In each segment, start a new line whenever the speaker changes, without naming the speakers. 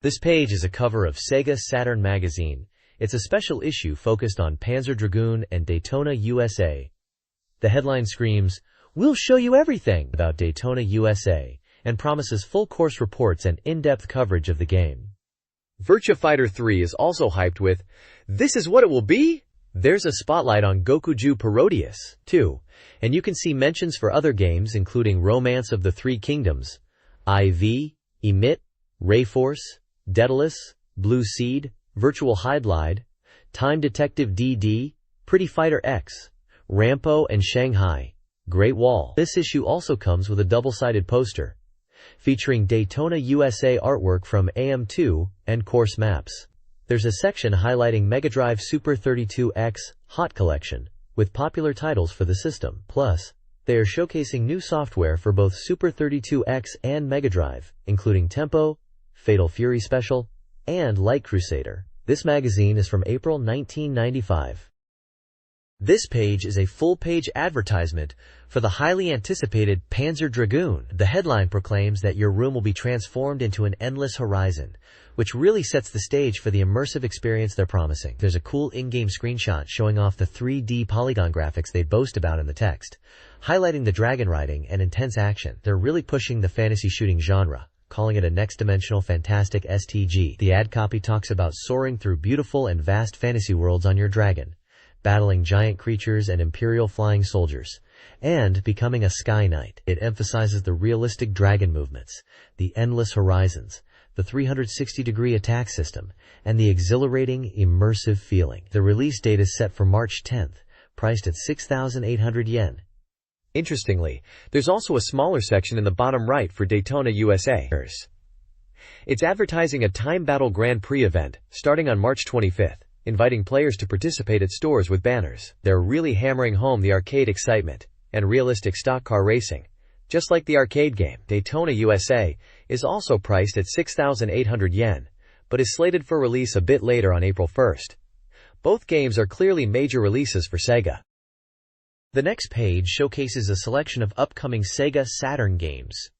This page is a cover of SEGA Saturn magazine. It's a special issue focused on Panzer Dragoon and Daytona, USA. The headline screams, "We'll show you everything" about Daytona, USA, and promises full course reports and in-depth coverage of the game.
Virtua Fighter 3 is also hyped with, "This is what it will be?"
There's a spotlight on Gokuju Parodius, too, and you can see mentions for other games including Romance of the Three Kingdoms, IV, Emit, Rayforce, Daedalus, Blue Seed, Virtual Hydlide, Time Detective DD, Pretty Fighter X, Rampo and Shanghai, Great Wall. This issue also comes with a double-sided poster featuring Daytona, USA artwork from AM2 and course maps. There's a section highlighting Mega Drive Super 32X Hot Collection with popular titles for the system. Plus, they are showcasing new software for both Super 32X and Mega Drive, including Tempo, Fatal Fury Special, and Light Crusader. This magazine is from April 1995. This page is a full-page advertisement for the highly anticipated Panzer Dragoon. The headline proclaims that your room will be transformed into an endless horizon, which really sets the stage for the immersive experience they're promising. There's a cool in-game screenshot showing off the 3D polygon graphics they boast about in the text, highlighting the dragon riding and intense action. They're really pushing the fantasy shooting genre, calling it a next-dimensional fantastic STG. The ad copy talks about soaring through beautiful and vast fantasy worlds on your dragon, battling giant creatures and imperial flying soldiers, and becoming a sky knight. It emphasizes the realistic dragon movements, the endless horizons, the 360-degree attack system, and the exhilarating, immersive feeling. The release date is set for March 10th, priced at 6,800 yen.
Interestingly, there's also a smaller section in the bottom right for Daytona, USA. It's advertising a Time Battle Grand Prix event starting on March 25th, inviting players to participate at stores with banners. They're really hammering home the arcade excitement and realistic stock car racing, just like the arcade game. Daytona, USA is also priced at 6,800 yen, but is slated for release a bit later on April 1st. Both games are clearly major releases for SEGA.
The next page showcases a selection of upcoming SEGA Saturn games.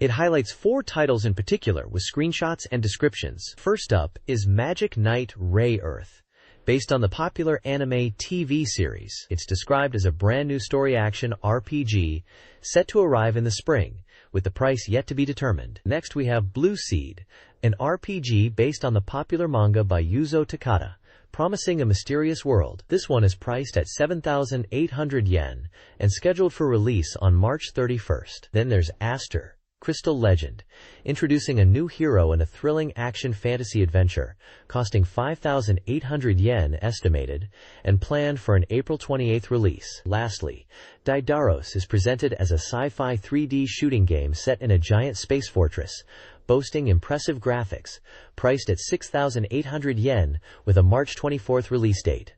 It highlights 4 titles in particular with screenshots and descriptions. First up is Magic Knight Ray-Earth, based on the popular anime TV series. It's described as a brand new story action RPG set to arrive in the spring, with the price yet to be determined. Next we have Blue Seed, an RPG based on the popular manga by Yuzo Takada, promising a mysterious world. This one is priced at 7,800 yen and scheduled for release on March 31st. Then there's Aster, Crystal Legend, introducing a new hero in a thrilling action fantasy adventure, costing 5,800 yen estimated, and planned for an April 28th release. Lastly, Daidaros is presented as a sci-fi 3D shooting game set in a giant space fortress, boasting impressive graphics, priced at 6,800 yen with a March 24th release date.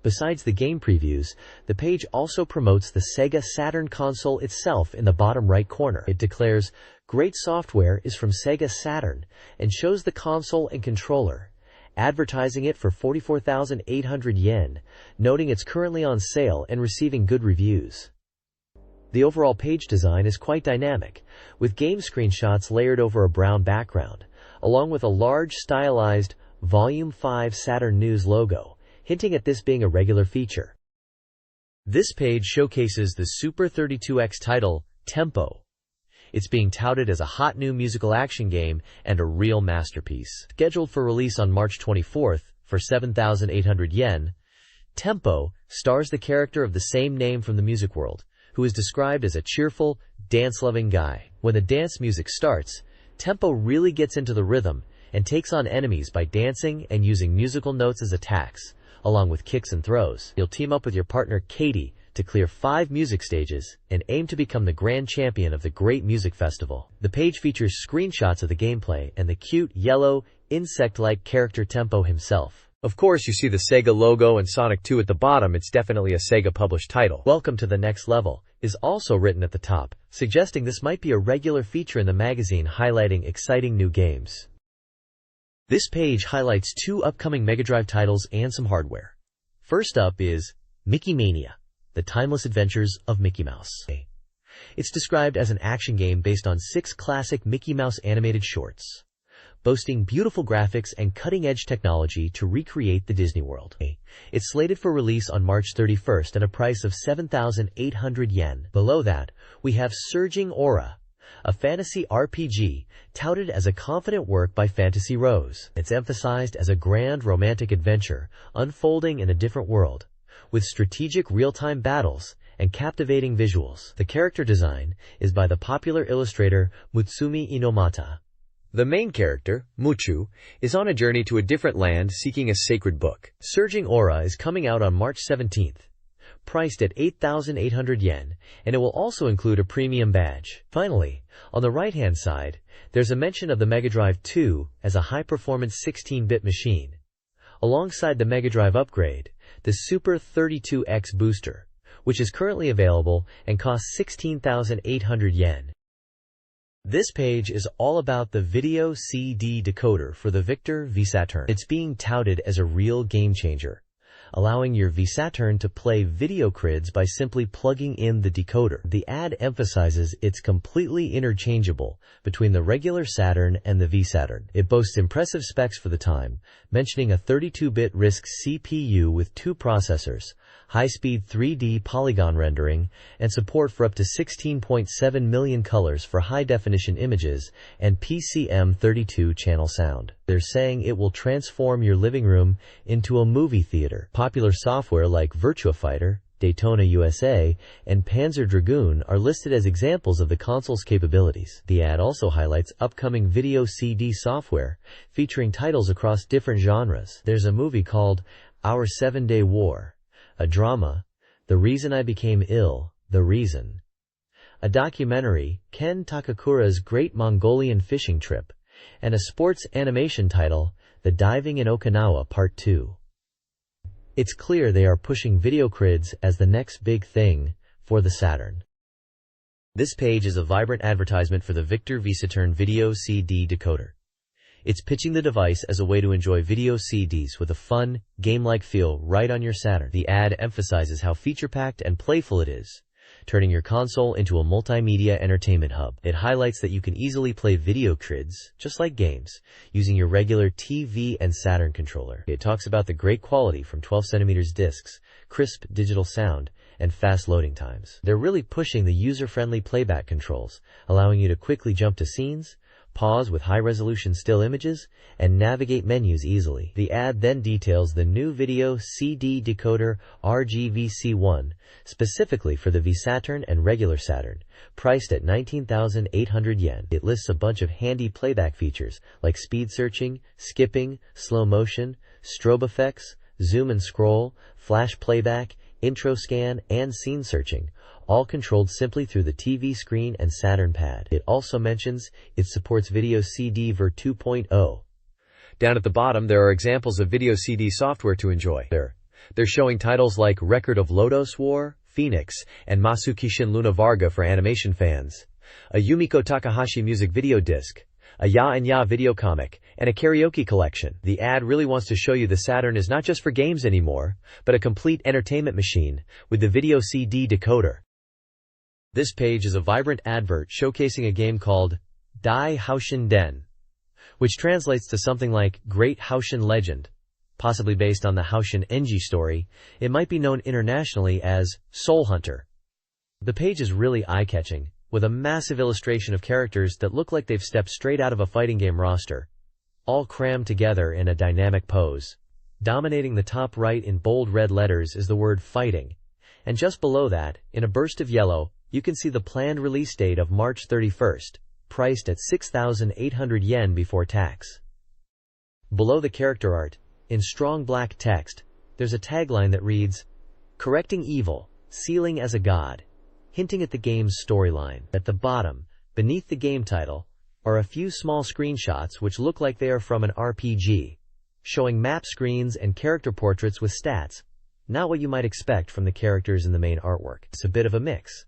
Besides the game previews, the page also promotes the SEGA Saturn console itself in the bottom right corner. It declares, "Great software is from SEGA Saturn," and shows the console and controller, advertising it for 44,800 yen, noting it's currently on sale and receiving good reviews. The overall page design is quite dynamic, with game screenshots layered over a brown background, along with a large stylized Volume 5 Saturn News logo, hinting at this being a regular feature. This page showcases the Super 32X title, Tempo. It's being touted as a hot new musical action game and a real masterpiece. Scheduled for release on March 24th for 7,800 yen, Tempo stars the character of the same name from the music world, who is described as a cheerful, dance-loving guy. When the dance music starts, Tempo really gets into the rhythm and takes on enemies by dancing and using musical notes as attacks, along with kicks and throws. You'll team up with your partner Katie to clear 5 music stages and aim to become the grand champion of the Great Music Festival. The page features screenshots of the gameplay and the cute, yellow, insect-like character Tempo himself.
Of course, you see the SEGA logo and Sonic 2 at the bottom. It's definitely a SEGA-published title.
Welcome to the Next Level is also written at the top, suggesting this might be a regular feature in the magazine highlighting exciting new games. This page highlights 2 upcoming Mega Drive titles and some hardware. First up is Mickey Mania, The Timeless Adventures of Mickey Mouse. It's described as an action game based on 6 classic Mickey Mouse animated shorts. boasting beautiful graphics and cutting-edge technology to recreate the Disney World. It's slated for release on March 31st at a price of 7,800 yen. Below that, we have Surging Aura, a fantasy RPG touted as a confident work by Fantasy Rose. It's emphasized as a grand romantic adventure unfolding in a different world, with strategic real-time battles and captivating visuals. The character design is by the popular illustrator Mutsumi Inomata.
The main character, Muchu, is on a journey to a different land seeking a sacred book.
Surging Aura is coming out on March 17th, priced at 8,800 yen, and it will also include a premium badge. Finally, on the right-hand side, there's a mention of the Mega Drive 2 as a high-performance 16-bit machine, alongside the Mega Drive upgrade, the Super 32X booster, which is currently available and costs 16,800 yen. This page is all about the video CD decoder for the Victor V Saturn. It's being touted as a real game changer, allowing your V Saturn to play video crids by simply plugging in the decoder. The ad emphasizes it's completely interchangeable between the regular Saturn and the V Saturn. It boasts impressive specs for the time, mentioning a 32-bit RISC CPU with 2 processors, high-speed 3D polygon rendering, and support for up to 16.7 million colors for high-definition images, and PCM32 channel sound. They're saying it will transform your living room into a movie theater. Popular software like Virtua Fighter, Daytona USA, and Panzer Dragoon are listed as examples of the console's capabilities. The ad also highlights upcoming video CD software, featuring titles across different genres. There's a movie called Our 7-Day War, a drama, The Reason I Became Ill, The Reason, a documentary, Ken Takakura's Great Mongolian Fishing Trip, and a sports animation title, The Diving in Okinawa Part 2. It's clear they are pushing video crids as the next big thing for the Saturn. This page is a vibrant advertisement for the Victor V Saturn Video CD Decoder. It's pitching the device as a way to enjoy video CDs with a fun, game-like feel right on your Saturn. The ad emphasizes how feature-packed and playful it is, turning your console into a multimedia entertainment hub. It highlights that you can easily play video crids, just like games, using your regular TV and Saturn controller. It talks about the great quality from 12cm discs, crisp digital sound, and fast loading times. They're really pushing the user-friendly playback controls, allowing you to quickly jump to scenes, pause with high-resolution still images, and navigate menus easily. The ad then details the new video CD decoder RGVC1, specifically for the V Saturn and regular Saturn, priced at 19,800 yen. It lists a bunch of handy playback features like speed searching, skipping, slow motion, strobe effects, zoom and scroll, flash playback, intro scan, and scene searching, all controlled simply through the TV screen and Saturn pad. It also mentions it supports Video CD Ver 2.0.
Down at the bottom, there are examples of video CD software to enjoy. They're showing titles like Record of Lodos War, Phoenix, and Masukishin Luna Varga for animation fans, a Yumiko Takahashi music video disc, a Ya and Ya video comic, and a karaoke collection. The ad really wants to show you the Saturn is not just for games anymore, but a complete entertainment machine with the video CD decoder. This page is a vibrant advert showcasing a game called Dai Haoshin Den, which translates to something like Great Haoshin Legend. Possibly based on the Haoshin Enji story, it might be known internationally as Soul Hunter. The page is really eye-catching, with a massive illustration of characters that look like they've stepped straight out of a fighting game roster, all crammed together in a dynamic pose. Dominating the top right in bold red letters is the word fighting, and just below that, in a burst of yellow, you can see the planned release date of March 31st, priced at 6,800 yen before tax. Below the character art, in strong black text, there's a tagline that reads, "Correcting evil, sealing as a god," hinting at the game's storyline. At the bottom, beneath the game title, are a few small screenshots which look like they are from an RPG, showing map screens and character portraits with stats, not what you might expect from the characters in the main artwork. It's a bit of a mix.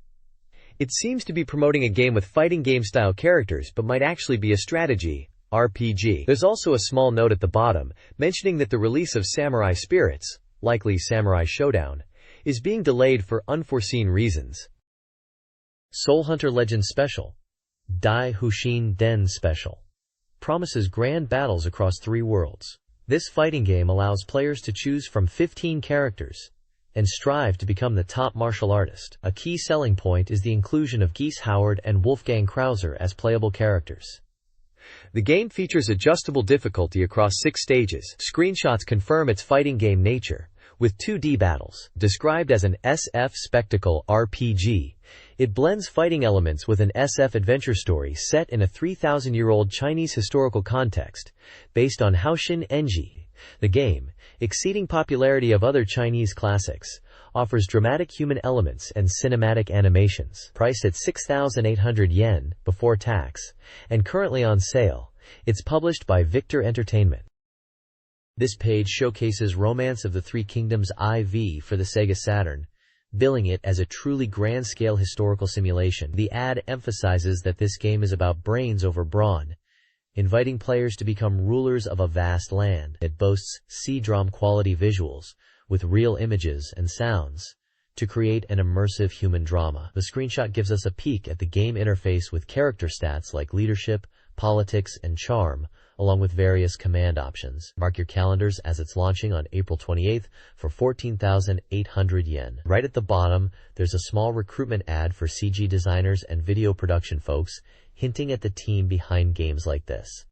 It seems to be promoting a game with fighting game-style characters, but might actually be a strategy RPG. There's also a small note at the bottom, mentioning that the release of Samurai Spirits, likely Samurai Showdown, is being delayed for unforeseen reasons.
Soul Hunter Legend Special, Dai Haoshin Den Special. promises grand battles across 3 worlds. This fighting game allows players to choose from 15 characters and strive to become the top martial artist. A key selling point is the inclusion of Geese Howard and Wolfgang Krauser as playable characters.
The game features adjustable difficulty across 6 stages.
Screenshots confirm its fighting game nature, with 2D battles. Described as an SF spectacle RPG, it blends fighting elements with an SF adventure story set in a 3,000-year-old Chinese historical context, based on Haoshin Enji. The game, exceeding popularity of other Chinese classics, offers dramatic human elements and cinematic animations. Priced at 6,800 yen before tax, and currently on sale, it's published by Victor Entertainment. This page showcases Romance of the Three Kingdoms IV for the Sega Saturn, billing it as a truly grand-scale historical simulation. The ad emphasizes that this game is about brains over brawn, inviting players to become rulers of a vast land. It boasts CD-ROM quality visuals, with real images and sounds, to create an immersive human drama. The screenshot gives us a peek at the game interface with character stats like leadership, politics, and charm, along with various command options. Mark your calendars as it's launching on April 28th for 14,800 yen. Right at the bottom, there's a small recruitment ad for CG designers and video production folks, hinting at the team behind games like this.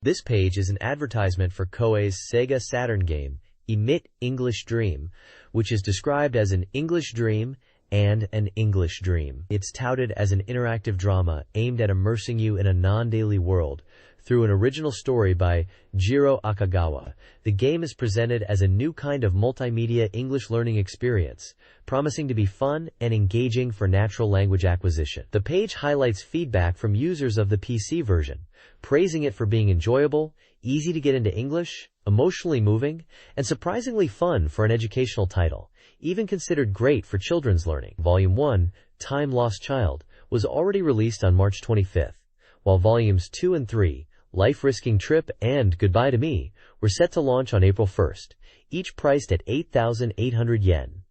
This page is an advertisement for Koei's Sega Saturn game, Emit English Dream, which is described as an English dream and an English dream. It's touted as an interactive drama aimed at immersing you in a non-daily world through an original story by Jiro Akagawa. The game is presented as a new kind of multimedia English learning experience, promising to be fun and engaging for natural language acquisition. The page highlights feedback from users of the PC version, praising it for being enjoyable, easy to get into English, emotionally moving, and surprisingly fun for an educational title, even considered great for children's learning. Volume 1, Time Lost Child, was already released on March 25th, while Volumes 2 and 3, Life-Risking Trip and Goodbye to Me, were set to launch on April 1st, each priced at 8,800 yen.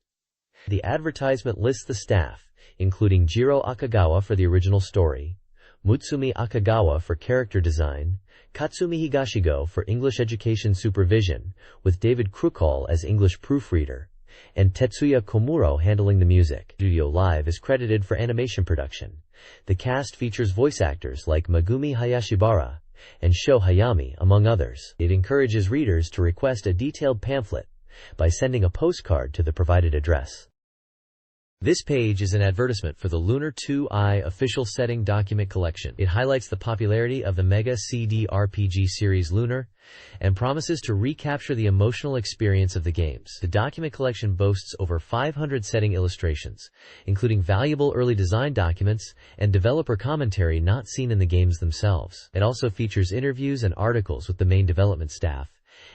The advertisement lists the staff, including Jiro Akagawa for the original story, Mutsumi Akagawa for character design, Katsumi Higashigo for English education supervision, with David Krukal as English proofreader, and Tetsuya Komuro handling the music. Studio Live is credited for animation production. The cast features voice actors like Megumi Hayashibara and Sho Hayami, among others. It encourages readers to request a detailed pamphlet by sending a postcard to the provided address. This page is an advertisement for the Lunar 2i official setting document collection. It highlights the popularity of the Mega CD RPG series Lunar and promises to recapture the emotional experience of the games. The document collection boasts over 500 setting illustrations, including valuable early design documents and developer commentary not seen in the games themselves. It also features interviews and articles with the main development staff,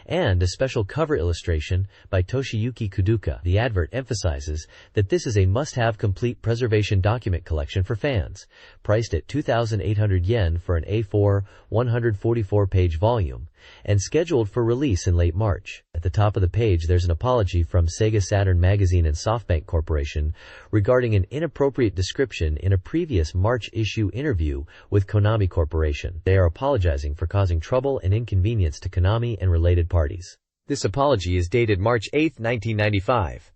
and a special cover illustration by Toshiyuki Kuduka. The advert emphasizes that this is a must-have complete preservation document collection for fans, priced at 2,800 yen for an A4 144-page volume, and scheduled for release in late March. At the top of the page there's an apology from SEGA Saturn Magazine and SoftBank Corporation regarding an inappropriate description in a previous March issue interview with Konami Corporation. They are apologizing for causing trouble and inconvenience to Konami and related parties.
This apology is dated March 8, 1995.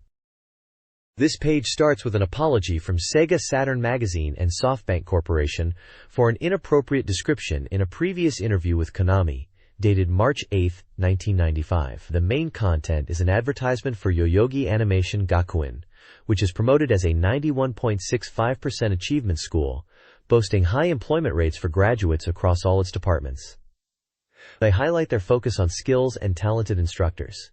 This page starts with an apology from SEGA Saturn Magazine and SoftBank Corporation for an inappropriate description in a previous interview with Konami, dated March 8, 1995. The main content is an advertisement for Yoyogi Animation Gakuen, which is promoted as a 91.65% achievement school, boasting high employment rates for graduates across all its departments. They highlight their focus on skills and talented instructors.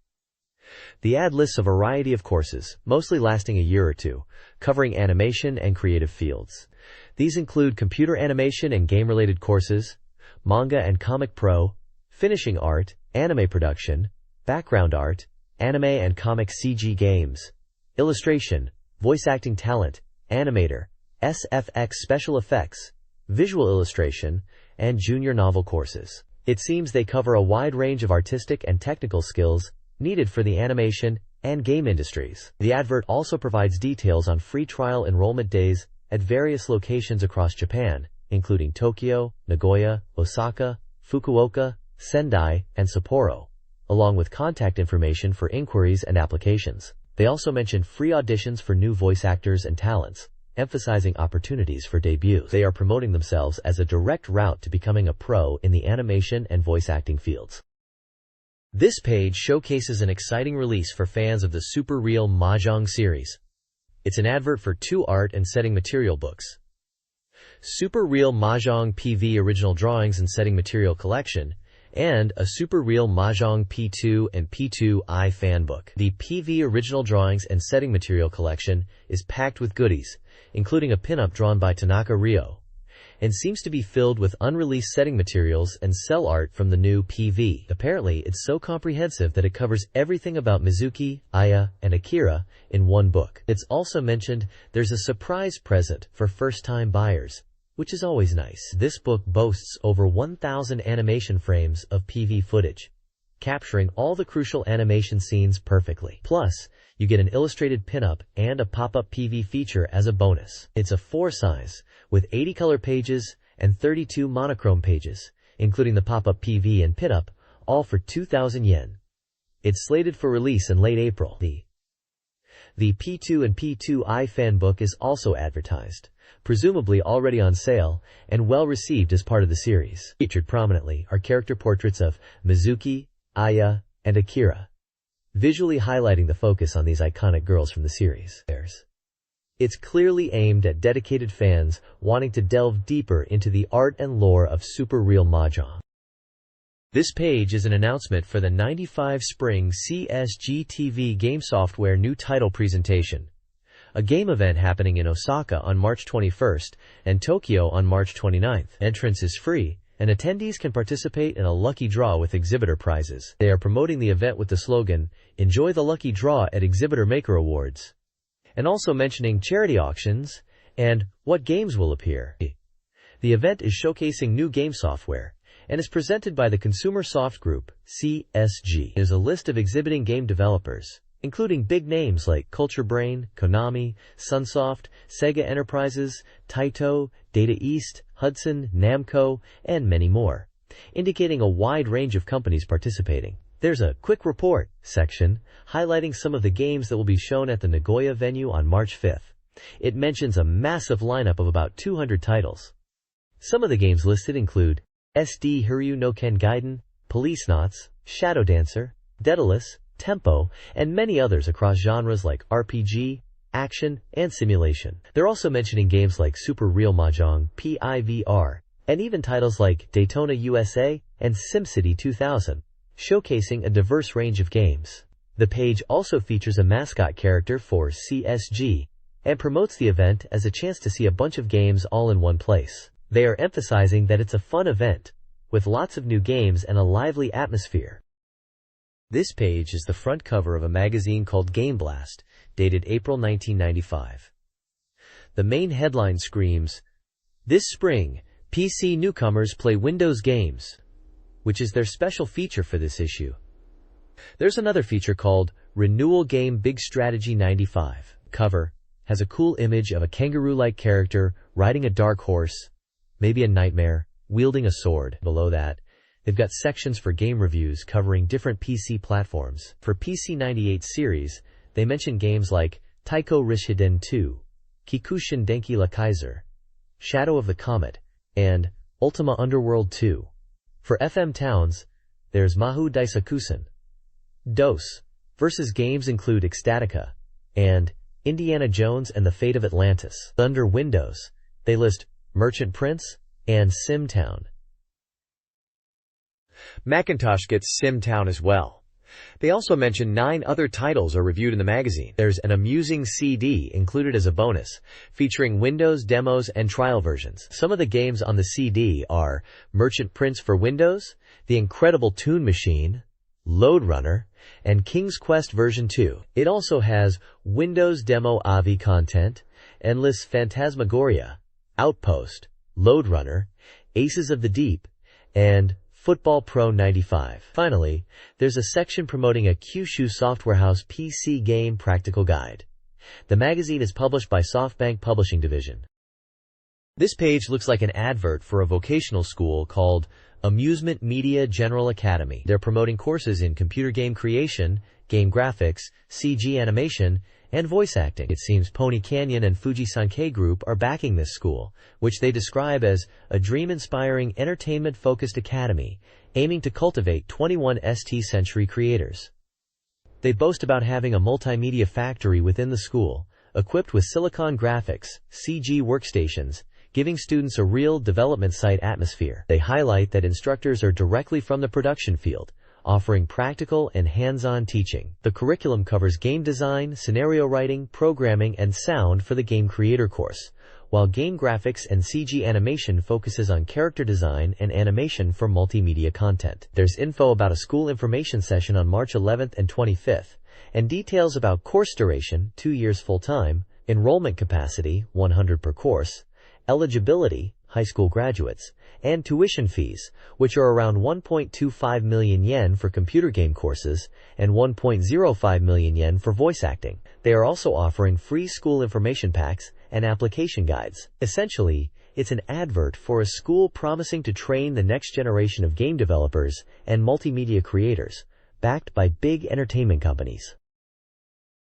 The ad lists a variety of courses, mostly lasting a year or two, covering animation and creative fields. These include computer animation and game-related courses, manga and comic pro, finishing art, anime production, background art, anime and comic CG games, illustration, voice acting talent, animator, SFX special effects, visual illustration, and junior novel courses. It seems they cover a wide range of artistic and technical skills needed for the animation and game industries. The advert also provides details on free trial enrollment days at various locations across Japan,
including Tokyo, Nagoya, Osaka, Fukuoka, Sendai, and Sapporo, along with contact information for inquiries and applications. They also mentioned free auditions for new voice actors and talents, emphasizing opportunities for debuts. They are promoting themselves as a direct route to becoming a pro in the animation and voice acting fields. This page showcases an exciting release for fans of the Super Real Mahjong series. It's an advert for 2 art and setting material books. Super Real Mahjong PV Original Drawings and Setting Material Collection, and a Super Real Mahjong P2 and P2i fan book. The PV Original Drawings and Setting Material Collection is packed with goodies, including a pinup drawn by Tanaka Ryo, and seems to be filled with unreleased setting materials and cell art from the new PV. Apparently, it's so comprehensive that it covers everything about Mizuki, Aya, and Akira in one book. It's also mentioned there's a surprise present for first-time buyers, which is always nice. This book boasts over 1,000 animation frames of PV footage, capturing all the crucial animation scenes perfectly. Plus, you get an illustrated pinup and a pop-up PV feature as a bonus. It's a 4 size, with 80 color pages and 32 monochrome pages, including the pop-up PV and pinup, all for 2,000 yen. It's slated for release in late April. The P2 and P2i fan book is also advertised, presumably already on sale, and well received as part of the series. Featured prominently are character portraits of Mizuki, Aya, and Akira, visually highlighting the focus on these iconic girls from the series. It's clearly aimed at dedicated fans wanting to delve deeper into the art and lore of Super Real Mahjong. This page is an announcement for the 95 Spring CSG-TV Game Software new title presentation, a game event happening in Osaka on March 21st and Tokyo on March 29th. Entrance is free, and attendees can participate in a lucky draw with exhibitor prizes. They are promoting the event with the slogan, "Enjoy the lucky draw at Exhibitor Maker Awards," and also mentioning charity auctions and what games will appear. The event is showcasing new game software and is presented by the Consumer Soft Group, CSG. There's a list of exhibiting game developers, including big names like Culture Brain, Konami, Sunsoft, Sega Enterprises, Taito, Data East, Hudson, Namco, and many more, indicating a wide range of companies participating. There's a quick report section highlighting some of the games that will be shown at the Nagoya venue on March 5th. It mentions a massive lineup of about 200 titles. Some of the games listed include SD Hiryu no Ken Gaiden, Policenauts, Shadow Dancer, Daedalus, Tempo, and many others across genres like RPG, action, and simulation. They're also mentioning games like Super Real Mahjong, PIVR, and even titles like Daytona USA and SimCity 2000, showcasing a diverse range of games. The page also features a mascot character for CSG and promotes the event as a chance to see a bunch of games all in one place. They are emphasizing that it's a fun event, with lots of new games and a lively atmosphere. This page is the front cover of a magazine called Game Blast, dated April 1995. The main headline screams, "This spring, PC newcomers play Windows games," which is their special feature for this issue. There's another feature called Renewal Game Big Strategy 95. Cover has a cool image of a kangaroo-like character riding a dark horse, maybe a nightmare, wielding a sword. Below that, they've got sections for game reviews covering different PC platforms. For PC 98 series, they mention games like Taiko Rishiden 2, Kikushin Denki la Kaiser, Shadow of the Comet, and Ultima Underworld 2. For FM Towns, there's Mahou Daisakusen. DOS versus games include Ecstatica and Indiana Jones and the Fate of Atlantis. Under Windows, they list Merchant Prince and SimTown. Macintosh gets SimTown as well. They also mention 9 other titles are reviewed in the magazine. There's an amusing CD included as a bonus, featuring Windows demos and trial versions. Some of the games on the CD are Merchant Prince for Windows, The Incredible Toon Machine, Lode Runner, and King's Quest version 2. It also has Windows Demo AVI content, Endless Phantasmagoria, Outpost, Lode Runner, Aces of the Deep, and Football Pro 95. Finally, there's a section promoting a Kyushu Software House PC game practical guide. The magazine is published by SoftBank Publishing Division. This page looks like an advert for a vocational school called Amusement Media General Academy. They're promoting courses in computer game creation, game graphics, CG animation, and voice acting. It seems Pony Canyon and Fuji Sankei Group are backing this school, which they describe as a dream-inspiring, entertainment-focused academy, aiming to cultivate 21 st century creators. They boast about having a multimedia factory within the school, equipped with silicon graphics, CG workstations, giving students a real development site atmosphere. They highlight that instructors are directly from the production field, offering practical and hands-on teaching. The curriculum covers game design, scenario writing, programming, and sound for the game creator course, while game graphics and CG animation focuses on character design and animation for multimedia content. There's info about a school information session on March 11th and 25th, and details about course duration, 2 years full-time, enrollment capacity, 100 per course, eligibility, high school graduates, and tuition fees, which are around 1.25 million yen for computer game courses and 1.05 million yen for voice acting. They are also offering free school information packs and application guides. Essentially, it's an advert for a school promising to train the next generation of game developers and multimedia creators, backed by big entertainment companies.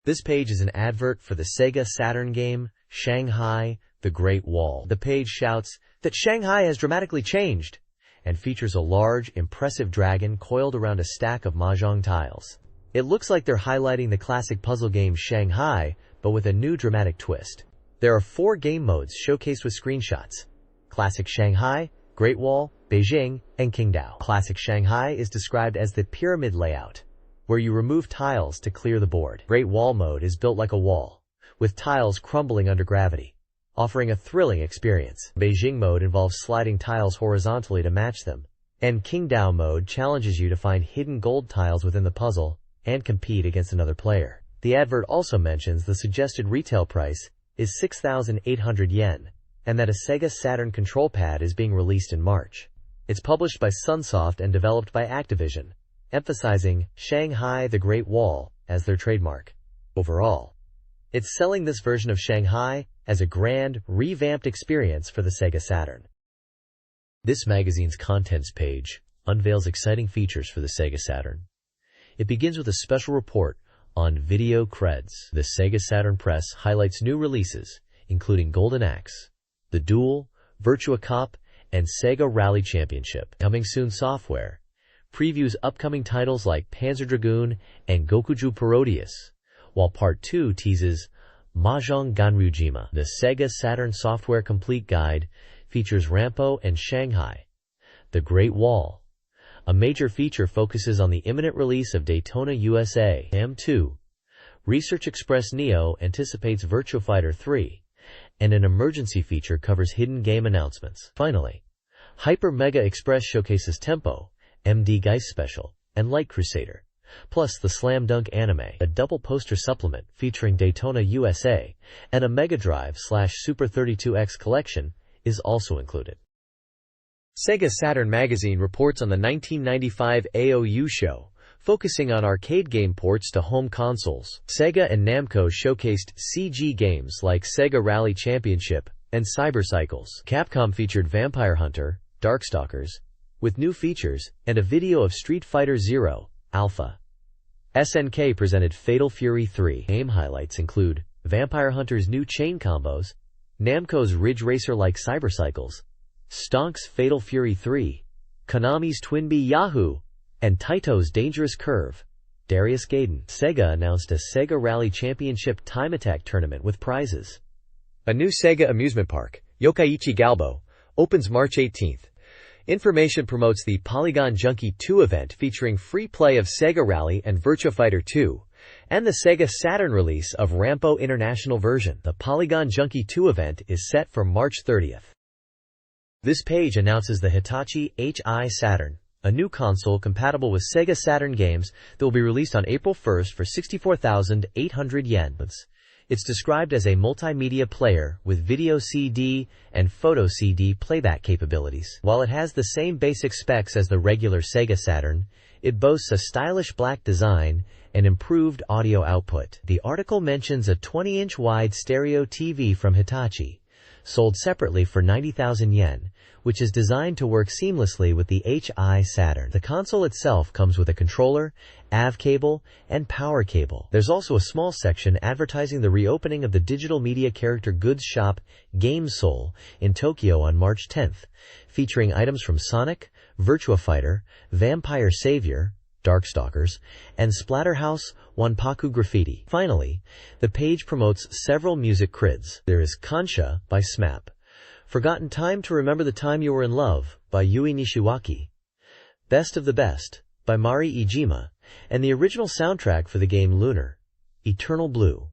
This page is an advert for the SEGA Saturn game, Shanghai, The Great Wall. The page shouts that Shanghai has dramatically changed and features a large, impressive dragon coiled around a stack of mahjong tiles. It looks like they're highlighting the classic puzzle game Shanghai, but with a new dramatic twist. There are 4 game modes showcased with screenshots: Classic Shanghai, Great Wall, Beijing, and Qingdao. Classic Shanghai is described as the pyramid layout, where you remove tiles to clear the board. Great Wall mode is built like a wall, with tiles crumbling under gravity, offering a thrilling experience. Beijing mode involves sliding tiles horizontally to match them, and Qingdao mode challenges you to find hidden gold tiles within the puzzle and compete against another player. The advert also mentions the suggested retail price is 6,800 yen, and that a SEGA Saturn control pad is being released in March. It's published by Sunsoft and developed by Activision, emphasizing Shanghai the Great Wall as their trademark. Overall, it's selling this version of Shanghai as a grand, revamped experience for the SEGA Saturn. This magazine's contents page unveils exciting features for the SEGA Saturn. It begins with a special report on video creds. The SEGA Saturn Press highlights new releases, including Golden Axe, The Duel, Virtua Cop, and SEGA Rally Championship. Coming Soon Software previews upcoming titles like Panzer Dragoon and Gokuju Parodius, while Part 2 teases Mahjong Ganryujima. The SEGA Saturn Software Complete Guide features Rampo and Shanghai, The Great Wall. A major feature focuses on the imminent release of Daytona USA M2. Research Express Neo anticipates Virtua Fighter 3, and an emergency feature covers hidden game announcements. Finally, Hyper Mega Express showcases Tempo, MD Geist Special, and Light Crusader, plus the Slam Dunk Anime, a double poster supplement featuring Daytona USA, and a Mega Drive/Super 32X collection is also included. SEGA Saturn Magazine reports on the 1995 AOU show, focusing on arcade game ports to home consoles. Sega and Namco showcased CG games like SEGA Rally Championship and Cybercycles. Capcom featured Vampire Hunter, Darkstalkers, with new features, and a video of Street Fighter Zero Alpha. SNK presented Fatal Fury 3. Game highlights include Vampire Hunter's new chain combos, Namco's Ridge Racer-like Cybercycles, Stonk's Fatal Fury 3, Konami's Twinbee Yahoo, and Taito's Dangerous Curve. Darius Gaiden. Sega announced a Sega Rally Championship Time Attack tournament with prizes. A new Sega amusement park, Yokkaichi Galbo, opens March 18th. Information promotes the Polygon Junkie 2 event featuring free play of Sega Rally and Virtua Fighter 2, and the Sega Saturn release of Rampo International version. The Polygon Junkie 2 event is set for March 30th. This page announces the Hitachi HI Saturn, a new console compatible with Sega Saturn games that will be released on April 1st for 64,800 yen. It's described as a multimedia player with video CD and photo CD playback capabilities. While it has the same basic specs as the regular Sega Saturn, it boasts a stylish black design and improved audio output. The article mentions a 20-inch wide stereo TV from Hitachi, sold separately for 90,000 yen, which is designed to work seamlessly with the SEGA Saturn. The console itself comes with a controller, AV cable, and power cable. There's also a small section advertising the reopening of the digital media character goods shop Game Soul in Tokyo on March 10th, featuring items from Sonic, Virtua Fighter, Vampire Savior, Darkstalkers, and Splatterhouse Wanpaku Graffiti. Finally, the page promotes several music crids. There is Kansha by SMAP, Forgotten Time to Remember the Time You Were in Love by Yui Nishiwaki, Best of the Best by Mari Ijima, and the original soundtrack for the game Lunar, Eternal Blue.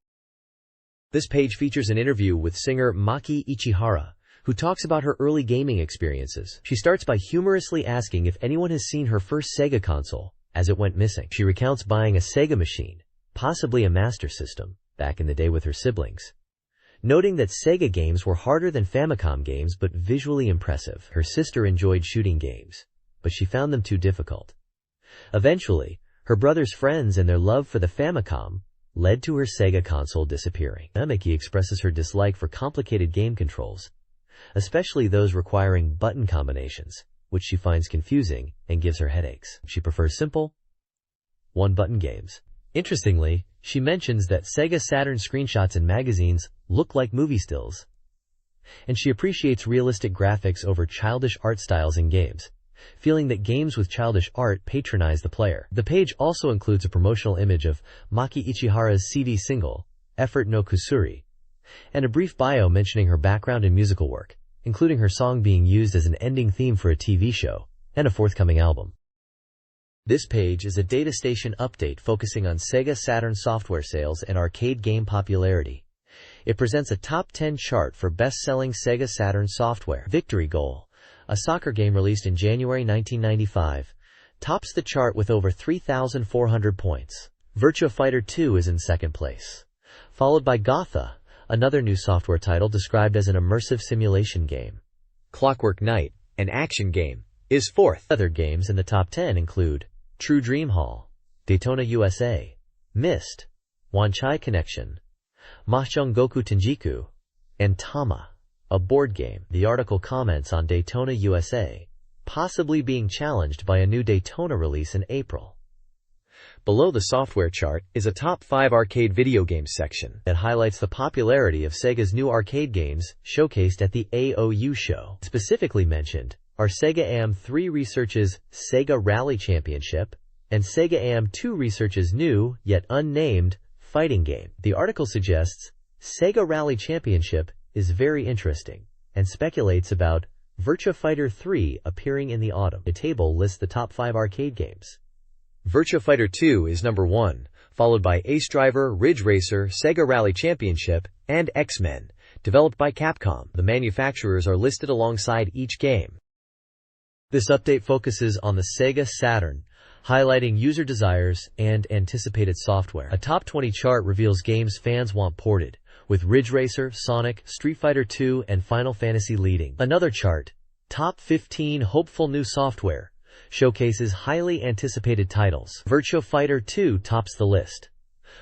This page features an interview with singer Maki Ichihara, who talks about her early gaming experiences. She starts by humorously asking if anyone has seen her first Sega console, as it went missing. She recounts buying a Sega machine, possibly a Master System, back in the day with her siblings, noting that Sega games were harder than Famicom games but visually impressive. Her sister enjoyed shooting games, but she found them too difficult. Eventually, her brother's friends and their love for the Famicom led to her Sega console disappearing. Namiki expresses her dislike for complicated game controls, especially those requiring button combinations, which she finds confusing and gives her headaches. She prefers simple, one-button games. Interestingly, she mentions that Sega Saturn screenshots and magazines look like movie stills, and she appreciates realistic graphics over childish art styles in games, feeling that games with childish art patronize the player. The page also includes a promotional image of Maki Ichihara's CD single, Effort no Kusuri, and a brief bio mentioning her background in musical work, including her song being used as an ending theme for a TV show and a forthcoming album. This page is a data station update focusing on Sega Saturn software sales and arcade game popularity. It presents a top 10 chart for best-selling Sega Saturn software. Victory Goal, a soccer game released in January 1995, tops the chart with over 3,400 points. Virtua Fighter 2 is in second place, followed by Gotha, another new software title described as an immersive simulation game.
Clockwork Knight, an action game, is fourth.
Other games in the top 10 include True Dream Hall, Daytona USA, Myst, Wanchai Connection, Mahjong Goku Tenjiku, and Tama, a board game. The article comments on Daytona USA possibly being challenged by a new Daytona release in April.
Below the software chart is a top 5 arcade video games section
that highlights the popularity of Sega's new arcade games showcased at the AOU show. Specifically mentioned are Sega AM3 Research's Sega Rally Championship and Sega AM2 Research's new, yet unnamed, fighting game. The article suggests Sega Rally Championship is very interesting and speculates about Virtua Fighter 3 appearing in the autumn. The table lists the top 5 arcade games.
Virtua Fighter 2 is number 1, followed by Ace Driver, Ridge Racer, Sega Rally Championship, and X-Men, developed by Capcom. The manufacturers are listed alongside each game.
This update focuses on the Sega Saturn, highlighting user desires and anticipated software. A top 20 chart reveals games fans want ported, with Ridge Racer, Sonic, Street Fighter II, and Final Fantasy leading. Another chart, Top 15 Hopeful New Software, showcases highly anticipated titles. Virtua Fighter 2 tops the list,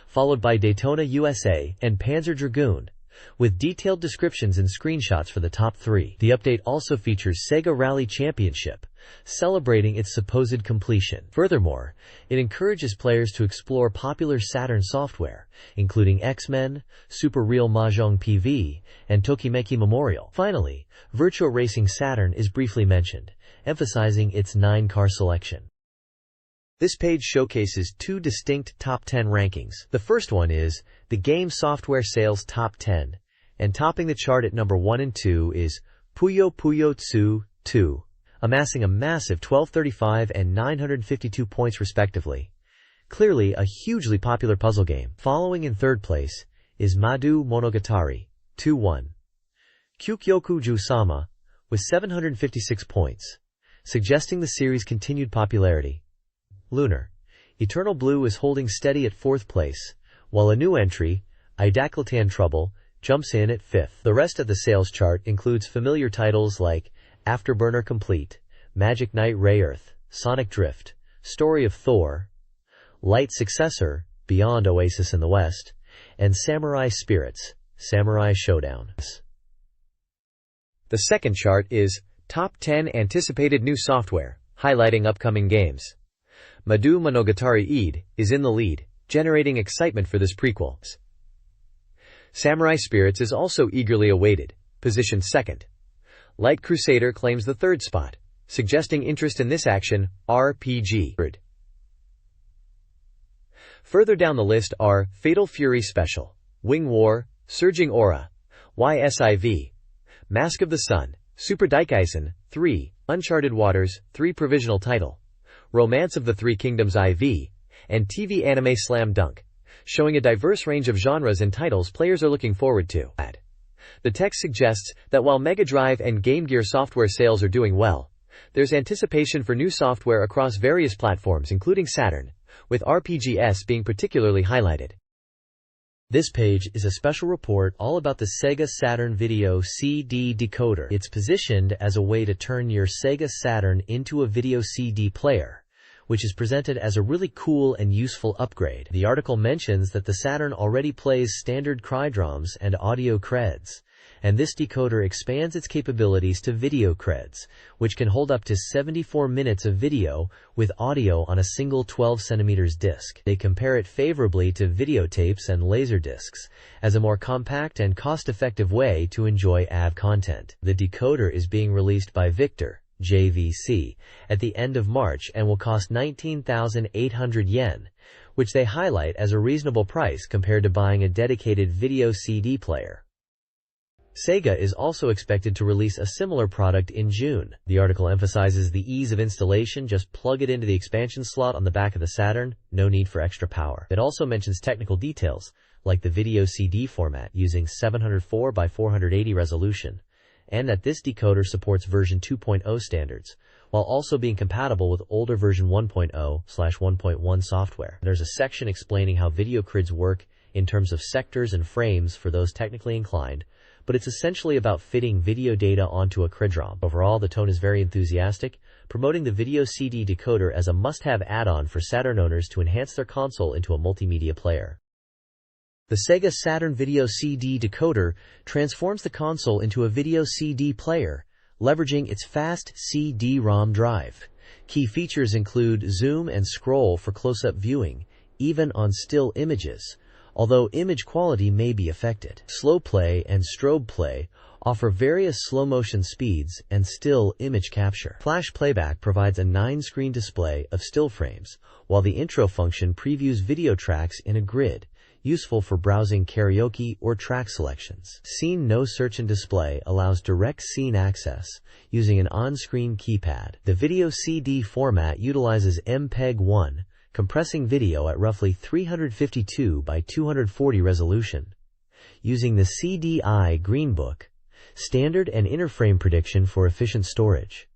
followed by Daytona USA and Panzer Dragoon, with detailed descriptions and screenshots for the top 3. The update also features Sega Rally Championship, celebrating its supposed completion. Furthermore, it encourages players to explore popular Saturn software, including X-Men, Super Real Mahjong PV, and Tokimeki Memorial. Finally, Virtua Racing Saturn is briefly mentioned, emphasizing its 9-car selection. This page showcases 2 distinct top 10 rankings. The first one is the Game Software Sales Top 10, and topping the chart at number 1 and 2 is Puyo Puyo Tsu 2, amassing a massive 1235 and 952 points respectively. Clearly a hugely popular puzzle game. Following in third place is Madu Monogatari 2-1. Kyukyoku Ju-sama with 756 points, suggesting the series' continued popularity. Lunar, Eternal Blue is holding steady at 4th place, while a new entry, Idaclatan Trouble, jumps in at 5th. The rest of the sales chart includes familiar titles like Afterburner Complete, Magic Knight Rayearth, Sonic Drift, Story of Thor, Light Successor, Beyond Oasis in the West, and Samurai Spirits, Samurai Showdown.
The second chart is Top 10 Anticipated New Software, highlighting upcoming games. Madhu Monogatari Eid is in the lead, generating excitement for this prequel. Samurai Spirits is also eagerly awaited, positioned second. Light Crusader claims the third spot, suggesting interest in this action RPG. Further down the list are Fatal Fury Special, Wing War, Surging Aura, YSIV, Mask of the Sun, Super Daikeisen 3, Uncharted Waters 3 provisional title, Romance of the Three Kingdoms IV, and TV anime Slam Dunk, showing a diverse range of genres and titles players are looking forward to. The text suggests that while Mega Drive and Game Gear software sales are doing well, there's anticipation for new software across various platforms including Saturn, with RPGs being particularly highlighted.
This page is a special report all about the SEGA Saturn Video CD decoder. It's positioned as a way to turn your SEGA Saturn into a video CD player, which is presented as a really cool and useful upgrade. The article mentions that the Saturn already plays standard crydroms and audio creds, and this decoder expands its capabilities to video creds, which can hold up to 74 minutes of video with audio on a single 12 cm disc. They compare it favorably to videotapes and laserdiscs as a more compact and cost-effective way to enjoy AV content. The decoder is being released by Victor, JVC, at the end of March and will cost 19,800 yen, which they highlight as a reasonable price compared to buying a dedicated video CD player. SEGA is also expected to release a similar product in June. The article emphasizes the ease of installation. Just plug it into the expansion slot on the back of the Saturn, no need for extra power. It also mentions technical details, like the video CD format using 704 by 480 resolution, and that this decoder supports version 2.0 standards, while also being compatible with older version 1.0/1.1 software. There's a section explaining how video crids work in terms of sectors and frames for those technically inclined, but it's essentially about fitting video data onto a cridrom. Overall, the tone is very enthusiastic, promoting the video CD decoder as a must-have add-on for Saturn owners to enhance their console into a multimedia player. The SEGA Saturn Video CD decoder transforms the console into a video CD player, leveraging its fast CD-ROM drive. Key features include zoom and scroll for close-up viewing, even on still images, although image quality may be affected. Slow play and strobe play offer various slow-motion speeds and still image capture. Flash playback provides a 9-screen display of still frames, while the intro function previews video tracks in a grid, useful for browsing karaoke or track selections. Scene No Search and Display allows direct scene access using an on-screen keypad. The video CD format utilizes MPEG-1, compressing video at roughly 352 by 240 resolution, using the CDI Greenbook, standard and interframe prediction for efficient storage.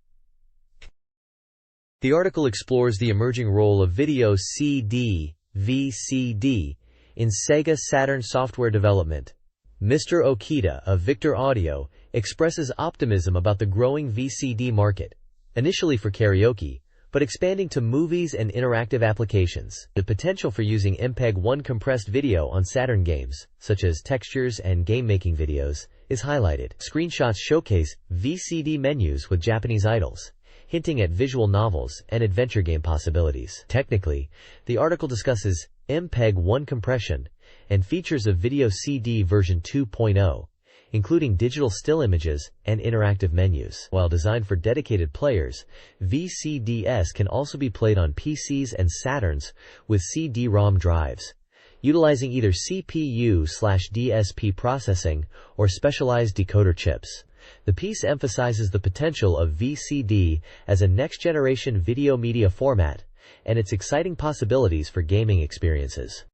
The article explores the emerging role of video CD, VCD, in SEGA Saturn software development. Mr. Okita of Victor Audio expresses optimism about the growing VCD market, initially for karaoke, but expanding to movies and interactive applications. The potential for using MPEG-1 compressed video on Saturn games, such as textures and game-making videos, is highlighted. Screenshots showcase VCD menus with Japanese idols, hinting at visual novels and adventure game possibilities. Technically, the article discusses MPEG-1 compression and features of Video CD version 2.0, including digital still images and interactive menus. While designed for dedicated players, VCDs can also be played on PCs and Saturns with CD-ROM drives, utilizing either CPU/DSP processing or specialized decoder chips. The piece emphasizes the potential of VCD as a next-generation video media format and its exciting possibilities for gaming experiences.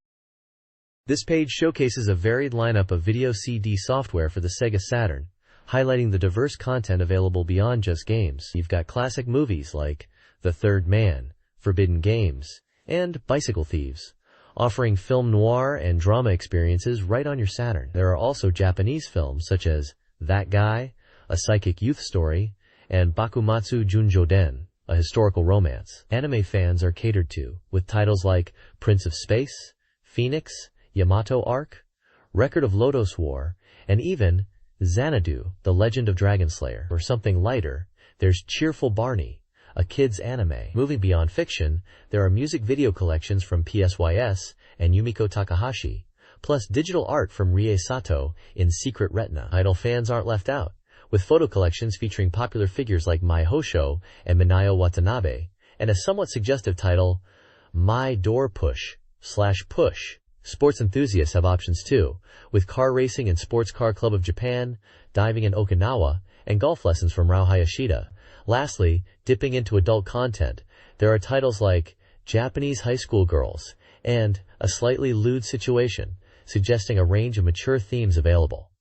This page showcases a varied lineup of video CD software for the SEGA Saturn, highlighting the diverse content available beyond just games. You've got classic movies like The Third Man, Forbidden Games, and Bicycle Thieves, offering film noir and drama experiences right on your Saturn. There are also Japanese films such as That Guy, a psychic youth story, and Bakumatsu Junjoden, a historical romance. Anime fans are catered to, with titles like Prince of Space, Phoenix, Yamato Arc, Record of Lodoss War, and even Xanadu, The Legend of Dragonslayer. Or something lighter, there's Cheerful Barney, a kids anime. Moving beyond fiction, there are music video collections from PSYS and Yumiko Takahashi, plus digital art from Rie Sato in Secret Retina. Idol fans aren't left out, with photo collections featuring popular figures like Mai Hosho and Minayo Watanabe, and a somewhat suggestive title, My Door Push/Push. Sports enthusiasts have options too, with car racing and Sports Car Club of Japan, diving in Okinawa, and golf lessons from Rao Hayashida. Lastly, dipping into adult content, there are titles like Japanese High School Girls and A Slightly Lewd Situation, suggesting a range of mature themes available.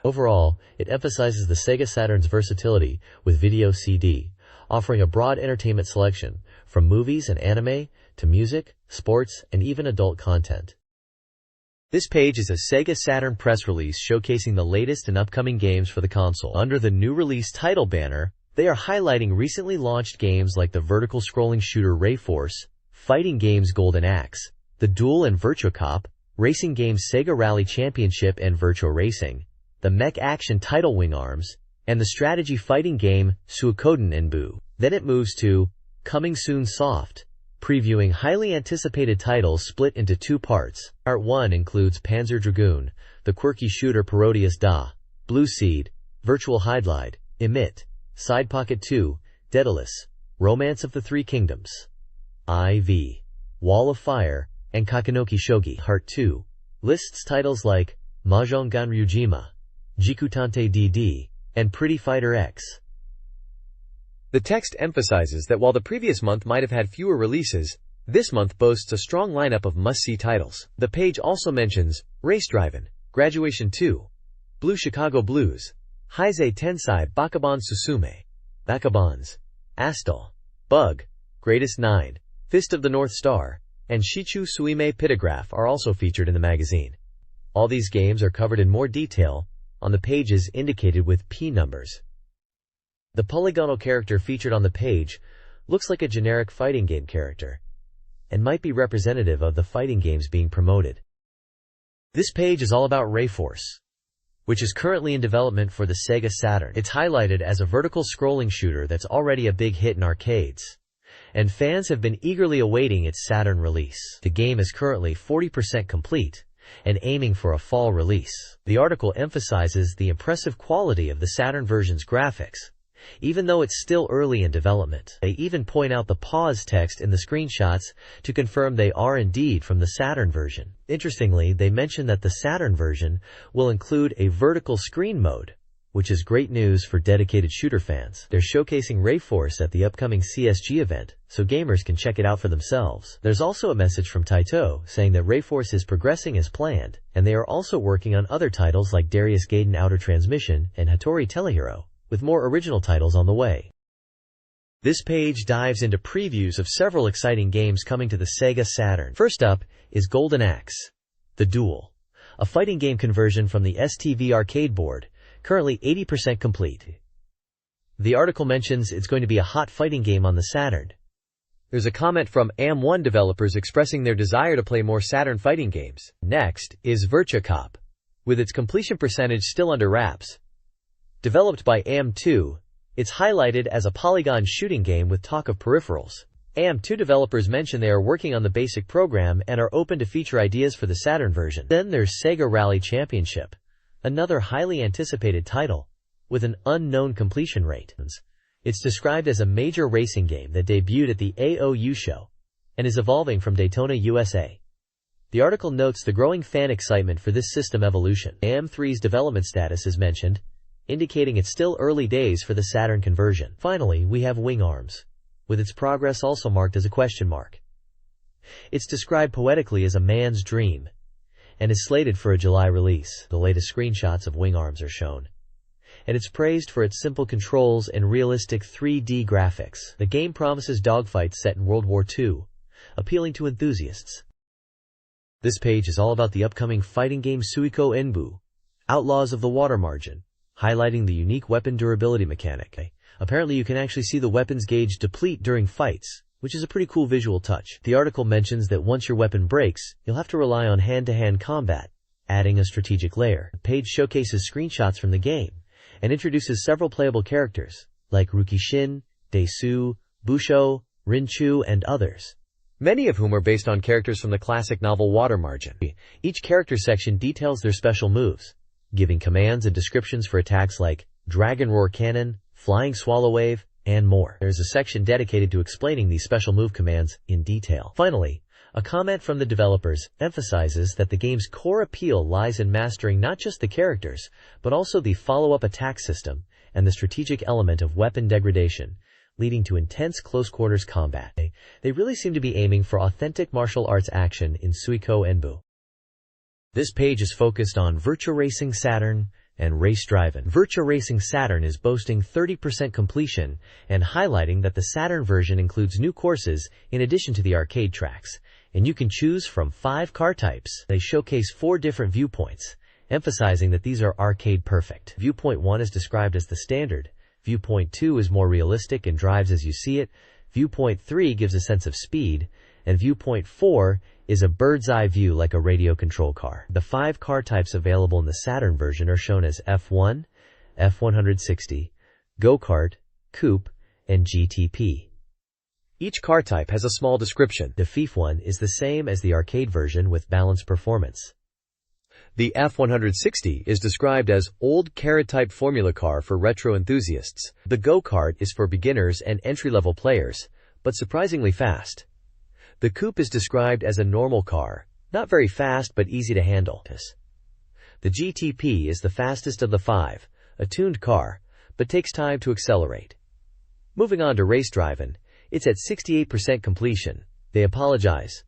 Overall, it emphasizes the SEGA Saturn's versatility with video CD, offering a broad entertainment selection, from movies and anime to music, sports, and even adult content. This page is a SEGA Saturn press release showcasing the latest and upcoming games for the console. Under the new release title banner, they are highlighting recently launched games like the vertical scrolling shooter Rayforce, fighting games Golden Axe, the Duel and Virtua Cop, racing games Sega Rally Championship and Virtua Racing, the mech action title Wing Arms, and the strategy fighting game Suikoden Enbu. Then it moves to Coming Soon Soft, previewing highly anticipated titles split into two parts. Part 1 includes Panzer Dragoon, the quirky shooter Parodius Da, Blue Seed, Virtual Hydlide, Emit, Side Pocket 2, Daedalus, Romance of the Three Kingdoms, IV, Wall of Fire, and Kakenoki Shogi. Part 2 lists titles like Mahjong Ganryujima, Jikutante DD, and Pretty Fighter X.
The text emphasizes that while the previous month might have had fewer releases, this month boasts a strong lineup of must-see titles. The page also mentions Race Drive-In, Graduation 2, Blue Chicago Blues, Heisei Tensai Bakabon Susume, Bakabons, Astal, Bug, Greatest 9, Fist of the North Star, and Shichu Suime Pitograph are also featured in the magazine. All these games are covered in more detail on the pages indicated with P numbers. The polygonal character featured on the page looks like a generic fighting game character and might be representative of the fighting games being promoted. This page is all about Rayforce, which is currently in development for the Sega Saturn. It's highlighted as a vertical scrolling shooter that's already a big hit in arcades, and fans have been eagerly awaiting its Saturn release. The game is currently 40% complete and aiming for a fall release. The article emphasizes the impressive quality of the Saturn version's graphics, even though it's still early in development. They even point out the pause text in the screenshots to confirm they are indeed from the Saturn version. Interestingly, they mention that the Saturn version will include a vertical screen mode, which is great news for dedicated shooter fans. They're showcasing Rayforce at the upcoming CSG event, so gamers can check it out for themselves. There's also a message from Taito saying that Rayforce is progressing as planned, and they are also working on other titles like Darius Gaiden Outer Transmission and Hattori Telehero, with more original titles on the way. This page dives into previews of several exciting games coming to the Sega Saturn. First up is Golden Axe, The Duel, a fighting game conversion from the STV arcade board, currently 80% complete. The article mentions it's going to be a hot fighting game on the Saturn. There's a comment from AM1 developers expressing their desire to play more Saturn fighting games. Next is Virtua Cop, with its completion percentage still under wraps. Developed by AM2, it's highlighted as a polygon shooting game with talk of peripherals. AM2 developers mention they are working on the basic program and are open to feature ideas for the Saturn version. Then there's Sega Rally Championship, another highly anticipated title, with an unknown completion rate. It's described as a major racing game that debuted at the AOU show and is evolving from Daytona, USA. The article notes the growing fan excitement for this system evolution. AM3's development status is mentioned, indicating it's still early days for the Saturn conversion. Finally, we have Wing Arms, with its progress also marked as a question mark. It's described poetically as a man's dream, and is slated for a July release. The latest screenshots of Wing Arms are shown, and it's praised for its simple controls and realistic 3D graphics. The game promises dogfights set in World War II, appealing to enthusiasts. This page is all about the upcoming fighting game Suiko Enbu, Outlaws of the Water Margin, highlighting the unique weapon durability mechanic. Apparently you can actually see the weapon's gauge deplete during fights, which is a pretty cool visual touch. The article mentions that once your weapon breaks, you'll have to rely on hand-to-hand combat,
adding a strategic layer. The page showcases screenshots from the game and introduces several playable characters like Rukishin, Daesu, Busho, Rinchu, and others,
many of whom are based on characters from the classic novel Water Margin.
Each character section details their special moves, giving commands and descriptions for attacks like Dragon Roar Cannon, Flying Swallow Wave, and more. There's a section dedicated to explaining these special move commands in detail. Finally, a comment from the developers emphasizes that the game's core appeal lies in mastering not just the characters, but also the follow-up attack system and the strategic element of weapon degradation, leading to intense close-quarters combat. They really seem to be aiming for authentic martial arts action in Suiko Enbu. This page is focused on Virtua Racing Saturn and Race Driving. Virtua Racing Saturn is boasting 30% completion and highlighting that the Saturn version includes new courses in addition to the arcade tracks, and you can choose from 5 car types. They showcase 4 different viewpoints, emphasizing that these are arcade perfect. Viewpoint 1 is described as the standard. Viewpoint 2 is more realistic and drives as you see it. Viewpoint 3 gives a sense of speed, and Viewpoint 4 is a bird's eye view like a radio control car. The 5 car types available in the Saturn version are shown as F1, F160, Go-Kart, Coupe, and GTP.
Each car type has a small description.
The FIF one is the same as the arcade version with balanced performance.
The F160 is described as old carrot-type formula car for retro enthusiasts. The Go-Kart is for beginners and entry-level players, but surprisingly fast. The Coupe is described as a normal car, not very fast but easy to handle. The GTP is the fastest of the 5, a tuned car, but takes time to accelerate. Moving on to Race Driving, it's at 68% completion. They apologize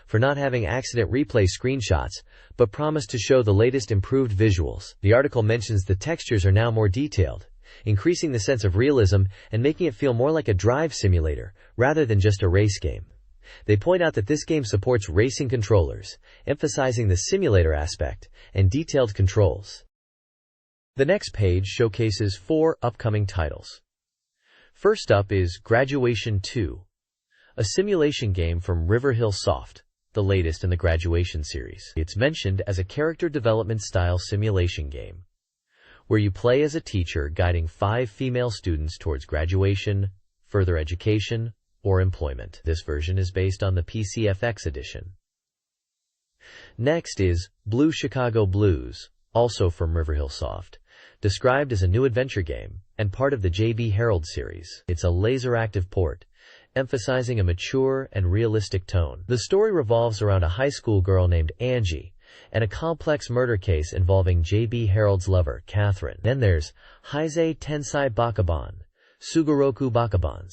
for not having accident replay screenshots, but promise to show the latest improved visuals. The article mentions the textures are now more detailed, increasing the sense of realism and making it feel more like a drive simulator rather than just a race game. They point out that this game supports racing controllers, emphasizing the simulator aspect and detailed controls. The next page showcases 4 upcoming titles. First up is Graduation 2, a simulation game from Riverhill Soft, the latest in the Graduation series. It's mentioned as a character development style simulation game, where you play as a teacher guiding 5 female students towards graduation, further education, or employment. This version is based on the PCFX edition. Next is Blue Chicago Blues, also from Riverhill Soft, described as a new adventure game and part of the JB Herald series. It's a laser-active port, emphasizing a mature and realistic tone. The story revolves around a high school girl named Angie and a complex murder case involving JB Herald's lover, Catherine. Then there's Heisei Tensai Bakaban, Sugoroku Bakabans,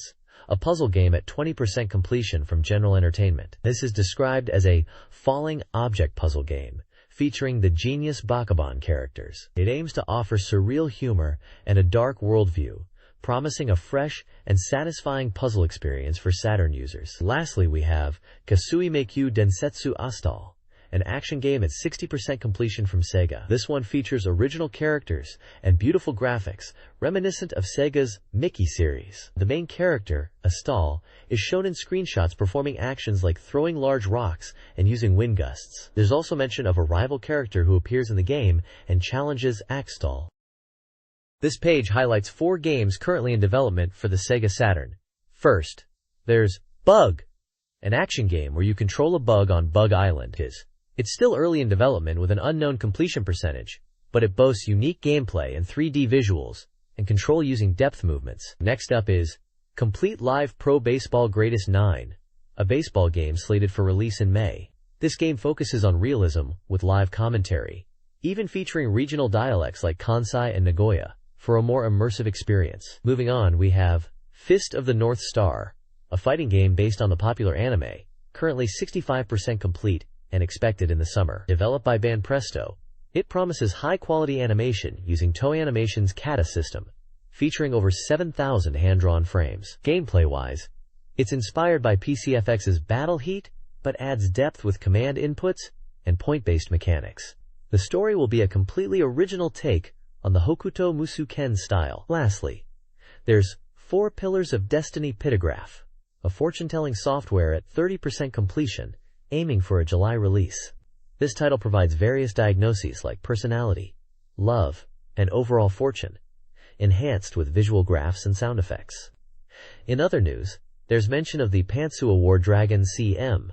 a puzzle game at 20% completion from General Entertainment. This is described as a falling object puzzle game, featuring the genius Bakaban characters. It aims to offer surreal humor and a dark worldview, promising a fresh and satisfying puzzle experience for Saturn users. Lastly, we have Kasui Meikyu Densetsu Astal, an action game at 60% completion from Sega. This one features original characters and beautiful graphics, reminiscent of Sega's Mickey series. The main character, Astal, is shown in screenshots performing actions like throwing large rocks and using wind gusts. There's also mention of a rival character who appears in the game and challenges Axtal. This page highlights 4 games currently in development for the Sega Saturn. First, there's Bug, an action game where you control a bug on Bug Island. It's still early in development with an unknown completion percentage, but it boasts unique gameplay and 3D visuals, and control using depth movements. Next up is Complete Live Pro Baseball Greatest 9, a baseball game slated for release in May. This game focuses on realism with live commentary, even featuring regional dialects like Kansai and Nagoya, for a more immersive experience. Moving on, we have Fist of the North Star, a fighting game based on the popular anime, currently 65% complete and expected in the summer. Developed by Banpresto, it promises high-quality animation using Toei Animation's Kata system, featuring over 7,000 hand-drawn frames. Gameplay-wise, it's inspired by PCFX's Battle Heat, but adds depth with command inputs and point-based mechanics. The story will be a completely original take on the Hokuto Musuken style. Lastly, there's 4 Pillars of Destiny Pitagraph, a fortune-telling software at 30% completion, aiming for a July release.
This title provides various diagnoses like personality, love, and overall fortune, enhanced with visual graphs and sound effects. In other news, there's mention of the Pantsu Award Dragon CM,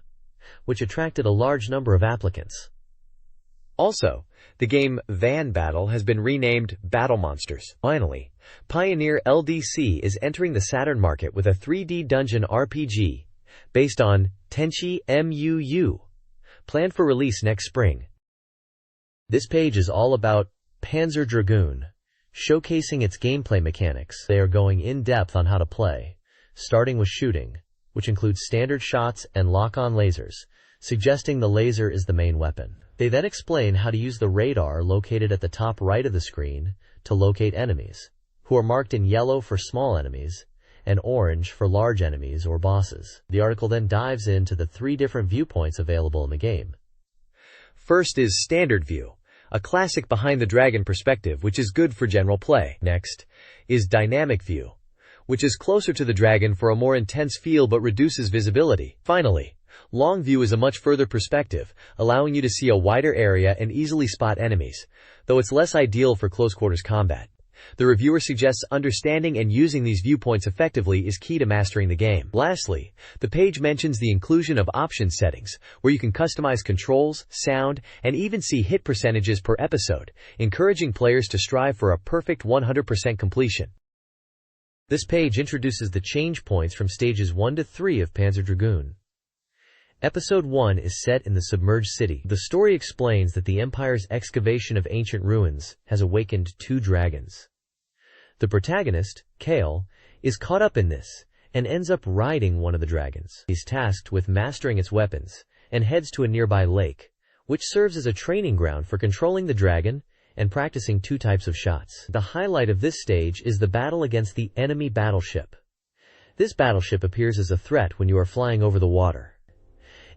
which attracted a large number of applicants.
Also, the game Van Battle has been renamed Battle Monsters. Finally, Pioneer LDC is entering the Saturn market with a 3D dungeon RPG based on Tenchi Muu, planned for release next spring. This page is all about Panzer Dragoon, showcasing its gameplay mechanics. They are going in depth on how to play, starting with shooting, which includes standard shots and lock-on lasers, suggesting the laser is the main weapon. They then explain how to use the radar located at the top right of the screen to locate enemies, who are marked in yellow for small enemies and orange for large enemies or bosses. The article then dives into the 3 different viewpoints available in the game. First is Standard View, a classic behind-the-dragon perspective which is good for general play. Next is Dynamic View, which is closer to the dragon for a more intense feel but reduces visibility. Finally, Long View is a much further perspective, allowing you to see a wider area and easily spot enemies, though it's less ideal for close-quarters combat. The reviewer suggests understanding and using these viewpoints effectively is key to mastering the game. Lastly, the page mentions the inclusion of option settings, where you can customize controls, sound, and even see hit percentages per episode, encouraging players to strive for a perfect 100% completion.
This page introduces the change points from stages 1 to 3 of Panzer Dragoon. Episode 1 is set in the submerged city. The story explains that the Empire's excavation of ancient ruins has awakened 2 dragons. The protagonist, Kale, is caught up in this and ends up riding one of the dragons. He's tasked with mastering its weapons and heads to a nearby lake, which serves as a training ground for controlling the dragon and practicing 2 types of shots. The highlight of this stage is the battle against the enemy battleship. This battleship appears as a threat when you are flying over the water.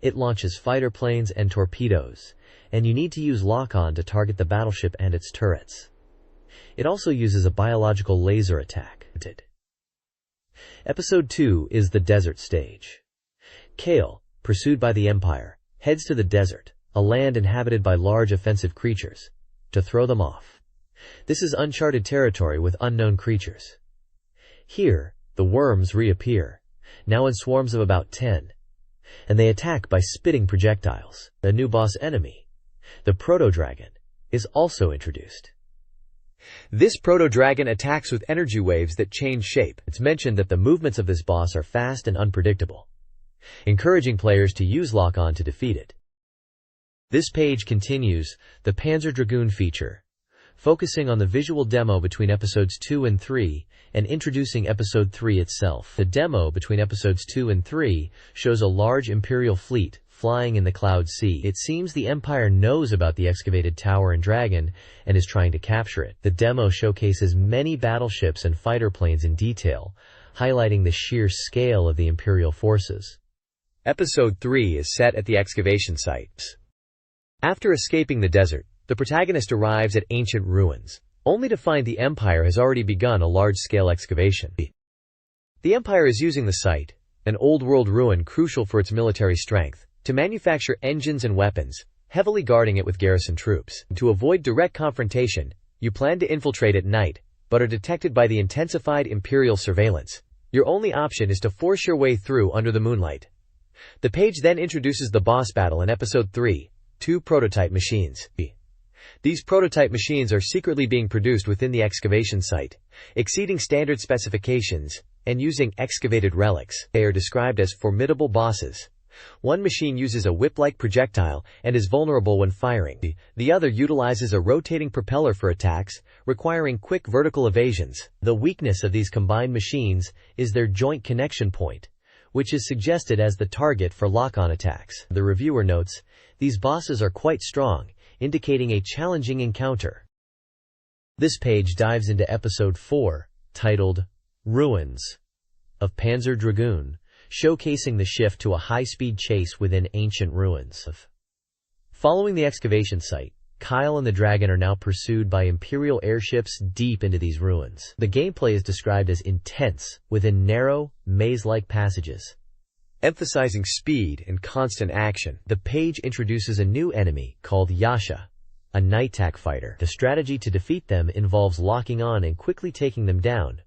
It launches fighter planes and torpedoes, and you need to use lock-on to target the battleship and its turrets. It also uses a biological laser attack. Episode 2 is the desert stage. Kale, pursued by the Empire, heads to the desert, a land inhabited by large offensive creatures, to throw them off. This is uncharted territory with unknown creatures. Here, the worms reappear, now in swarms of about 10, and they attack by spitting projectiles. A new boss enemy, the Proto-Dragon, is also introduced.
This Proto-Dragon attacks with energy waves that change shape.
It's mentioned that the movements of this boss are fast and unpredictable, encouraging players to use lock-on to defeat it. This page continues the Panzer Dragoon feature, focusing on the visual demo between episodes 2 and 3 and introducing episode 3 itself. The demo between episodes 2 and 3 shows a large Imperial fleet flying in the Cloud Sea. It seems the Empire knows about the excavated tower and dragon and is trying to capture it. The demo showcases many battleships and fighter planes in detail, highlighting the sheer scale of the Imperial forces.
Episode 3 is set at the excavation sites. After escaping the desert, the protagonist arrives at ancient ruins, only to find the Empire has already begun a large-scale excavation. The Empire is using the site, an old-world ruin crucial for its military strength, to manufacture engines and weapons, heavily guarding it with garrison troops. To avoid direct confrontation, you plan to infiltrate at night, but are detected by the intensified Imperial surveillance. Your only option is to force your way through under the moonlight. The page then introduces the boss battle in Episode 3, 2 prototype machines. These prototype machines are secretly being produced within the excavation site, exceeding standard specifications, and using excavated relics. They are described as formidable bosses. One machine uses a whip-like projectile and is vulnerable when firing. The other utilizes a rotating propeller for attacks, requiring quick vertical evasions. The weakness of these combined machines is their joint connection point, which is suggested as the target for lock-on attacks. The reviewer notes, these bosses are quite strong, indicating a challenging encounter. This page dives into Episode 4, titled Ruins of Panzer Dragoon, showcasing the shift to a high-speed chase within ancient ruins. Following the excavation site, Kyle and the dragon are now pursued by Imperial airships deep into these ruins. The gameplay is described as intense, within narrow, maze-like passages. emphasizing speed and constant action.
The page introduces a new enemy called Yasha, a night-tack fighter. The strategy to defeat them involves locking on and quickly taking them down,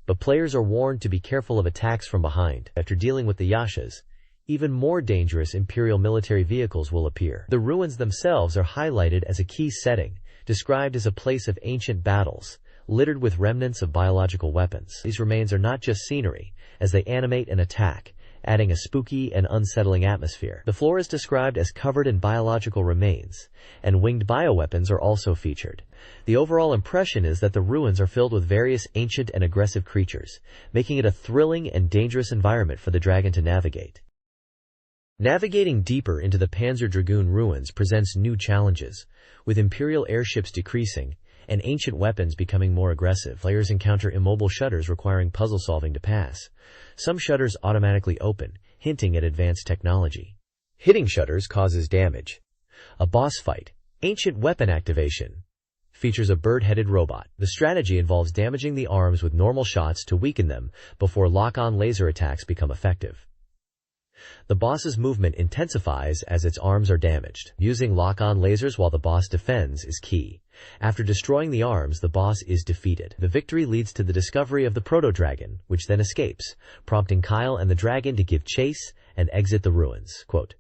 but players are warned to be careful of attacks from behind. After dealing with the Yashas, even more dangerous Imperial military vehicles will appear. The ruins themselves are highlighted as a key setting, described as a place of ancient battles, littered with remnants of biological weapons. These remains are not just scenery, as they animate and attack, adding a spooky and unsettling atmosphere. The floor is described as covered in biological remains, and winged bioweapons are also featured. The overall impression is that the ruins are filled with various ancient and aggressive creatures, making it a thrilling and dangerous environment for the dragon to navigate. Navigating deeper into the Panzer Dragoon ruins presents new challenges, with Imperial airships decreasing and ancient weapons becoming more aggressive. Players encounter immobile shutters requiring puzzle solving to pass. Some shutters automatically open, hinting at advanced technology.
Hitting shutters causes damage.
A boss fight, ancient weapon activation, features a bird-headed robot. The strategy involves damaging the arms with normal shots to weaken them before lock-on laser attacks become effective. The boss's movement intensifies as its arms are damaged. Using lock-on lasers while the boss defends is key. After destroying the arms, the boss is defeated. The victory leads to the discovery of the proto-dragon, which then escapes, prompting Kyle and the dragon to give chase and exit the ruins. Quote,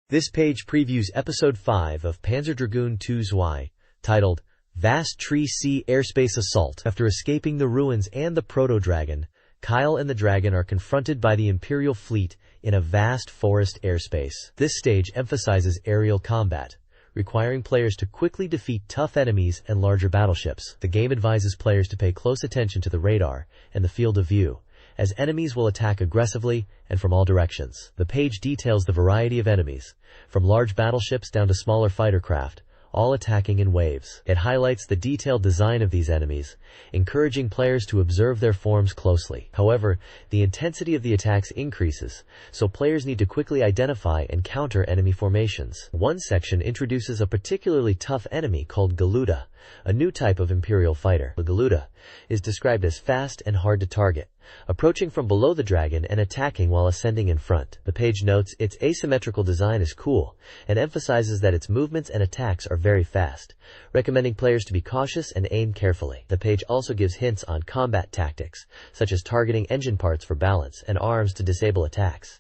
this page previews Episode 5 of Panzer Dragoon 2's Y, titled Vast Tree Sea Airspace Assault. After escaping the ruins and the proto-dragon, Kyle and the dragon are confronted by the Imperial fleet in a vast forest airspace. This stage emphasizes aerial combat, requiring players to quickly defeat tough enemies and larger battleships. The game advises players to pay close attention to the radar and the field of view, as enemies will attack aggressively and from all directions. The page details the variety of enemies, from large battleships down to smaller fighter craft, all attacking in waves. It highlights the detailed design of these enemies, encouraging players to observe their forms closely. However, the intensity of the attacks increases, so players need to quickly identify and counter enemy formations. One section introduces a particularly tough enemy called Galuda, a new type of Imperial fighter. The Galuda is described as fast and hard to target, approaching from below the dragon and attacking while ascending in front. The page notes its asymmetrical design is cool and emphasizes that its movements and attacks are very fast, recommending players to be cautious and aim carefully. The page also gives hints on combat tactics, such as targeting engine parts for balance and arms to disable attacks.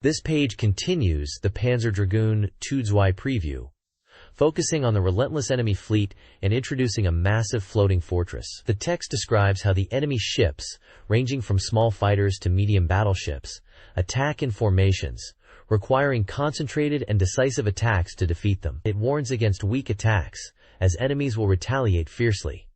This page continues the Panzer Dragoon 2's Y preview, focusing on the relentless enemy fleet and introducing a massive floating fortress. The text describes how the enemy ships, ranging from small fighters to medium battleships, attack in formations, requiring concentrated and decisive attacks to defeat them. It warns against weak attacks, as enemies will retaliate fiercely.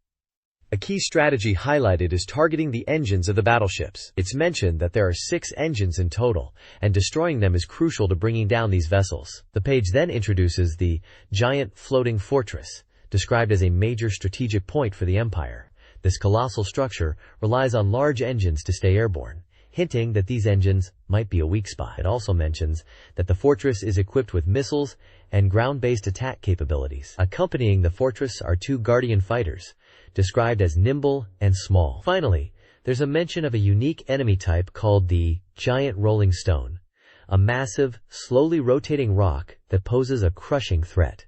A key strategy highlighted is targeting the engines of the battleships. It's mentioned that there are 6 engines in total, and destroying them is crucial to bringing down these vessels. The page then introduces the giant floating fortress, described as a major strategic point for the Empire. This colossal structure relies on large engines to stay airborne, hinting that these engines might be a weak spot. It also mentions that the fortress is equipped with missiles and ground-based attack capabilities. Accompanying the fortress are 2 Guardian fighters, described as nimble and small. Finally, there's a mention of a unique enemy type called the Giant Rolling Stone, a massive, slowly rotating rock that poses a crushing threat.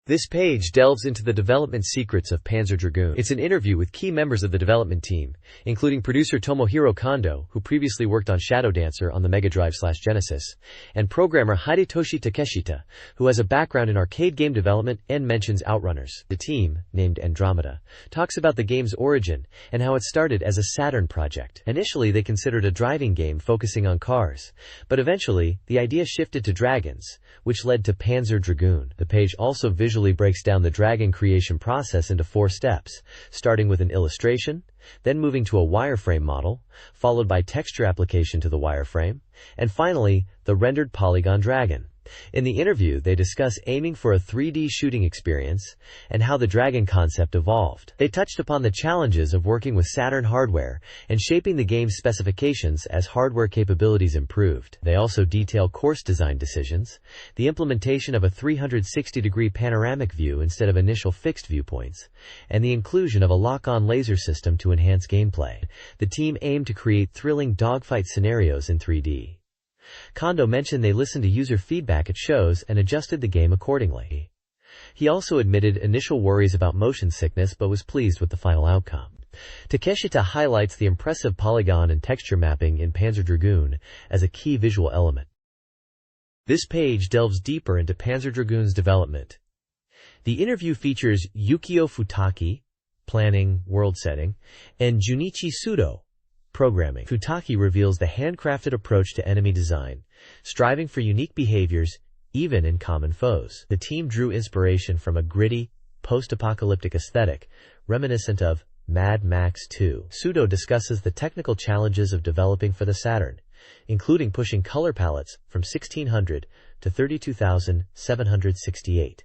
This page delves into the development secrets of Panzer Dragoon. It's an interview with key members of the development team, including producer Tomohiro Kondo, who previously worked on Shadow Dancer on the Mega Drive/Genesis, and programmer Hidetoshi Takeshita, who has a background in arcade game development and mentions Outrunners. The team, named Andromeda, talks about the game's origin and how it started as a Saturn project. Initially, they considered a driving game focusing on cars, but eventually, the idea shifted to dragons, which led to Panzer Dragoon. The page also visually breaks down the dragon creation process into 4 steps, starting with an illustration, then moving to a wireframe model, followed by texture application to the wireframe, and finally, the rendered polygon dragon.
In the interview, they discuss aiming for a 3D shooting experience and how the Dragon concept evolved. They touched upon the challenges of working with Saturn hardware and shaping the game's specifications as hardware capabilities improved. They also detail course design decisions, the implementation of a 360-degree panoramic view instead of initial fixed viewpoints, and the inclusion of a lock-on laser system to enhance gameplay. The team aimed to create thrilling dogfight scenarios in 3D. Kondo mentioned they listened to user feedback at shows and adjusted the game accordingly. He also admitted initial worries about motion sickness but was pleased with the final outcome. Takeshita highlights the impressive polygon and texture mapping in Panzer Dragoon as a key visual element. This page delves deeper into Panzer Dragoon's development. The interview features Yukio Futaki, planning, world setting, and Junichi Sudo, programming. Futaki reveals the handcrafted approach to enemy design, striving for unique behaviors even in common foes. The team drew inspiration from a gritty, post-apocalyptic aesthetic reminiscent of Mad Max 2. Sudo discusses the technical challenges of developing for the Saturn, including pushing color palettes from 1600 to 32,768.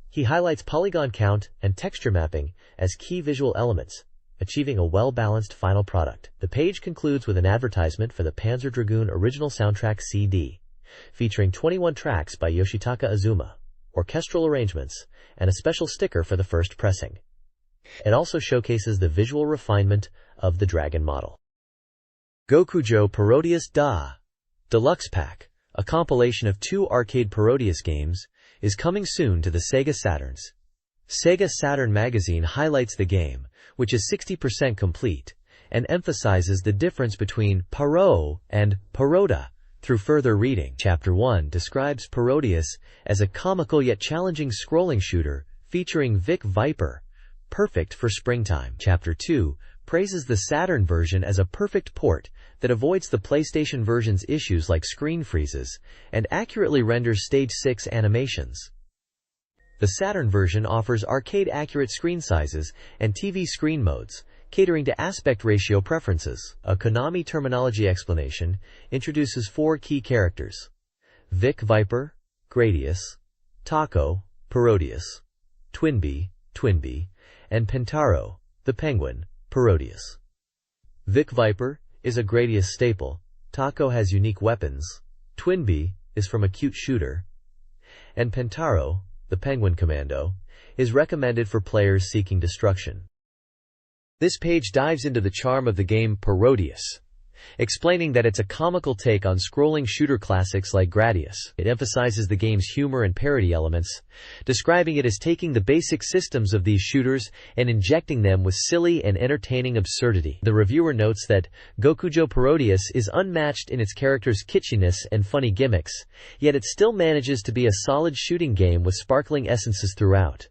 He highlights polygon count and texture mapping as key visual elements, achieving a well-balanced final product. The page concludes with an advertisement for the Panzer Dragoon original soundtrack CD, featuring 21 tracks by Yoshitaka Azuma, orchestral arrangements, and a special sticker for the first pressing. It also showcases the visual refinement of the Dragon model. Gokujo Parodius Da Deluxe Pack, a compilation of 2 arcade Parodius games, is coming soon to the SEGA Saturns. SEGA Saturn Magazine highlights the game, which is 60% complete, and emphasizes the difference between paro and paroda through further reading. Chapter 1 describes Parodius as a comical yet challenging scrolling shooter featuring Vic Viper, perfect for springtime. Chapter 2 praises the Saturn version as a perfect port that avoids the PlayStation version's issues like screen freezes and accurately renders Stage 6 animations. The Saturn version offers arcade-accurate screen sizes and TV screen modes, catering to aspect ratio preferences. A Konami terminology explanation introduces 4 key characters: Vic Viper, Gradius, Taco, Parodius, Twinbee, and Pentaro, the Penguin, Parodius. Vic Viper is a Gradius staple, Taco has unique weapons, Twinbee is from a cute shooter, and Pentaro, the Penguin Commando, is recommended for players seeking destruction. This page dives into the charm of the game Parodius, explaining that it's a comical take on scrolling shooter classics like Gradius. It emphasizes the game's humor and parody elements, describing it as taking the basic systems of these shooters and injecting them with silly and entertaining absurdity. The reviewer notes that Gokujo Parodius is unmatched in its character's kitschiness and funny gimmicks, yet it still manages to be a solid shooting game with sparkling essences throughout.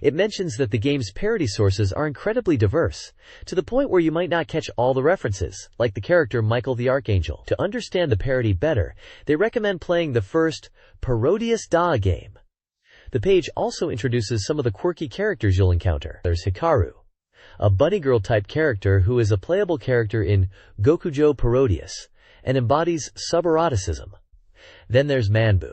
It mentions that the game's parody sources are incredibly diverse, to the point where you might not catch all the references, like the character Michael the Archangel. To understand the parody better, they recommend playing the first Parodius Da game. The page also introduces some of the quirky characters you'll encounter. There's Hikaru, a bunny girl type character who is a playable character in Gokujo Parodius and embodies suberoticism. Then there's Manbu,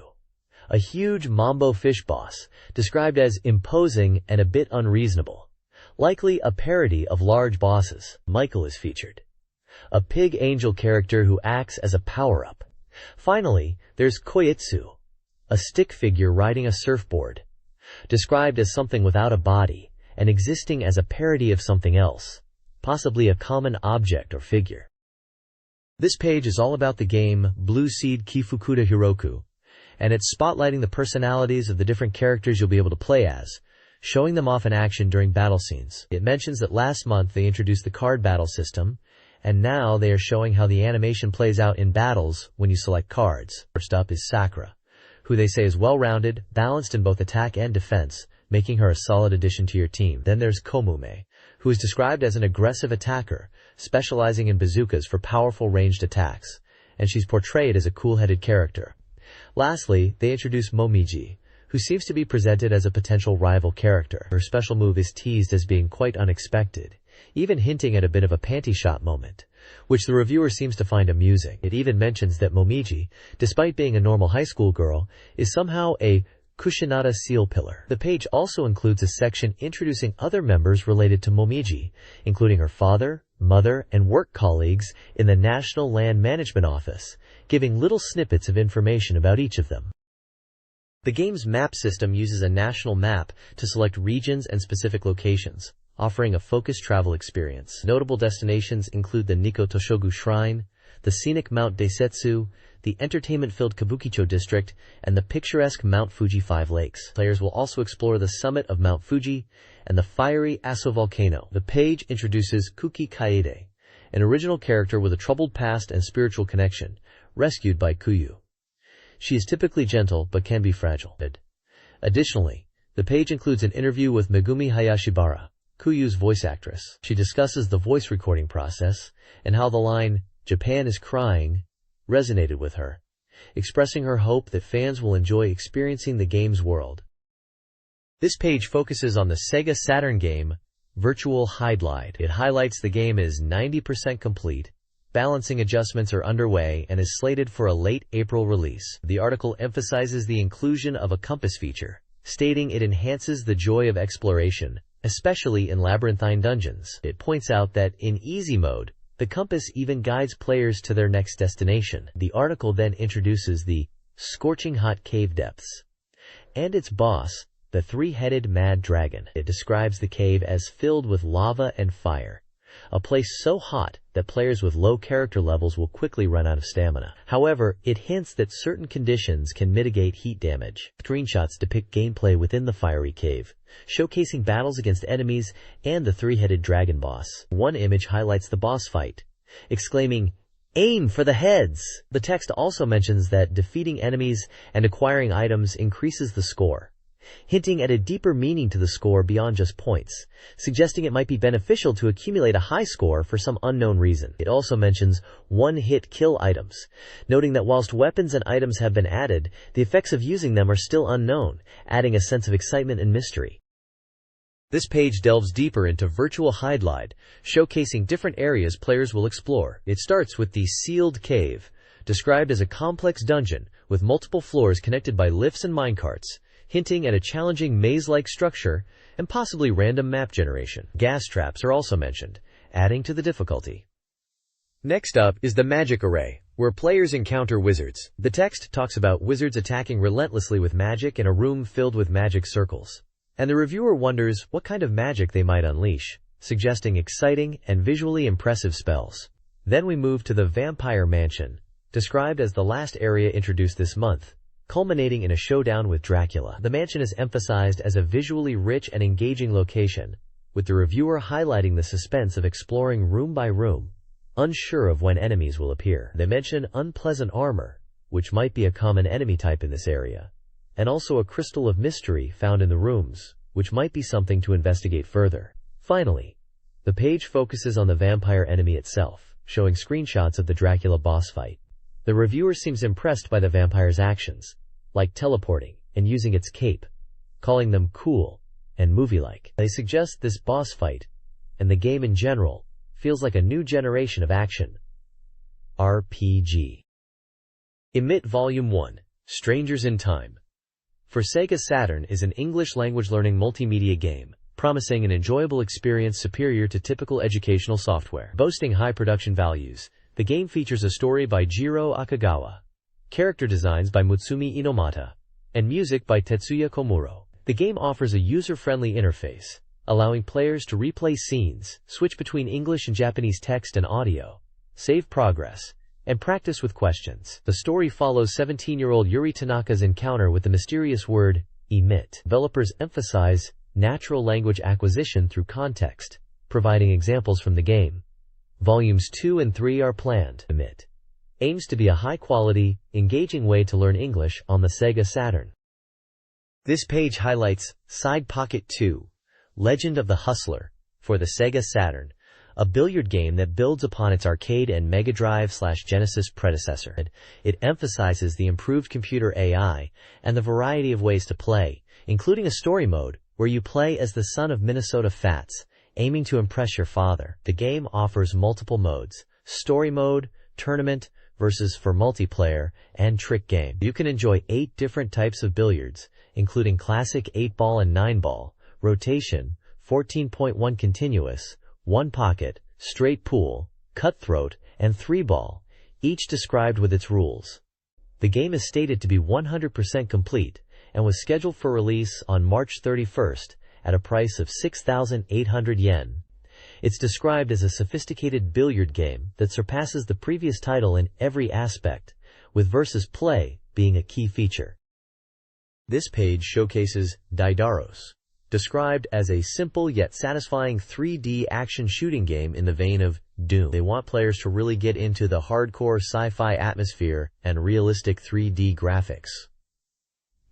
a huge mambo fish boss, described as imposing and a bit unreasonable, likely a parody of large bosses. Michael is featured, a pig angel character who acts as a power-up. Finally, there's Koitsu, a stick figure riding a surfboard, described as something without a body and existing as a parody of something else, possibly a common object or figure. This page is all about the game Blue Seed Kifukuda Hiroku, and it's spotlighting the personalities of the different characters you'll be able to play as, showing them off in action during battle scenes. It mentions that last month they introduced the card battle system, and now they are showing how the animation plays out in battles when you select cards. First up is Sakura, who they say is well-rounded, balanced in both attack and defense, making her a solid addition to your team. Then there's Komume, who is described as an aggressive attacker, specializing in bazookas for powerful ranged attacks, and she's portrayed as a cool-headed character. Lastly, they introduce Momiji, who seems to be presented as a potential rival character. Her special move is teased as being quite unexpected, even hinting at a bit of a panty shot moment, which the reviewer seems to find amusing. It even mentions that Momiji, despite being a normal high school girl, is somehow a Kushinada seal pillar. The page also includes a section introducing other members related to Momiji, including her father, mother, and work colleagues in the National Land Management Office, giving little snippets of information about each of them. The game's map system uses a national map to select regions and specific locations, offering a focused travel experience. Notable destinations include the Nikko Toshogu Shrine, the scenic Mount Daisetsu, the entertainment-filled Kabukicho district, and the picturesque Mount Fuji 5 Lakes. Players will also explore the summit of Mount Fuji and the fiery Aso volcano. The page introduces Kuki Kaede, an original character with a troubled past and spiritual connection, rescued by Kuyu. She is typically gentle but can be fragile. Additionally, the page includes an interview with Megumi Hayashibara, Kuyu's voice actress. She discusses the voice recording process and how the line, "Japan is crying," resonated with her, expressing her hope that fans will enjoy experiencing the game's world. This page focuses on the SEGA Saturn game, Virtual Hydlide. It highlights the game is 90% complete, balancing adjustments are underway, and is slated for a late April release. The article emphasizes the inclusion of a compass feature, stating it enhances the joy of exploration, especially in labyrinthine dungeons. It points out that, in easy mode, the compass even guides players to their next destination. The article then introduces the scorching hot cave depths and its boss, the three-headed mad dragon. It describes the cave as filled with lava and fire, a place so hot that players with low character levels will quickly run out of stamina. However, it hints that certain conditions can mitigate heat damage. Screenshots depict gameplay within the fiery cave, showcasing battles against enemies and the three-headed dragon boss. One image highlights the boss fight, exclaiming, "Aim for the heads!" The text also mentions that defeating enemies and acquiring items increases the score, hinting at a deeper meaning to the score beyond just points, suggesting it might be beneficial to accumulate a high score for some unknown reason. It also mentions one-hit kill items, noting that whilst weapons and items have been added, the effects of using them are still unknown, adding a sense of excitement and mystery. This page delves deeper into Virtual Hydlide, showcasing different areas players will explore. It starts with the Sealed Cave, described as a complex dungeon with multiple floors connected by lifts and minecarts, hinting at a challenging maze-like structure and possibly random map generation. Gas traps are also mentioned, adding to the difficulty. Next up is the Magic Array, where players encounter wizards. The text talks about wizards attacking relentlessly with magic in a room filled with magic circles, and the reviewer wonders what kind of magic they might unleash, suggesting exciting and visually impressive spells. Then we move to the Vampire Mansion, described as the last area introduced this month, culminating in a showdown with Dracula. The mansion is emphasized as a visually rich and engaging location, with the reviewer highlighting the suspense of exploring room by room, unsure of when enemies will appear. They mention unpleasant armor, which might be a common enemy type in this area, and also a crystal of mystery found in the rooms, which might be something to investigate further. Finally, the page focuses on the vampire enemy itself, showing screenshots of the Dracula boss fight. The reviewer seems impressed by the vampire's actions, like teleporting and using its cape, calling them cool and movie-like. They suggest this boss fight, and the game in general, feels like a new generation of action RPG. Emit Volume 1, Strangers in Time, for SEGA Saturn is an English-language learning multimedia game, promising an enjoyable experience superior to typical educational software. Boasting high production values, the game features a story by Jiro Akagawa, character designs by Mutsumi Inomata, and music by Tetsuya Komuro. The game offers a user-friendly interface, allowing players to replay scenes, switch between English and Japanese text and audio, save progress, and practice with questions. The story follows 17-year-old Yuri Tanaka's encounter with the mysterious word, emit. Developers emphasize natural language acquisition through context, providing examples from the game. Volumes 2 and 3 are planned. Emit aims to be a high-quality, engaging way to learn English on the SEGA Saturn. This page highlights Side Pocket 2, Legend of the Hustler, for the SEGA Saturn, a billiard game that builds upon its arcade and Mega Drive/Genesis predecessor. It emphasizes the improved computer AI and the variety of ways to play, including a story mode where you play as the son of Minnesota Fats, aiming to impress your father. The game offers multiple modes, story mode, tournament, versus for multiplayer, and trick game. You can enjoy 8 different types of billiards, including classic 8-ball and 9-ball, rotation, 14.1 continuous, 1 pocket, straight pool, cutthroat, and 3-ball, each described with its rules. The game is stated to be 100% complete and was scheduled for release on March 31st at a price of 6,800 yen. It's described as a sophisticated billiard game that surpasses the previous title in every aspect, with versus play being a key feature. This page showcases Daidaros, described as a simple yet satisfying 3D action shooting game in the vein of Doom. They want players to really get into the hardcore sci-fi atmosphere and realistic 3D graphics.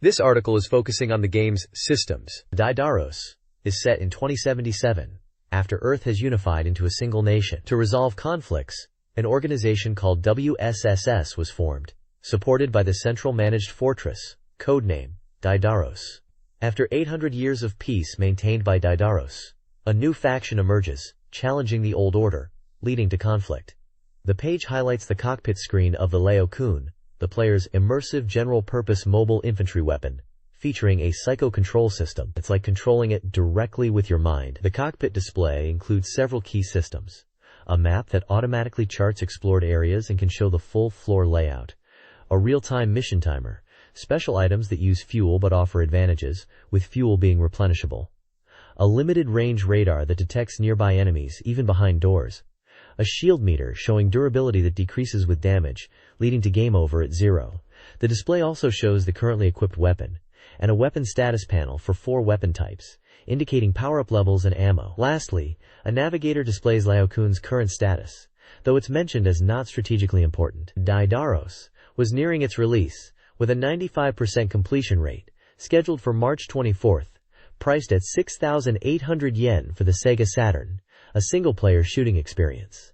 This article is focusing on the game's systems.
Daidaros is set in 2077, after Earth has unified into a single nation. To resolve conflicts, an organization called WSSS was formed, supported by the Central Managed Fortress, codename Daidaros. After 800 years of peace maintained by Daidaros, a new faction emerges, challenging the old order, leading to conflict. The page highlights the cockpit screen of the Leo-kun, the player's immersive general-purpose mobile infantry weapon, featuring a psycho-control system. It's like controlling it directly with your mind. The cockpit display includes several key systems: a map that automatically charts explored areas and can show the full floor layout, a real-time mission timer, special items that use fuel but offer advantages, with fuel being replenishable, a limited-range radar that detects nearby enemies even behind doors, a shield meter showing durability that decreases with damage, leading to game over at 0. The display also shows the currently equipped weapon, and a weapon status panel for 4 weapon types, indicating power-up levels and ammo. Lastly, a navigator displays Leo-kun's current status, though it's mentioned as not strategically important. Daidaros was nearing its release, with a 95% completion rate, scheduled for March 24th, priced at 6,800 yen for the SEGA Saturn, a single-player shooting experience.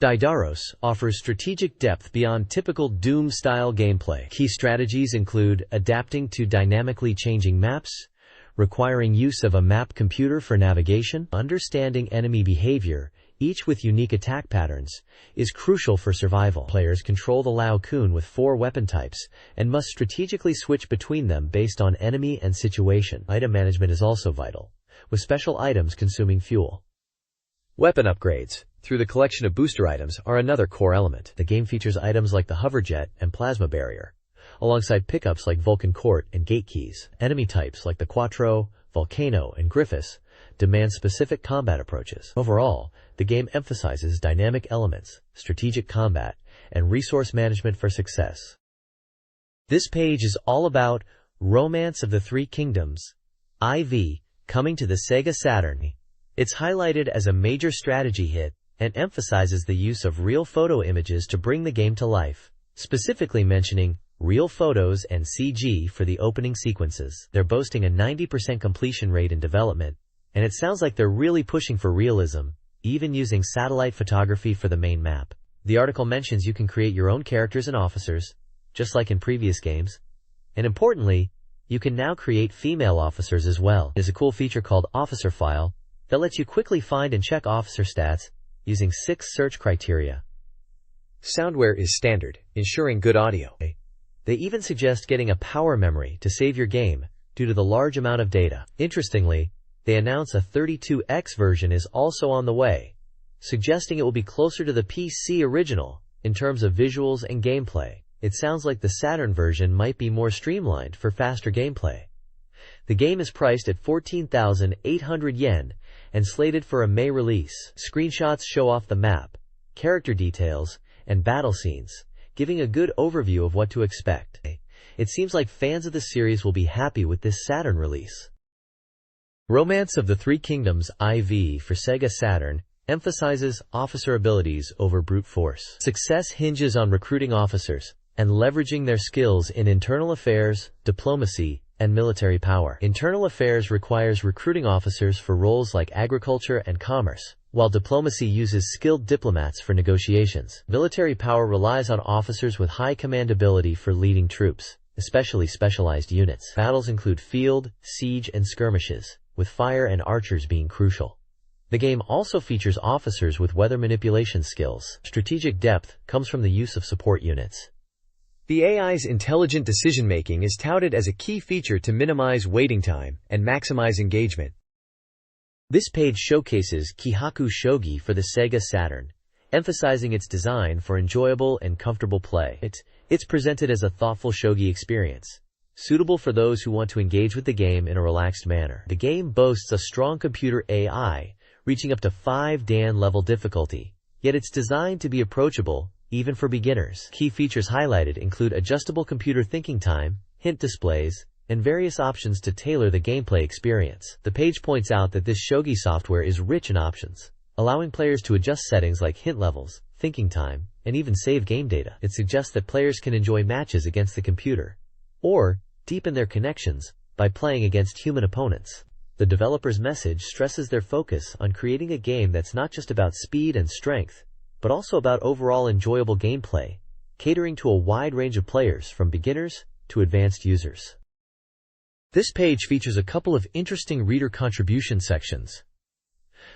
Daidaros offers strategic depth beyond typical Doom-style gameplay. Key strategies include adapting to dynamically changing maps, requiring use of a map computer for navigation, understanding enemy behavior, each with unique attack patterns, is crucial for survival. Players control the Leo-kun with 4 weapon types and must strategically switch between them based on enemy and situation. Item management is also vital, with special items consuming fuel.
Weapon upgrades through the collection of booster items are another core element.
The game features items like the hoverjet and plasma barrier, alongside pickups like Vulcan Court and gate keys. Enemy types like the Quattro, Volcano, and Griffiths demand specific combat approaches. Overall, the game emphasizes dynamic elements, strategic combat, and resource management for success. This page is all about Romance of the Three Kingdoms, IV, coming to the SEGA Saturn. It's highlighted as a major strategy hit and emphasizes the use of real photo images to bring the game to life, specifically mentioning real photos and CG for the opening sequences. They're boasting a 90% completion rate in development, and it sounds like they're really pushing for realism, even using satellite photography for the main map. The article mentions you can create your own characters and officers, just like in previous games, and importantly, you can now create female officers as well. There's a cool feature called Officer File that lets you quickly find and check officer stats using 6 search criteria.
Soundware is standard, ensuring good audio.
They even suggest getting a power memory to save your game due to the large amount of data. Interestingly, they announce a 32X version is also on the way, suggesting it will be closer to the PC original in terms of visuals and gameplay. It sounds like the Saturn version might be more streamlined for faster gameplay. The game is priced at 14,800 yen and slated for a May release. Screenshots show off the map, character details, and battle scenes, giving a good overview of what to expect. It seems like fans of the series will be happy with this Saturn release. Romance of the Three Kingdoms IV for SEGA Saturn emphasizes officer abilities over brute force. Success hinges on recruiting officers and leveraging their skills in internal affairs, diplomacy, and military power. Internal affairs requires recruiting officers for roles like agriculture and commerce, while diplomacy uses skilled diplomats for negotiations. Military power relies on officers with high command ability for leading troops, especially specialized units. Battles include field, siege, and skirmishes, with fire and archers being crucial. The game also features officers with weather manipulation skills. Strategic depth comes from the use of support units.
The AI's intelligent decision-making is touted as a key feature to minimize waiting time and maximize engagement.
This page showcases Kihaku Shogi for the Sega Saturn, emphasizing its design for enjoyable and comfortable play. It's presented as a thoughtful shogi experience, suitable for those who want to engage with the game in a relaxed manner. The game boasts a strong computer AI, reaching up to 5 Dan level difficulty, yet it's designed to be approachable, even for beginners. Key features highlighted include adjustable computer thinking time, hint displays, and various options to tailor the gameplay experience. The page points out that this shogi software is rich in options, allowing players to adjust settings like hint levels, thinking time, and even save game data. It suggests that players can enjoy matches against the computer, or deepen their connections by playing against human opponents. The developer's message stresses their focus on creating a game that's not just about speed and strength, but also about overall enjoyable gameplay, catering to a wide range of players from beginners to advanced users. This page features a couple of interesting reader contribution sections.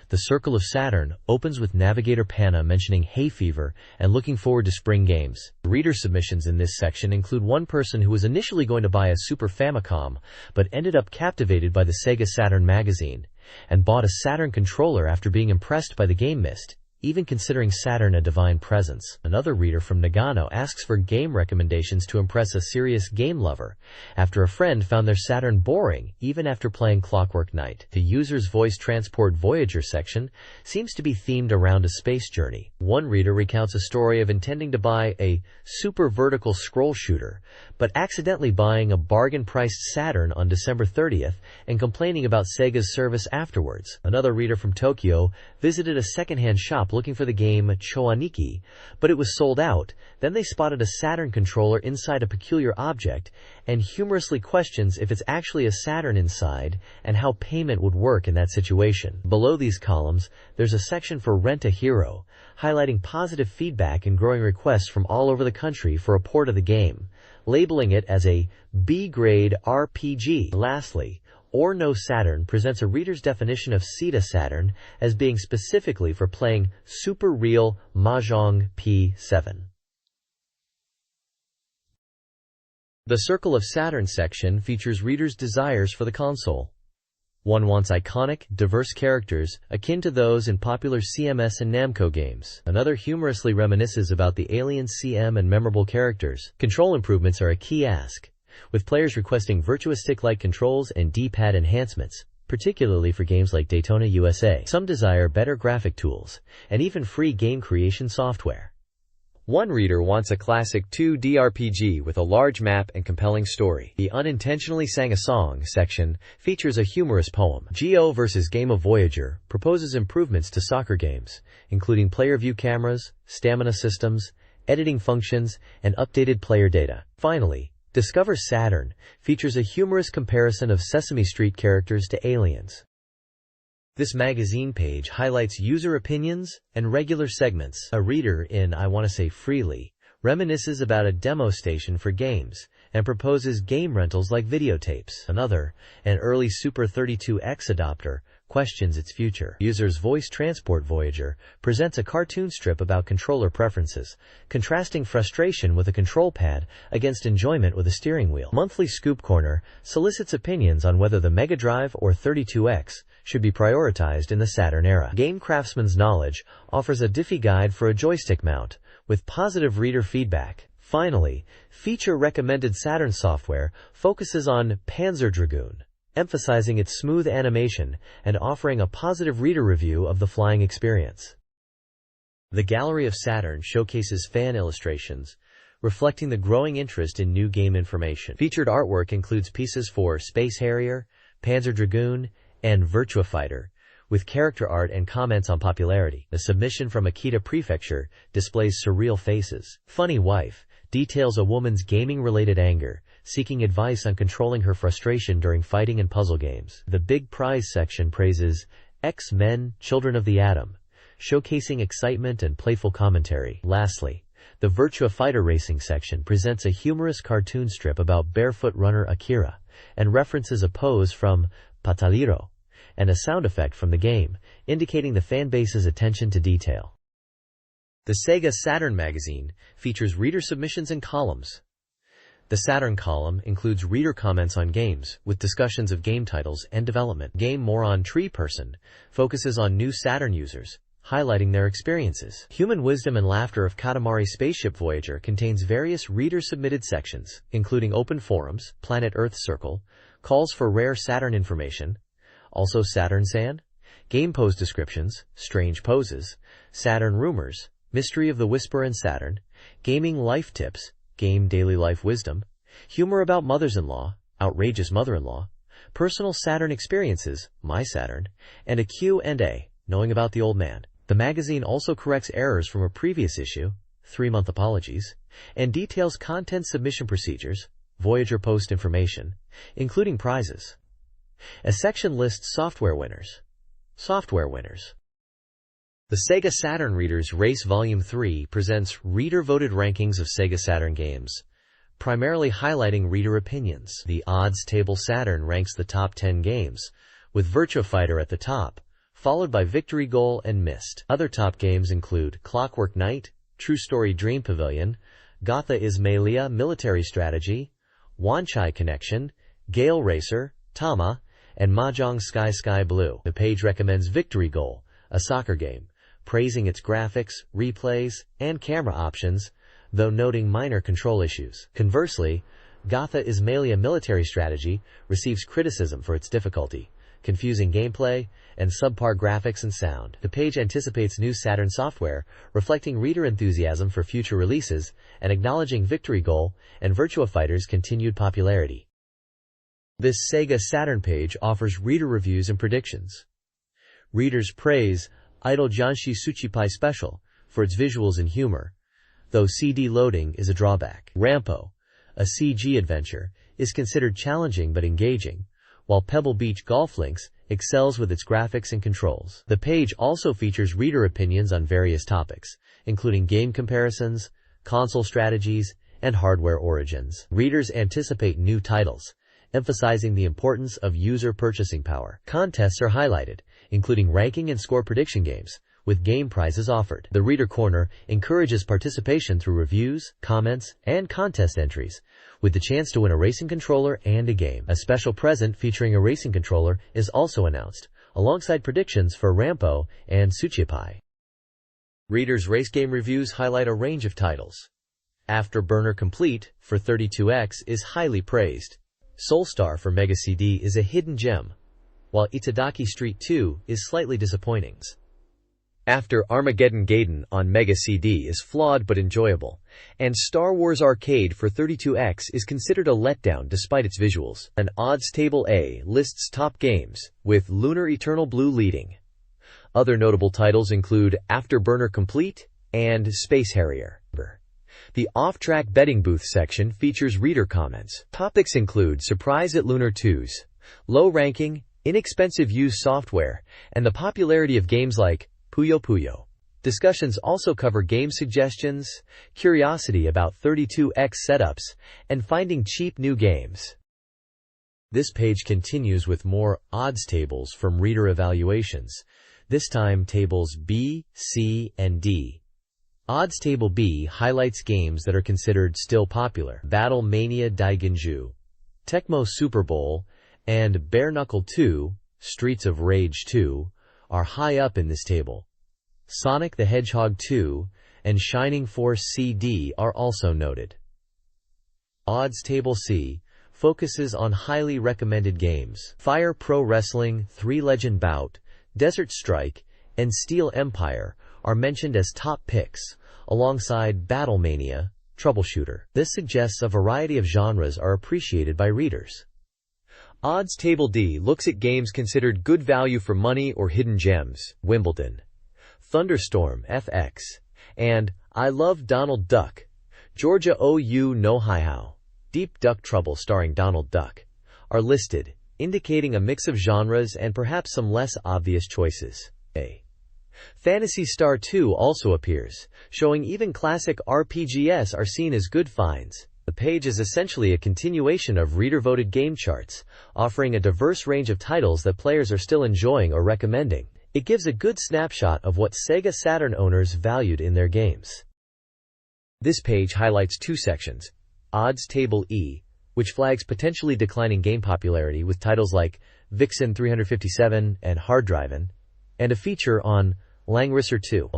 The Circle of Saturn opens with Navigator Panna mentioning hay fever and looking forward to spring games. Reader submissions in this section include one person who was initially going to buy a Super Famicom, but ended up captivated by the SEGA Saturn magazine, and bought a Saturn controller after being impressed by the game mist, even considering Saturn a divine presence. Another reader from Nagano asks for game recommendations to impress a serious game lover, after a friend found their Saturn boring even after playing Clockwork Knight. The User's Voice Transport Voyager section seems to be themed around a space journey. One reader recounts a story of intending to buy a super vertical scroll shooter, but accidentally buying a bargain-priced Saturn on December 30th and complaining about Sega's service afterwards. Another reader from Tokyo visited a second-hand shop looking for the game Choaniki, but it was sold out. Then they spotted a Saturn controller inside a peculiar object, and humorously questions if it's actually a Saturn inside and how payment would work in that situation. Below these columns, there's a section for Rent a Hero, highlighting positive feedback and growing requests from all over the country for a port of the game, labeling it as a B-grade RPG. Lastly, Or No Saturn presents a reader's definition of SEGA Saturn as being specifically for playing Super Real Mahjong P7. The Circle of Saturn section features readers' desires for the console. One wants iconic, diverse characters, akin to those in popular CMS and Namco games. Another humorously reminisces about the Alien CM and memorable characters. Control improvements are a key ask, with players requesting virtuous stick-like controls and D-pad enhancements, particularly for games like Daytona USA. Some desire better graphic tools, and even free game creation software. One reader wants a classic 2D RPG with a large map and compelling story. The Unintentionally Sang a Song section features a humorous poem. Geo vs. Game of Voyager proposes improvements to soccer games, including player view cameras, stamina systems, editing functions, and updated player data. Finally, Discover Saturn features a humorous comparison of Sesame Street characters to aliens. This magazine page highlights user opinions and regular segments. A reader in I Want to Say Freely reminisces about a demo station for games and proposes game rentals like videotapes. Another, an early Super 32X adopter, questions its future. User's Voice Transport Voyager presents a cartoon strip about controller preferences, contrasting frustration with a control pad against enjoyment with a steering wheel. Monthly Scoop Corner solicits opinions on whether the Mega Drive or 32X should be prioritized in the Saturn era. Game Craftsman's Knowledge offers a Diffie guide for a joystick mount, with positive reader feedback. Finally, Feature Recommended Saturn Software focuses on Panzer Dragoon, emphasizing its smooth animation and offering a positive reader review of the flying experience. The Gallery of Saturn showcases fan illustrations, reflecting the growing interest in new game information. Featured artwork includes pieces for Space Harrier, Panzer Dragoon, and Virtua Fighter, with character art and comments on popularity. A submission from Akita Prefecture displays surreal faces. Funny Wife details a woman's gaming-related anger, seeking advice on controlling her frustration during fighting and puzzle games. The Big Prize section praises X-Men: Children of the Atom, showcasing excitement and playful commentary. Lastly, the Virtua Fighter Racing section presents a humorous cartoon strip about barefoot runner Akira, and references a pose from Pataliro, and a sound effect from the game, indicating the fanbase's attention to detail. The SEGA Saturn magazine features reader submissions and columns. The Saturn column includes reader comments on games, with discussions of game titles and development. Game Moron Tree Person focuses on new Saturn users, highlighting their experiences. Human Wisdom and Laughter of Katamari Spaceship Voyager contains various reader-submitted sections, including open forums, Planet Earth Circle, calls for rare Saturn information, also Saturn Sand, game pose descriptions, strange poses, Saturn rumors, mystery of the Whisper and Saturn, gaming life tips, game daily life wisdom, humor about mothers-in-law, outrageous mother-in-law, personal Saturn experiences, My Saturn, and a Q&A, knowing about the old man. The magazine also corrects errors from a previous issue, 3-month apologies, and details content submission procedures, Voyager post information, including prizes. A section lists software winners. Software winners. The SEGA Saturn Readers Race Volume 3 presents reader-voted rankings of SEGA Saturn games, primarily highlighting reader opinions. The odds table Saturn ranks the top 10 games, with Virtua Fighter at the top, followed by Victory Goal and Myst. Other top games include Clockwork Knight, True Story Dream Pavilion, Gotha Ismailia Military Strategy, Wanchai Connection, Gale Racer, Tama, and Mahjong Sky Blue. The page recommends Victory Goal, a soccer game, praising its graphics, replays, and camera options, though noting minor control issues. Conversely, Gotha Ismailia Military Strategy receives criticism for its difficulty, confusing gameplay, and subpar graphics and sound. The page anticipates new Saturn software, reflecting reader enthusiasm for future releases, and acknowledging Victory Goal and Virtua Fighter's continued popularity. This SEGA Saturn page offers reader reviews and predictions. Readers praise Idol Janshi Tsuchipai Special for its visuals and humor, though CD loading is a drawback. Rampo, a CG adventure, is considered challenging but engaging, while Pebble Beach Golf Links excels with its graphics and controls. The page also features reader opinions on various topics, including game comparisons, console strategies, and hardware origins. Readers anticipate new titles, emphasizing the importance of user purchasing power. Contests are highlighted, including ranking and score prediction games, with game prizes offered. The Reader Corner encourages participation through reviews, comments, and contest entries, with the chance to win a racing controller and a game. A special present featuring a racing controller is also announced, alongside predictions for Rampo and Tsuchipai. Readers' race game reviews highlight a range of titles. Afterburner Complete for 32X is highly praised. Soulstar for Mega CD is a hidden gem, while Itadaki Street 2 is slightly disappointing. After Armageddon Gaiden on Mega CD is flawed but enjoyable, and Star Wars Arcade for 32X is considered a letdown despite its visuals. An odds table A lists top games, with Lunar Eternal Blue leading. Other notable titles include Afterburner Complete and Space Harrier. The off-track betting booth section features reader comments. Topics include surprise at Lunar 2's, low ranking, inexpensive used software, and the popularity of games like Puyo Puyo. Discussions also cover game suggestions, curiosity about 32X setups, and finding cheap new games. This page continues with more odds tables from reader evaluations, this time tables B, C, and D. Odds Table B highlights games that are considered still popular. Battle Mania Daiginju, Tecmo Super Bowl, and Bare Knuckle 2, Streets of Rage 2, are high up in this table. Sonic the Hedgehog 2 and Shining Force CD are also noted. Odds Table C focuses on highly recommended games. Fire Pro Wrestling, 3 Legend Bout, Desert Strike, and Steel Empire are mentioned as top picks, alongside Battlemania, Troubleshooter. This suggests a variety of genres are appreciated by readers. Odds Table D looks at games considered good value for money or hidden gems. Wimbledon, Thunderstorm FX, and I Love Donald Duck, Georgia OU No Hi-How, Deep Duck Trouble starring Donald Duck, are listed, indicating a mix of genres and perhaps some less obvious choices. Phantasy Star 2 also appears, showing even classic RPGs are seen as good finds.
The page is essentially a continuation of reader-voted game charts, offering a diverse range of titles that players are still enjoying or recommending. It gives a good snapshot of what SEGA Saturn owners valued in their games. This page highlights two sections: Odds Table E, which flags potentially declining game popularity with titles like Vixen 357 and Hard Drivin', and a feature on Langrisser 2.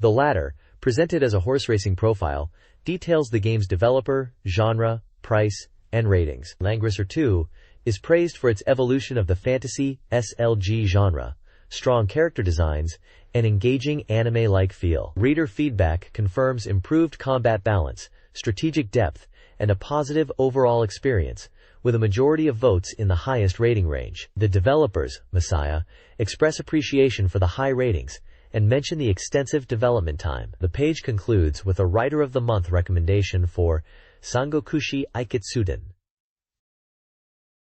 The latter, presented as a horse racing profile, details the game's developer, genre, price, and ratings. Langrisser 2 is praised for its evolution of the fantasy SLG genre, strong character designs, and engaging anime-like feel. Reader feedback confirms improved combat balance, strategic depth, and a positive overall experience, with a majority of votes in the highest rating range. The developers, Messiah, express appreciation for the high ratings and mention the extensive development time. The page concludes with a Writer of the Month recommendation for Sangokushi Ikitsuden.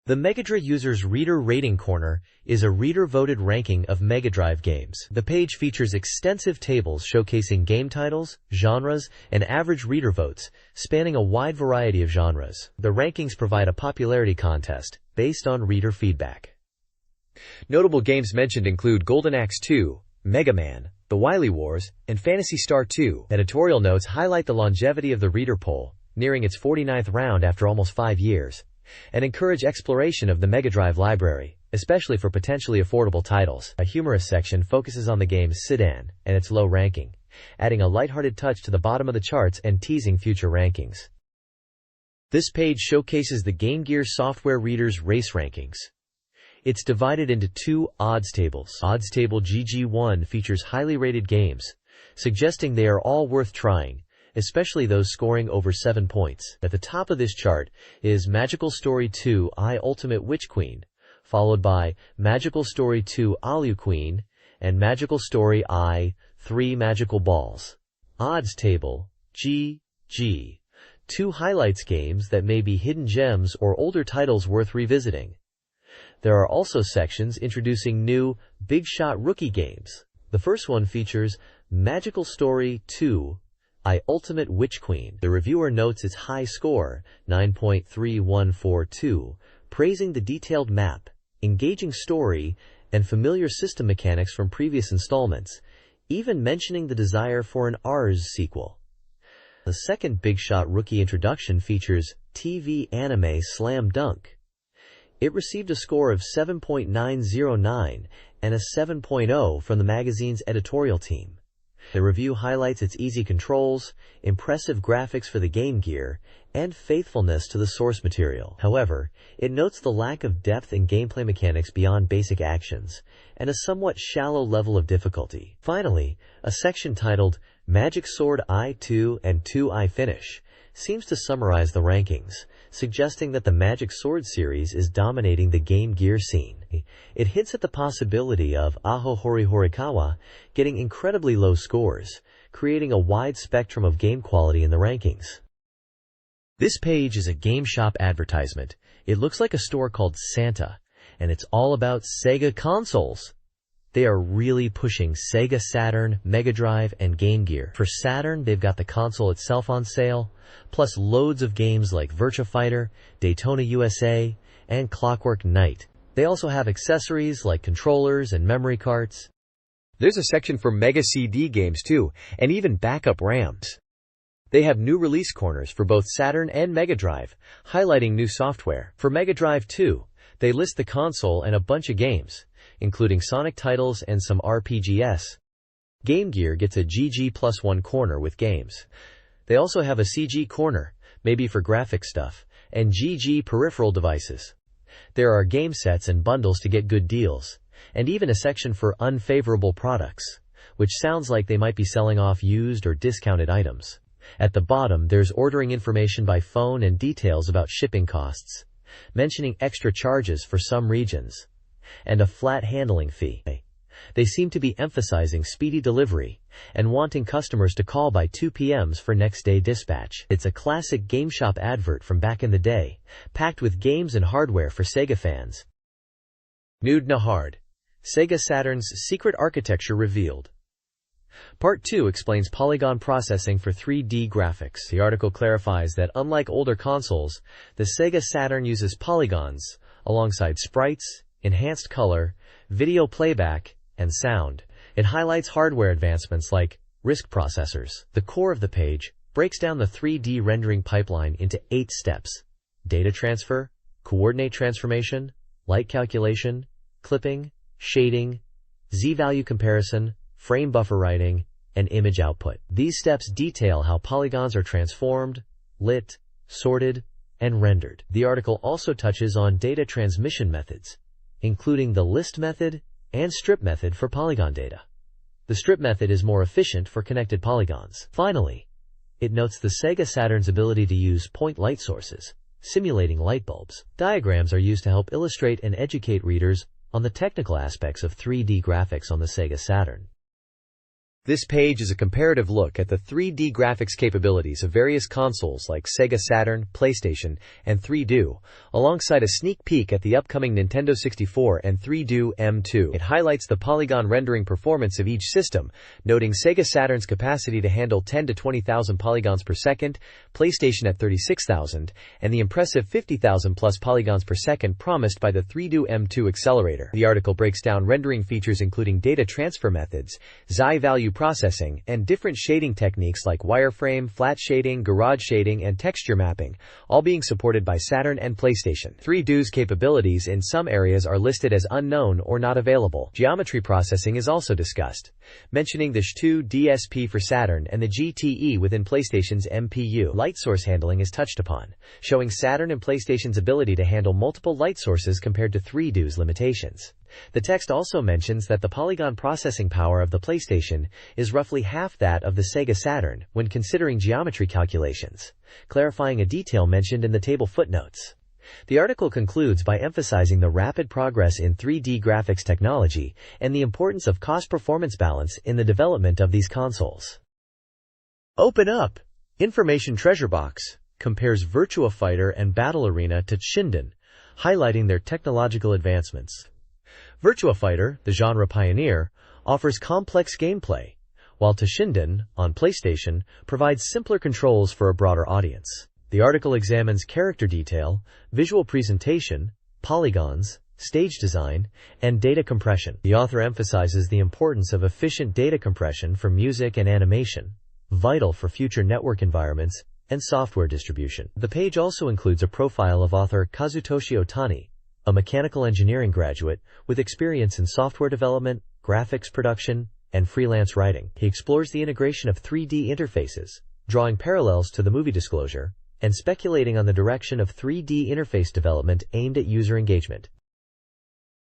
The Megadrive User's Reader Rating Corner is a reader-voted ranking of Megadrive games. The page features extensive tables showcasing game titles, genres, and average reader votes, spanning a wide variety of genres. The rankings provide a popularity contest based on reader feedback. Notable games mentioned include Golden Axe 2, Mega Man, The Wily Wars, and Phantasy Star 2. Editorial notes highlight the longevity of the reader poll, nearing its 49th round after almost 5 years, and encourage exploration of the Megadrive library, especially for potentially affordable titles. A humorous section focuses on the game's sedan and its low ranking, adding a lighthearted touch to the bottom of the charts and teasing future rankings. This page showcases the Game Gear software reader's race rankings. It's divided into two odds tables. Odds Table GG1 features highly rated games, suggesting they are all worth trying, especially those scoring over 7 points. At the top of this chart is Magical Story 2 I Ultimate Witch Queen, followed by Magical Story 2 Alu Queen, and Magical Story I 3 Magical Balls. Odds Table GG 2 highlights games that may be hidden gems or older titles worth revisiting. There are also sections introducing new Big Shot rookie games. The first one features Magical Story 2 I Ultimate Witch Queen. The reviewer notes its high score, 9.3142, praising the detailed map, engaging story, and familiar system mechanics from previous installments, even mentioning the desire for an Rs sequel. The second Big Shot rookie introduction features TV anime Slam Dunk. It received a score of 7.909 and a 7.0 from the magazine's editorial team. The review highlights its easy controls, impressive graphics for the Game Gear, and faithfulness to the source material. However, it notes the lack of depth in gameplay mechanics beyond basic actions, and a somewhat shallow level of difficulty. Finally, a section titled Magic Sword I2 and 2I Finish seems to summarize the rankings, suggesting that the Magic Sword series is dominating the Game Gear scene. It hints at the possibility of Aho Hori Horikawa getting incredibly low scores, creating a wide spectrum of game quality in the rankings. This page is a game shop advertisement. It looks like a store called Santa, and it's all about Sega consoles. They are really pushing Sega Saturn, Mega Drive, and Game Gear. For Saturn, they've got the console itself on sale, plus loads of games like Virtua Fighter, Daytona USA, and Clockwork Knight. They also have accessories like controllers and memory cards. There's a section for Mega CD games too, and even backup RAMs. They have new release corners for both Saturn and Mega Drive, highlighting new software. For Mega Drive 2, they list the console and a bunch of games, including Sonic titles and some RPGs. Game Gear gets a GG+1 corner with games. They also have a CG corner, maybe for graphic stuff, and GG peripheral devices. There are game sets and bundles to get good deals, and even a section for unfavorable products, which sounds like they might be selling off used or discounted items. At the bottom, there's ordering information by phone and details about shipping costs, mentioning extra charges for some regions, and a flat handling fee. They seem to be emphasizing speedy delivery and wanting customers to call by 2 p.m. for next-day dispatch. It's a classic Game Shop advert from back in the day, packed with games and hardware for Sega fans. Nude na Hard. Sega Saturn's secret architecture revealed.
Part 2 explains polygon processing for 3D graphics. The article clarifies that unlike older consoles, the SEGA Saturn uses polygons alongside sprites, enhanced color, video playback, and sound. It highlights hardware advancements like RISC processors. The core of the page breaks down the 3D rendering pipeline into 8 steps: data transfer, coordinate transformation, light calculation, clipping, shading, z-value comparison, frame buffer writing, and image output. These steps detail how polygons are transformed, lit, sorted, and rendered. The article also touches on data transmission methods, including the list method and strip method for polygon data. The strip method is more efficient for connected polygons. Finally, it notes the SEGA Saturn's ability to use point light sources, simulating light bulbs. Diagrams are used to help illustrate and educate readers on the technical aspects of 3D graphics on the SEGA Saturn.
This page is a comparative look at the 3D graphics capabilities of various consoles like SEGA Saturn, PlayStation, and 3Do, alongside a sneak peek at the upcoming Nintendo 64 and 3Do M2. It highlights the polygon rendering performance of each system, noting SEGA Saturn's capacity to handle 10 to 20,000 polygons per second, PlayStation at 36,000, and the impressive 50,000 plus polygons per second promised by the 3Do M2 accelerator. The article breaks down rendering features including data transfer methods, Z-value processing, and different shading techniques like wireframe, flat shading, garage shading, and texture mapping, all being supported by Saturn and PlayStation. 3Do's capabilities in some areas are listed as unknown or not available. Geometry processing is also discussed, mentioning the SH2 DSP for Saturn and the GTE within PlayStation's MPU. Light source handling is touched upon, showing Saturn and PlayStation's ability to handle multiple light sources compared to 3Do's limitations. The text also mentions that the polygon processing power of the PlayStation is roughly half that of the SEGA Saturn when considering geometry calculations, clarifying a detail mentioned in the table footnotes. The article concludes by emphasizing the rapid progress in 3D graphics technology and the importance of cost-performance balance in the development of these consoles. Open up! Information Treasure Box compares Virtua Fighter and Battle Arena to Shinden, highlighting their technological advancements. Virtua Fighter, the genre pioneer, offers complex gameplay, while Toshinden, on PlayStation, provides simpler controls for a broader audience. The article examines character detail, visual presentation, polygons, stage design, and data compression. The author emphasizes the importance of efficient data compression for music and animation, vital for future network environments and software distribution. The page also includes a profile of author Kazutoshi Otani, a mechanical engineering graduate with experience in software development, graphics production, and freelance writing. He explores the integration of 3D interfaces, drawing parallels to the movie Disclosure, and speculating on the direction of 3D interface development aimed at user engagement.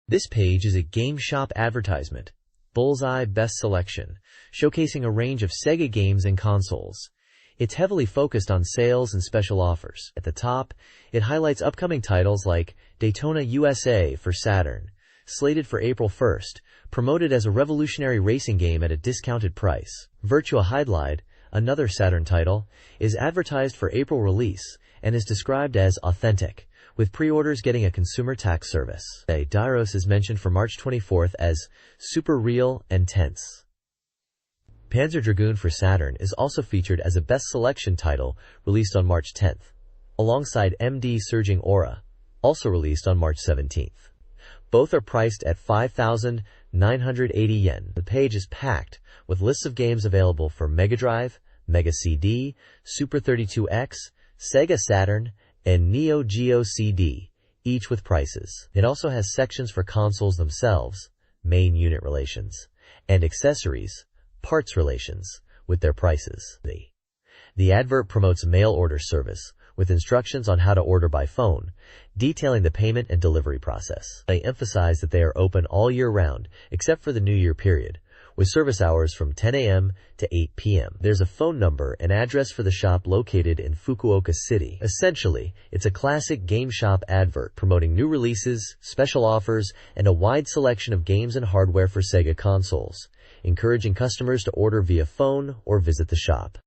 This page is a Game Shop advertisement, Bullseye Best Selection, showcasing a range of SEGA games and consoles. It's heavily focused on sales and special offers. At the top, it highlights upcoming titles like Daytona USA for Saturn, slated for April 1st, promoted as a revolutionary racing game at a discounted price. Virtua Hydlide, another Saturn title, is advertised for April release and is described as authentic, with pre-orders getting a consumer tax service. Dairos is mentioned for March 24th as super real and tense. Panzer Dragoon for Saturn is also featured as a best selection title released on March 10th, alongside MD Surging Aura, also released on March 17th. Both are priced at 5,980 yen. The page is packed with lists of games available for Mega Drive, Mega CD, Super 32X, SEGA Saturn, and Neo Geo CD, each with prices. It also has sections for consoles themselves, main unit relations, and accessories, parts relations, with their prices. The advert promotes a mail order service, with instructions on how to order by phone, detailing the payment and delivery process. They emphasize that they are open all year round, except for the New Year period, with service hours from 10 a.m. to 8 p.m. There's a phone number and address for the shop located in Fukuoka City. Essentially, it's a classic Game Shop advert promoting new releases, special offers, and a wide selection of games and hardware for SEGA consoles, encouraging customers to order via phone or visit the shop.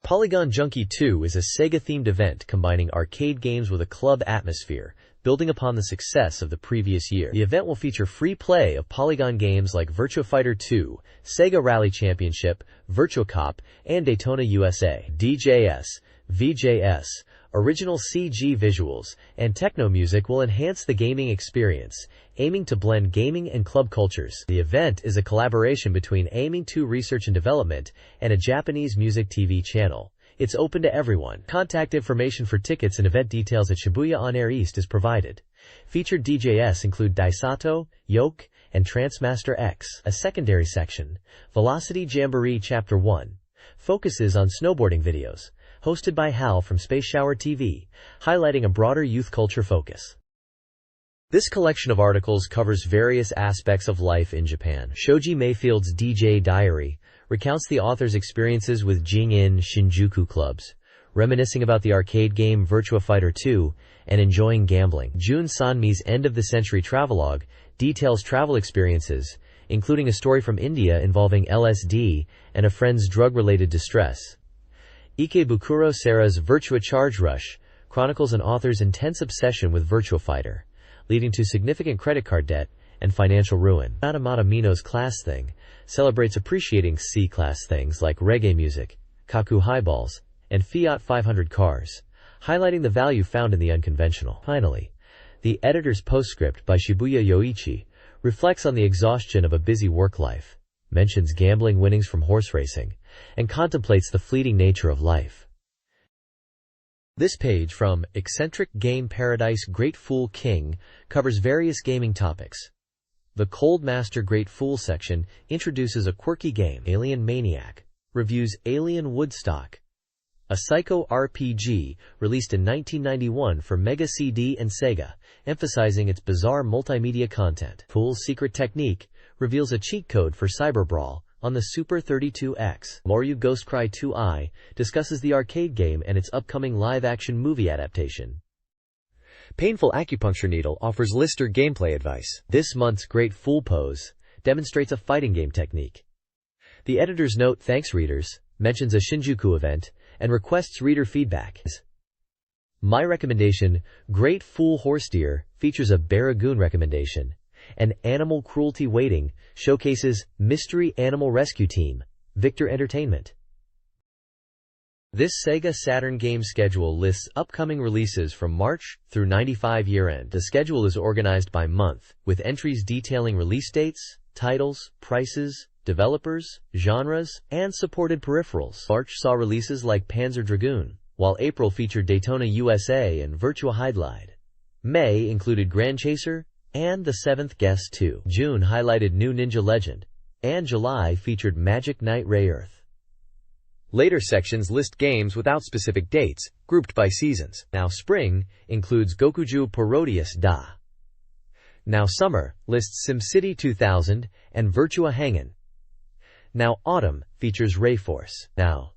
Polygon Junkie 2 is a Sega-themed event combining arcade games with a club atmosphere, building upon the success of the previous year. The event will feature free play of Polygon games like Virtua Fighter 2, Sega Rally Championship, Virtua Cop, and Daytona USA. DJs, VJs, original CG visuals, and techno music will enhance the gaming experience, aiming to blend gaming and club cultures. The event is a collaboration between Aiming 2 Research and Development and a Japanese music TV channel. It's open to everyone. Contact information for tickets and event details at Shibuya On Air East is provided. Featured DJs include Daisato, Yoke, and Transmaster X. A secondary section, Velocity Jamboree Chapter 1, focuses on snowboarding videos, hosted by Hal from Space Shower TV, highlighting a broader youth culture focus. This collection of articles covers various aspects of life in Japan. Shoji Mayfield's DJ Diary recounts the author's experiences with Jingin Shinjuku clubs, reminiscing about the arcade game Virtua Fighter 2, and enjoying gambling. Jun Sanmi's end-of-the-century travelogue details travel experiences, including a story from India involving LSD and a friend's drug-related distress. Ikebukuro Sara's Virtua Charge Rush chronicles an author's intense obsession with Virtua Fighter, leading to significant credit card debt and financial ruin. Natamata Mino's Class Thing celebrates appreciating C-class things like reggae music, kaku highballs, and Fiat 500 cars, highlighting the value found in the unconventional. Finally, the editor's postscript by Shibuya Yoichi reflects on the exhaustion of a busy work life, mentions gambling winnings from horse racing, and contemplates the fleeting nature of life. This page from Eccentric Game Paradise Great Fool King covers various gaming topics. The Cold Master Great Fool section introduces a quirky game, Alien Maniac, reviews Alien Woodstock, a psycho RPG released in 1991 for Mega CD and Sega, emphasizing its bizarre multimedia content. Fool's Secret Technique reveals a cheat code for Cyber Brawl on the Super 32X. Moryu Ghostcry 2i discusses the arcade game and its upcoming live-action movie adaptation. Painful Acupuncture Needle offers Lister gameplay advice. This month's Great Fool Pose demonstrates a fighting game technique. The editor's note thanks readers, mentions a Shinjuku event, and requests reader feedback. My recommendation, Great Fool Horse Deer, features a Baragoon recommendation, and Animal Cruelty Waiting showcases Mystery Animal Rescue Team, Victor Entertainment. This Sega Saturn game schedule lists upcoming releases from March through 95 year-end. The schedule is organized by month, with entries detailing release dates, titles, prices, developers, genres, and supported peripherals. March saw releases like Panzer Dragoon, while April featured Daytona USA and Virtua Highglide. May included Grand Chaser and The Seventh Guest 2. June highlighted New Ninja Legend, and July featured Magic Knight Rayearth. Later sections list games without specific dates, grouped by seasons. Now Spring includes Gokuju Parodius Da. Now Summer lists SimCity 2000 and Virtua Hangin'. Now Autumn features Rayforce. Now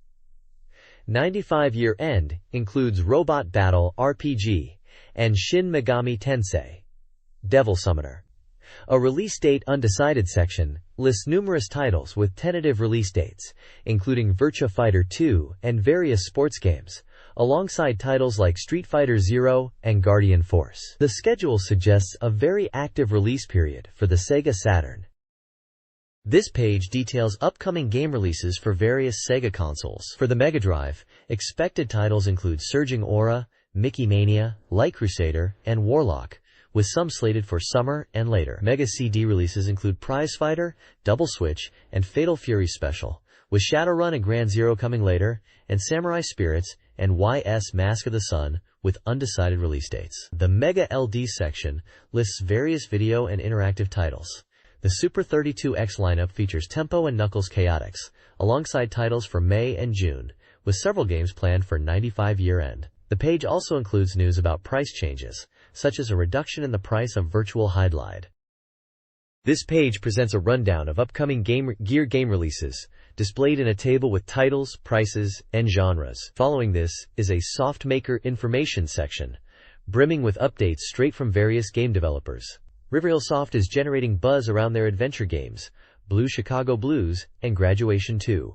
95 Year End includes Robot Battle RPG and Shin Megami Tensei Devil Summoner. A release date undecided section lists numerous titles with tentative release dates, including Virtua Fighter 2 and various sports games, alongside titles like Street Fighter Zero and Guardian Force. The schedule suggests a very active release period for the Sega Saturn. This page details upcoming game releases for various Sega consoles. For the Mega Drive, expected titles include Surging Aura, Mickey Mania, Light Crusader, and Warlock, with some slated for summer and later. Mega CD releases include Prize Fighter, Double Switch, and Fatal Fury Special, with Shadowrun and Grand Zero coming later, and Samurai Spirits and YS Mask of the Sun, with undecided release dates. The Mega LD section lists various video and interactive titles. The Super 32X lineup features Tempo and Knuckles Chaotix, alongside titles for May and June, with several games planned for 95 year-end. The page also includes news about price changes, such as a reduction in the price of Virtual Highglide. This page presents a rundown of upcoming Gear game releases, displayed in a table with titles, prices, and genres. Following this is a Softmaker information section, brimming with updates straight from various game developers. Riverhill Soft is generating buzz around their adventure games, Blue Chicago Blues and Graduation 2.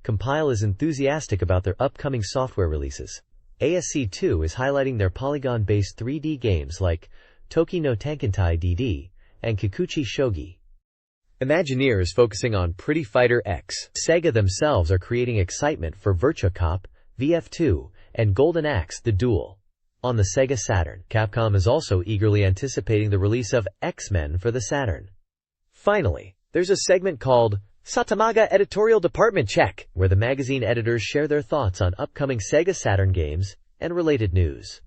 Compile is enthusiastic about their upcoming software releases. ASC2 is highlighting their polygon-based 3D games like Toki no Tenkantai DD and Kikuchi Shogi.
Imagineer is focusing on Pretty Fighter X.
SEGA themselves are creating excitement for Virtua Cop, VF2, and Golden Axe The Duel. On the SEGA Saturn, Capcom is also eagerly anticipating the release of X-Men for the Saturn.
Finally, there's a segment called Satamaga Editorial Department Check,
where the magazine editors share their thoughts on upcoming SEGA Saturn games and related news.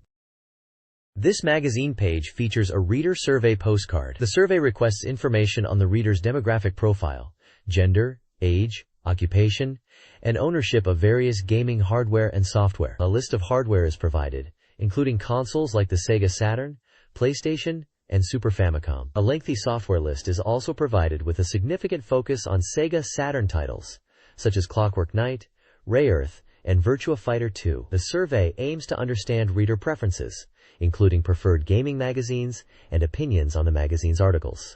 This magazine page features a reader survey postcard. The survey requests information on the reader's demographic profile, gender, age, occupation, and ownership of various gaming hardware and software. A list of hardware is provided, including consoles like the SEGA Saturn, PlayStation, and Super Famicom. A lengthy software list is also provided with a significant focus on SEGA Saturn titles, such as Clockwork Knight, Ray Earth, and Virtua Fighter 2. The survey aims to understand reader preferences, including preferred gaming magazines and opinions on the magazine's articles.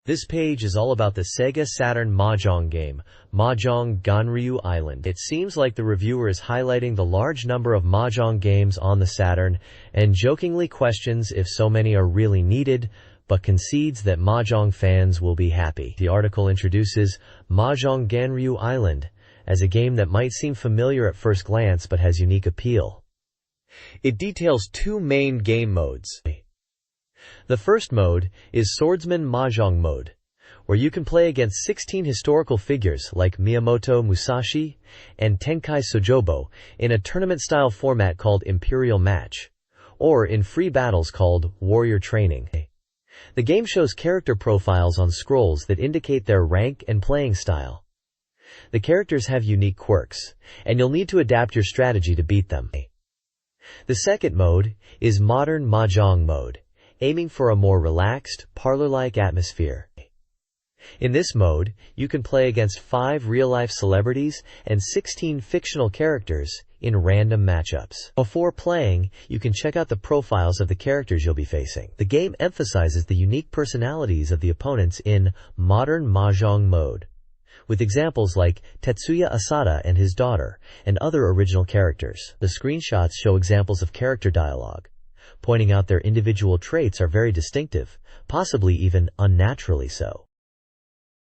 This page is all about the SEGA Saturn Mahjong game, Mahjong Ganryu Island. It seems like the reviewer is highlighting the large number of Mahjong games on the Saturn and jokingly questions if so many are really needed, but concedes that Mahjong fans will be happy. The article introduces Mahjong Ganryu Island as a game that might seem familiar at first glance but has unique appeal.
It details two main game modes.
The first mode is Swordsman Mahjong mode, where you can play against 16 historical figures like Miyamoto Musashi and Tenkai Sojobo in a tournament-style format called Imperial Match, or in free battles called Warrior Training. The game shows character profiles on scrolls that indicate their rank and playing style. The characters have unique quirks, and you'll need to adapt your strategy to beat them. The second mode is Modern Mahjong mode, aiming for a more relaxed, parlor-like atmosphere. In this mode, you can play against 5 real-life celebrities and 16 fictional characters in random matchups. Before playing, you can check out the profiles of the characters you'll be facing. The game emphasizes the unique personalities of the opponents in Modern Mahjong mode, with examples like Tetsuya Asada and his daughter, and other original characters. The screenshots show examples of character dialogue, pointing out their individual traits are very distinctive, possibly even unnaturally so.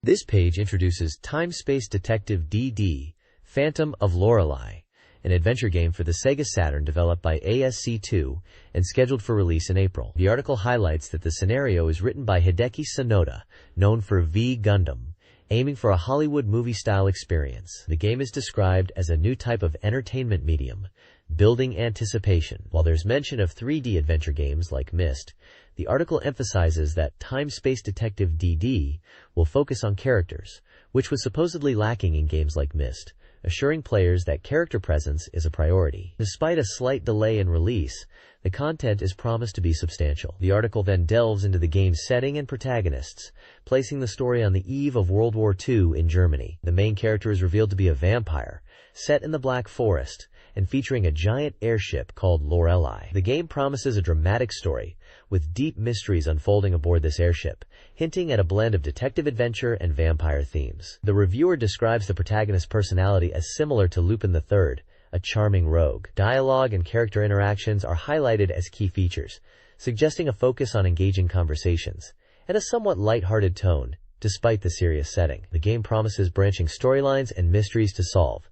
This page introduces Time-Space Detective DD, Phantom of Lorelei, an adventure game for the SEGA Saturn developed by ASC2 and scheduled for release in April. The article highlights that the scenario is written by Hideki Sonoda, known for V Gundam, aiming for a Hollywood movie-style experience. The game is described as a new type of entertainment medium, building anticipation. While there's mention of 3D adventure games like Myst, the article emphasizes that Time-Space Detective DD will focus on characters, which was supposedly lacking in games like Myst, assuring players that character presence is a priority. Despite a slight delay in release, the content is promised to be substantial. The article then delves into the game's setting and protagonists, placing the story on the eve of World War II in Germany. The main character is revealed to be a vampire, set in the Black Forest, and featuring a giant airship called Lorelei. The game promises a dramatic story, with deep mysteries unfolding aboard this airship, hinting at a blend of detective adventure and vampire themes. The reviewer describes the protagonist's personality as similar to Lupin III, a charming rogue. Dialogue and character interactions are highlighted as key features, suggesting a focus on engaging conversations, and a somewhat light-hearted tone, despite the serious setting. The game promises branching storylines and mysteries to solve.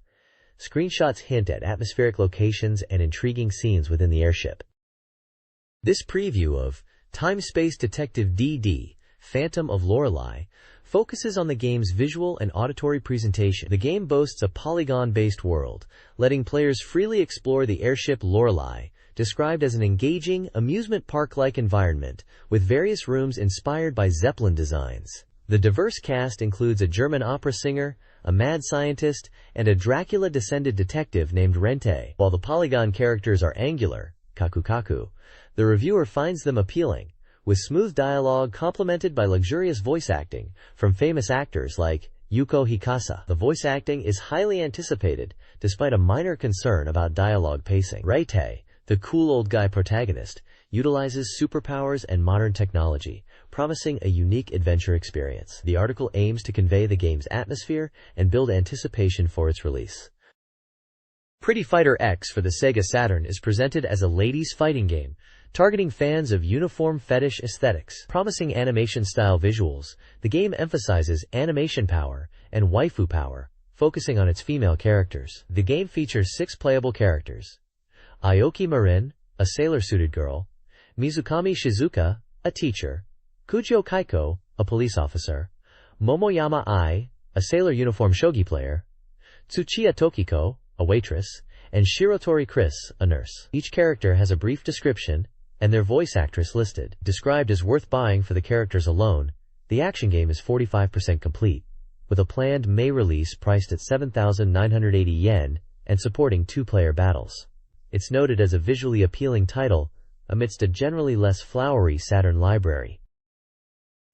Screenshots hint at atmospheric locations and intriguing scenes within the airship. This preview of Time-Space Detective DD, Phantom of Lorelei, focuses on the game's visual and auditory presentation. The game boasts a polygon-based world, letting players freely explore the airship Lorelei, described as an engaging, amusement park-like environment, with various rooms inspired by Zeppelin designs. The diverse cast includes a German opera singer, a mad scientist, and a Dracula-descended detective named Rente. While the polygon characters are angular, kaku-kaku, the reviewer finds them appealing, with smooth dialogue complemented by luxurious voice acting from famous actors like Yuko Hikasa. The voice acting is highly anticipated, despite a minor concern about dialogue pacing. Rente, The cool old guy protagonist utilizes superpowers and modern technology, promising a unique adventure experience. The article aims to convey the game's atmosphere and build anticipation for its release. Pretty Fighter X for the Sega Saturn is presented as a ladies' fighting game, targeting fans of uniform fetish aesthetics. Promising animation-style visuals, the game emphasizes animation power and waifu power, focusing on its female characters. The game features 6 playable characters: Aoki Marin, a sailor-suited girl; Mizukami Shizuka, a teacher; Kujo Kaiko, a police officer; Momoyama Ai, a sailor uniform shogi player; Tsuchiya Tokiko, a waitress; and Shirotori Chris, a nurse. Each character has a brief description and their voice actress listed. Described as worth buying for the characters alone, the action game is 45% complete, with a planned May release priced at 7,980 yen and supporting 2-player battles. It's noted as a visually appealing title amidst a generally less flowery Saturn library.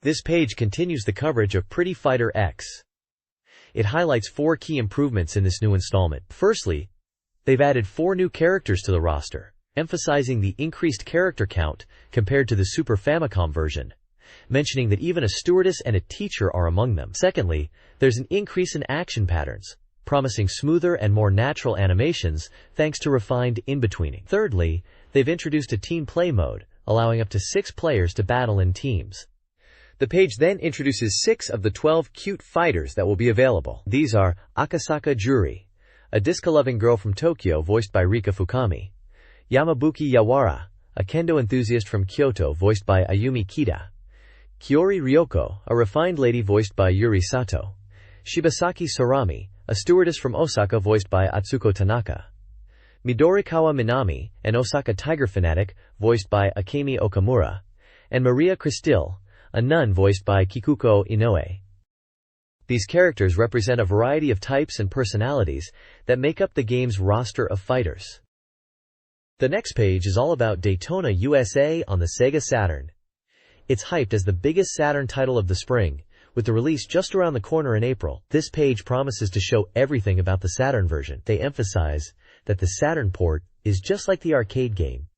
This page continues the coverage of Pretty Fighter X. It highlights 4 key improvements in this new installment. Firstly, they've added 4 new characters to the roster, emphasizing the increased character count compared to the Super Famicom version, mentioning that even a stewardess and a teacher are among them. Secondly, there's an increase in action patterns, promising smoother and more natural animations thanks to refined in-betweening. Thirdly, they've introduced a team play mode, allowing up to 6 players to battle in teams.
The page then introduces 6 of the 12 cute fighters that will be available. These are Akasaka Juri, a disco-loving girl from Tokyo voiced by Rika Fukami; Yamabuki Yawara, a kendo enthusiast from Kyoto voiced by Ayumi Kida; Kiori Ryoko, a refined lady voiced by Yuri Sato; Shibasaki Sarami, a stewardess from Osaka voiced by Atsuko Tanaka; Midorikawa Minami, an Osaka tiger fanatic voiced by Akemi Okamura; and Maria Cristil, a nun voiced by Kikuko Inoue. These characters represent a variety of types and personalities that make up the game's roster of fighters. The next page is all about Daytona USA on the Sega Saturn. It's hyped as the biggest Saturn title of the spring, with the release just around the corner in April. This page promises to show everything about the Saturn version. They emphasize that the Saturn port is just like the arcade game,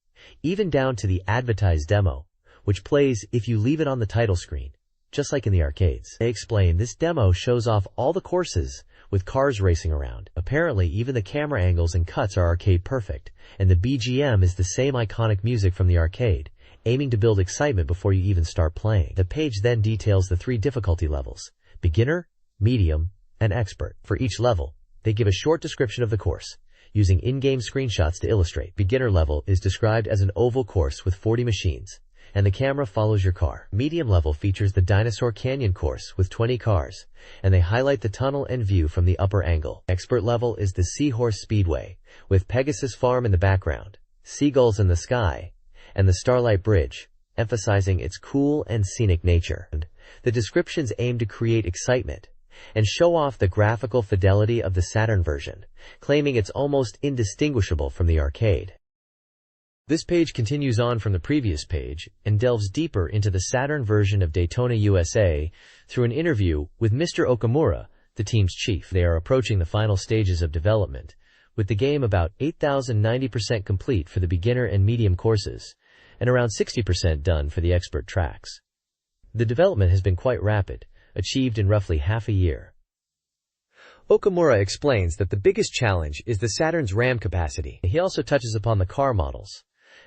even down to the advertised demo, which plays if you leave it on the title screen, just like in the arcades. They explain this demo shows off all the courses, with cars racing around. Apparently, even the camera angles and cuts are arcade perfect, and the BGM is the same iconic music from the arcade, aiming to build excitement before you even start playing. The page then details the 3 difficulty levels: beginner, medium, and expert. For each level, they give a short description of the course, using in-game screenshots to illustrate. Beginner level is described as an oval course with 40 machines, and the camera follows your car. Medium level features the Dinosaur Canyon course with 20 cars, and they highlight the tunnel and view from the upper angle. Expert level is the Seahorse Speedway, with Pegasus Farm in the background, seagulls in the sky, and the Starlight Bridge, emphasizing its cool and scenic nature. The descriptions aim to create excitement and show off the graphical fidelity of the Saturn version, claiming it's almost indistinguishable from the arcade. This page continues on from the previous page and delves deeper into the Saturn version of Daytona USA through an interview with Mr. Okamura, the team's chief. They are approaching the final stages of development, with the game about 8,090% complete for the beginner and medium courses, and around 60% done for the expert tracks. The development has been quite rapid, achieved in roughly half a year. Okamura explains that the biggest challenge is the Saturn's RAM capacity.
He also touches upon the car models,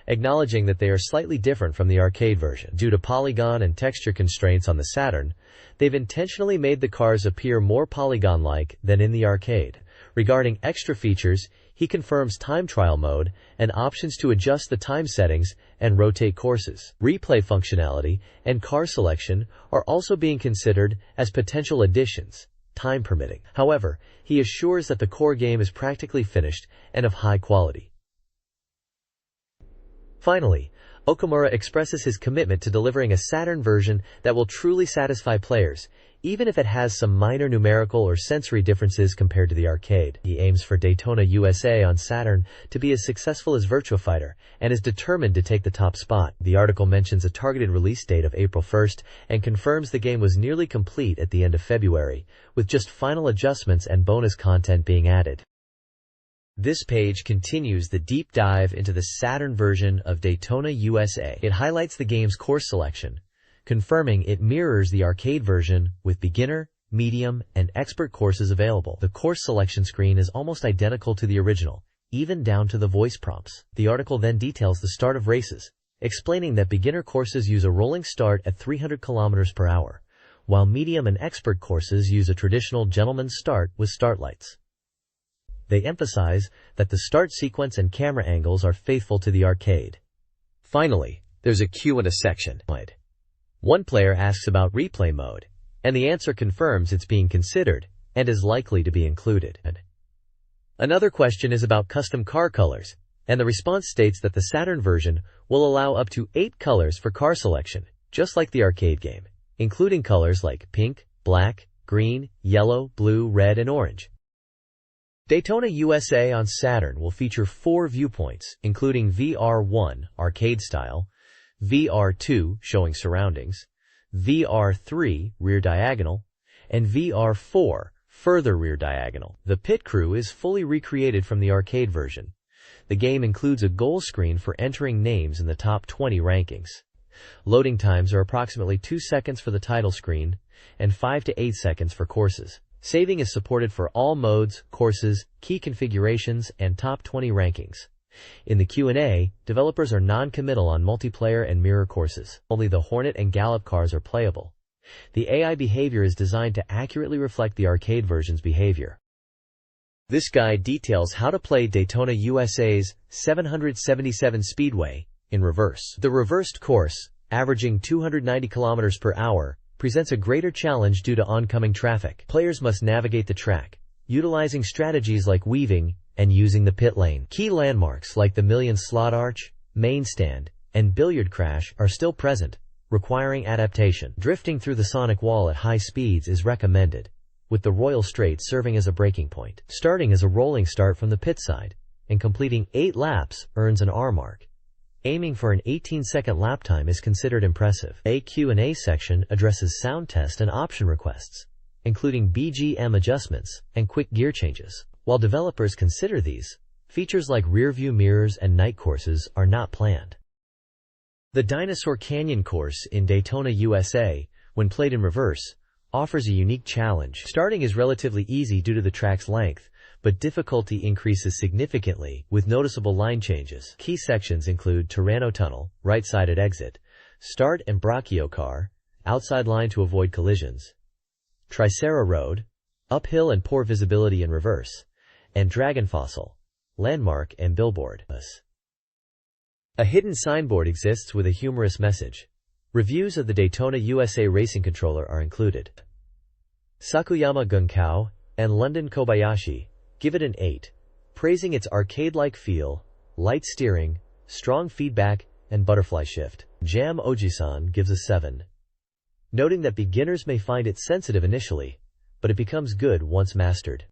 acknowledging that they are slightly different from the arcade version. Due to polygon and texture constraints on the Saturn, they've intentionally made the cars appear more polygon-like than in the arcade. Regarding extra features, he confirms time trial mode and options to adjust the time settings and rotate courses. Replay functionality and car selection are also being considered as potential additions, time permitting. However, he assures that the core game is practically finished and of high quality. Finally, Okamura expresses his commitment to delivering a Saturn version that will truly satisfy players, even if it has some minor numerical or sensory differences compared to the arcade. He aims for Daytona USA on Saturn to be as successful as Virtua Fighter and is determined to take the top spot. The article mentions a targeted release date of April 1st and confirms the game was nearly complete at the end of February, with just final adjustments and bonus content being added. This page continues the deep dive into the Saturn version of Daytona USA. It highlights the game's course selection, confirming it mirrors the arcade version with beginner, medium, and expert courses available. The course selection screen is almost identical to the original, even down to the voice prompts. The article then details the start of races, explaining that beginner courses use a rolling start at 300 km per hour, while medium and expert courses use a traditional gentleman's start with start lights. They emphasize that the start sequence and camera angles are faithful to the arcade.
Finally, there's a Q&A section.
One player asks about replay mode, and the answer confirms it's being considered and is likely to be included. Another question is about custom car colors, and the response states that the Saturn version will allow up to 8 colors for car selection, just like the arcade game, including colors like pink, black, green, yellow, blue, red, and orange. Daytona USA on Saturn will feature 4 viewpoints, including VR1, arcade style, VR2, showing surroundings, VR3, rear diagonal, and VR4, further rear diagonal. The pit crew is fully recreated from the arcade version. The game includes a goal screen for entering names in the top 20 rankings. Loading times are approximately 2 seconds for the title screen and 5 to 8 seconds for courses. Saving is supported for all modes, courses, key configurations, and top 20 rankings. In the Q&A, developers are non-committal on multiplayer and mirror courses. Only the Hornet and Gallop cars are playable. The AI behavior is designed to accurately reflect the arcade version's behavior. This guide details how to play Daytona USA's 777 Speedway in reverse. The reversed course, averaging 290 km per hour, presents a greater challenge due to oncoming traffic. Players must navigate the track, utilizing strategies like weaving and using the pit lane. Key landmarks like the Million Slot Arch, Main Stand, and Billiard Crash are still present, requiring adaptation. Drifting through the sonic wall at high speeds is recommended, with the Royal Straight serving as a breaking point. Starting as a rolling start from the pit side and completing 8 laps earns an R mark. Aiming for an 18-second lap time is considered impressive. A Q&A section addresses sound test and option requests, including BGM adjustments and quick gear changes. While developers consider these, features like rear-view mirrors and night courses are not planned. The Dinosaur Canyon course in Daytona USA, when played in reverse, offers a unique challenge. Starting is relatively easy due to the track's length, but difficulty increases significantly with noticeable line changes. Key sections include Tyranno Tunnel, right-sided exit, Start and Brachio Car, outside line to avoid collisions, Tricera Road, uphill and poor visibility in reverse, and Dragon Fossil, landmark and billboard. A hidden signboard exists with a humorous message. Reviews of the Daytona USA racing controller are included. Sakuyama Gunkao and London Kobayashi give it an 8, praising its arcade-like feel, light steering, strong feedback, and butterfly shift. Jam Ojisan gives a 7, noting that beginners may find it sensitive initially, but it becomes good once mastered.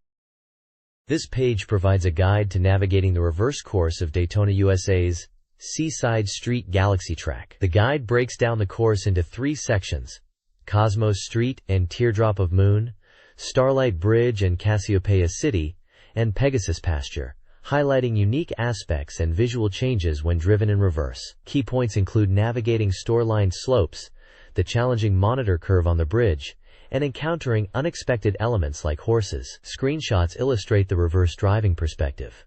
This page provides a guide to navigating the reverse course of Daytona USA's Seaside Street Galaxy Track. The guide breaks down the course into 3 sections: Cosmos Street and Teardrop of Moon, Starlight Bridge and Cassiopeia City, and Pegasus Pasture, highlighting unique aspects and visual changes when driven in reverse. Key points include navigating store-lined slopes, the challenging monitor curve on the bridge, and encountering unexpected elements like horses. Screenshots illustrate the reverse driving perspective.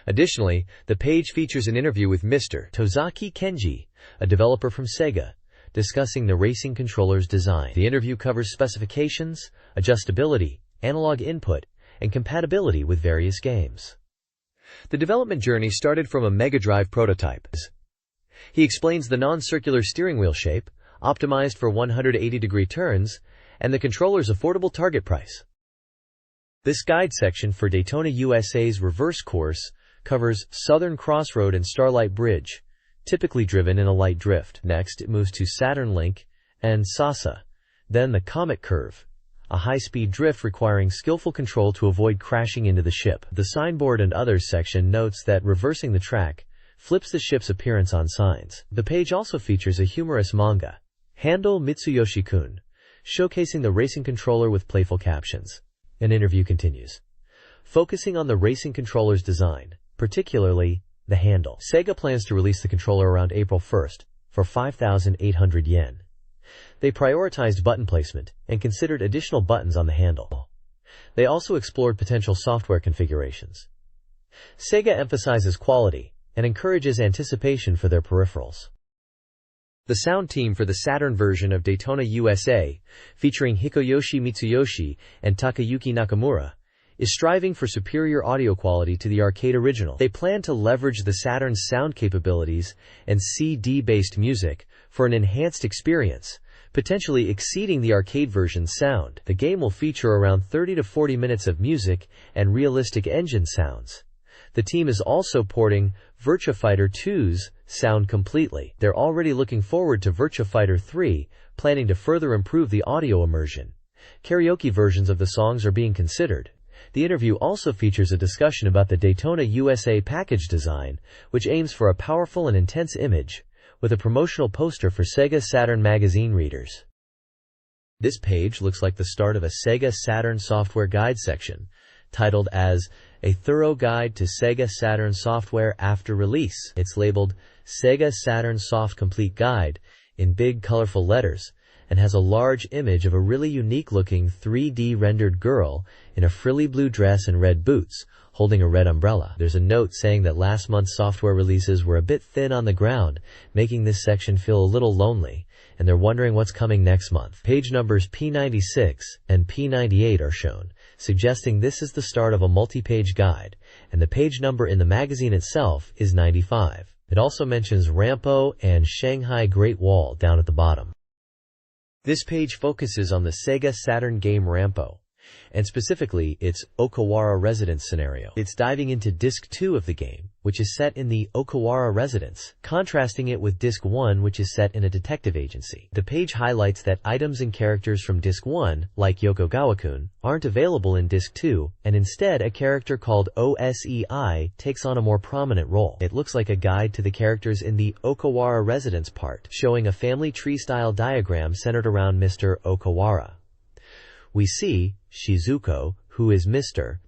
Additionally, the page features an interview with Mr.
Tozaki Kenji, a developer from SEGA, discussing the racing controller's design. The interview covers specifications, adjustability, analog input, and compatibility with various games.
The development journey started from a Mega Drive prototype. He explains the non-circular steering wheel shape, optimized for 180-degree turns, and the controller's affordable target price. This guide section for Daytona USA's reverse course covers Southern Crossroad and Starlight Bridge, typically driven in a light drift. Next, it moves to Saturn Link and Sasa, then the Comet Curve, a high-speed drift requiring skillful control to avoid crashing into the ship. The Signboard and Others section notes that reversing the track flips the ship's appearance on signs. The page also features a humorous manga, Handle Mitsuyoshi-kun, showcasing the racing controller with playful captions. An interview continues.
focusing on the racing controller's design, particularly the handle. Sega plans to release the controller around April 1st for 5,800 yen. They prioritized button placement and considered additional buttons on the handle. They also explored potential software configurations. Sega emphasizes quality and encourages anticipation for their peripherals. The sound team for the Saturn version of Daytona USA, featuring Hikoyoshi Mitsuyoshi and Takayuki Nakamura, is striving for superior audio quality to the arcade original. They plan to leverage the Saturn's sound capabilities and CD-based music for an enhanced experience, potentially exceeding the arcade version's sound. The game will feature around 30 to 40 minutes of music and realistic engine sounds. The team is also porting Virtua Fighter 2's sound completely. They're already looking forward to Virtua Fighter 3, planning to further improve the audio immersion. Karaoke versions of the songs are being considered. The interview also features a discussion about the Daytona USA package design, which aims for a powerful and intense image, with a promotional poster for SEGA Saturn Magazine readers. This page looks like the start of a SEGA Saturn software guide section, titled as A Thorough Guide to SEGA Saturn Software After Release. It's labeled SEGA Saturn Soft Complete Guide in big colorful letters and has a large image of a really unique-looking 3D rendered girl in a frilly blue dress and red boots, holding a red umbrella. There's a note saying that last month's software releases were a bit thin on the ground, making this section feel a little lonely, and they're wondering what's coming next month. Page numbers P96 and P98 are shown, suggesting this is the start of a multi-page guide, and the page number in the magazine itself is 95. It also mentions Rampo and Shanghai Great Wall down at the bottom. This page focuses on the Sega Saturn game Rampo, and specifically its Okawara residence scenario. It's diving into Disc 2 of the game, which is set in the Okawara residence, contrasting it with Disc 1, which is set in a detective agency. The page highlights that items and characters from Disc 1, like Yokogawa-kun, aren't available in Disc 2, and instead a character called OSEI takes on a more prominent role. It looks like a guide to the characters in the Okawara residence part, showing a family tree-style diagram centered around Mr. Okawara. We see Shizuko, who is Mr.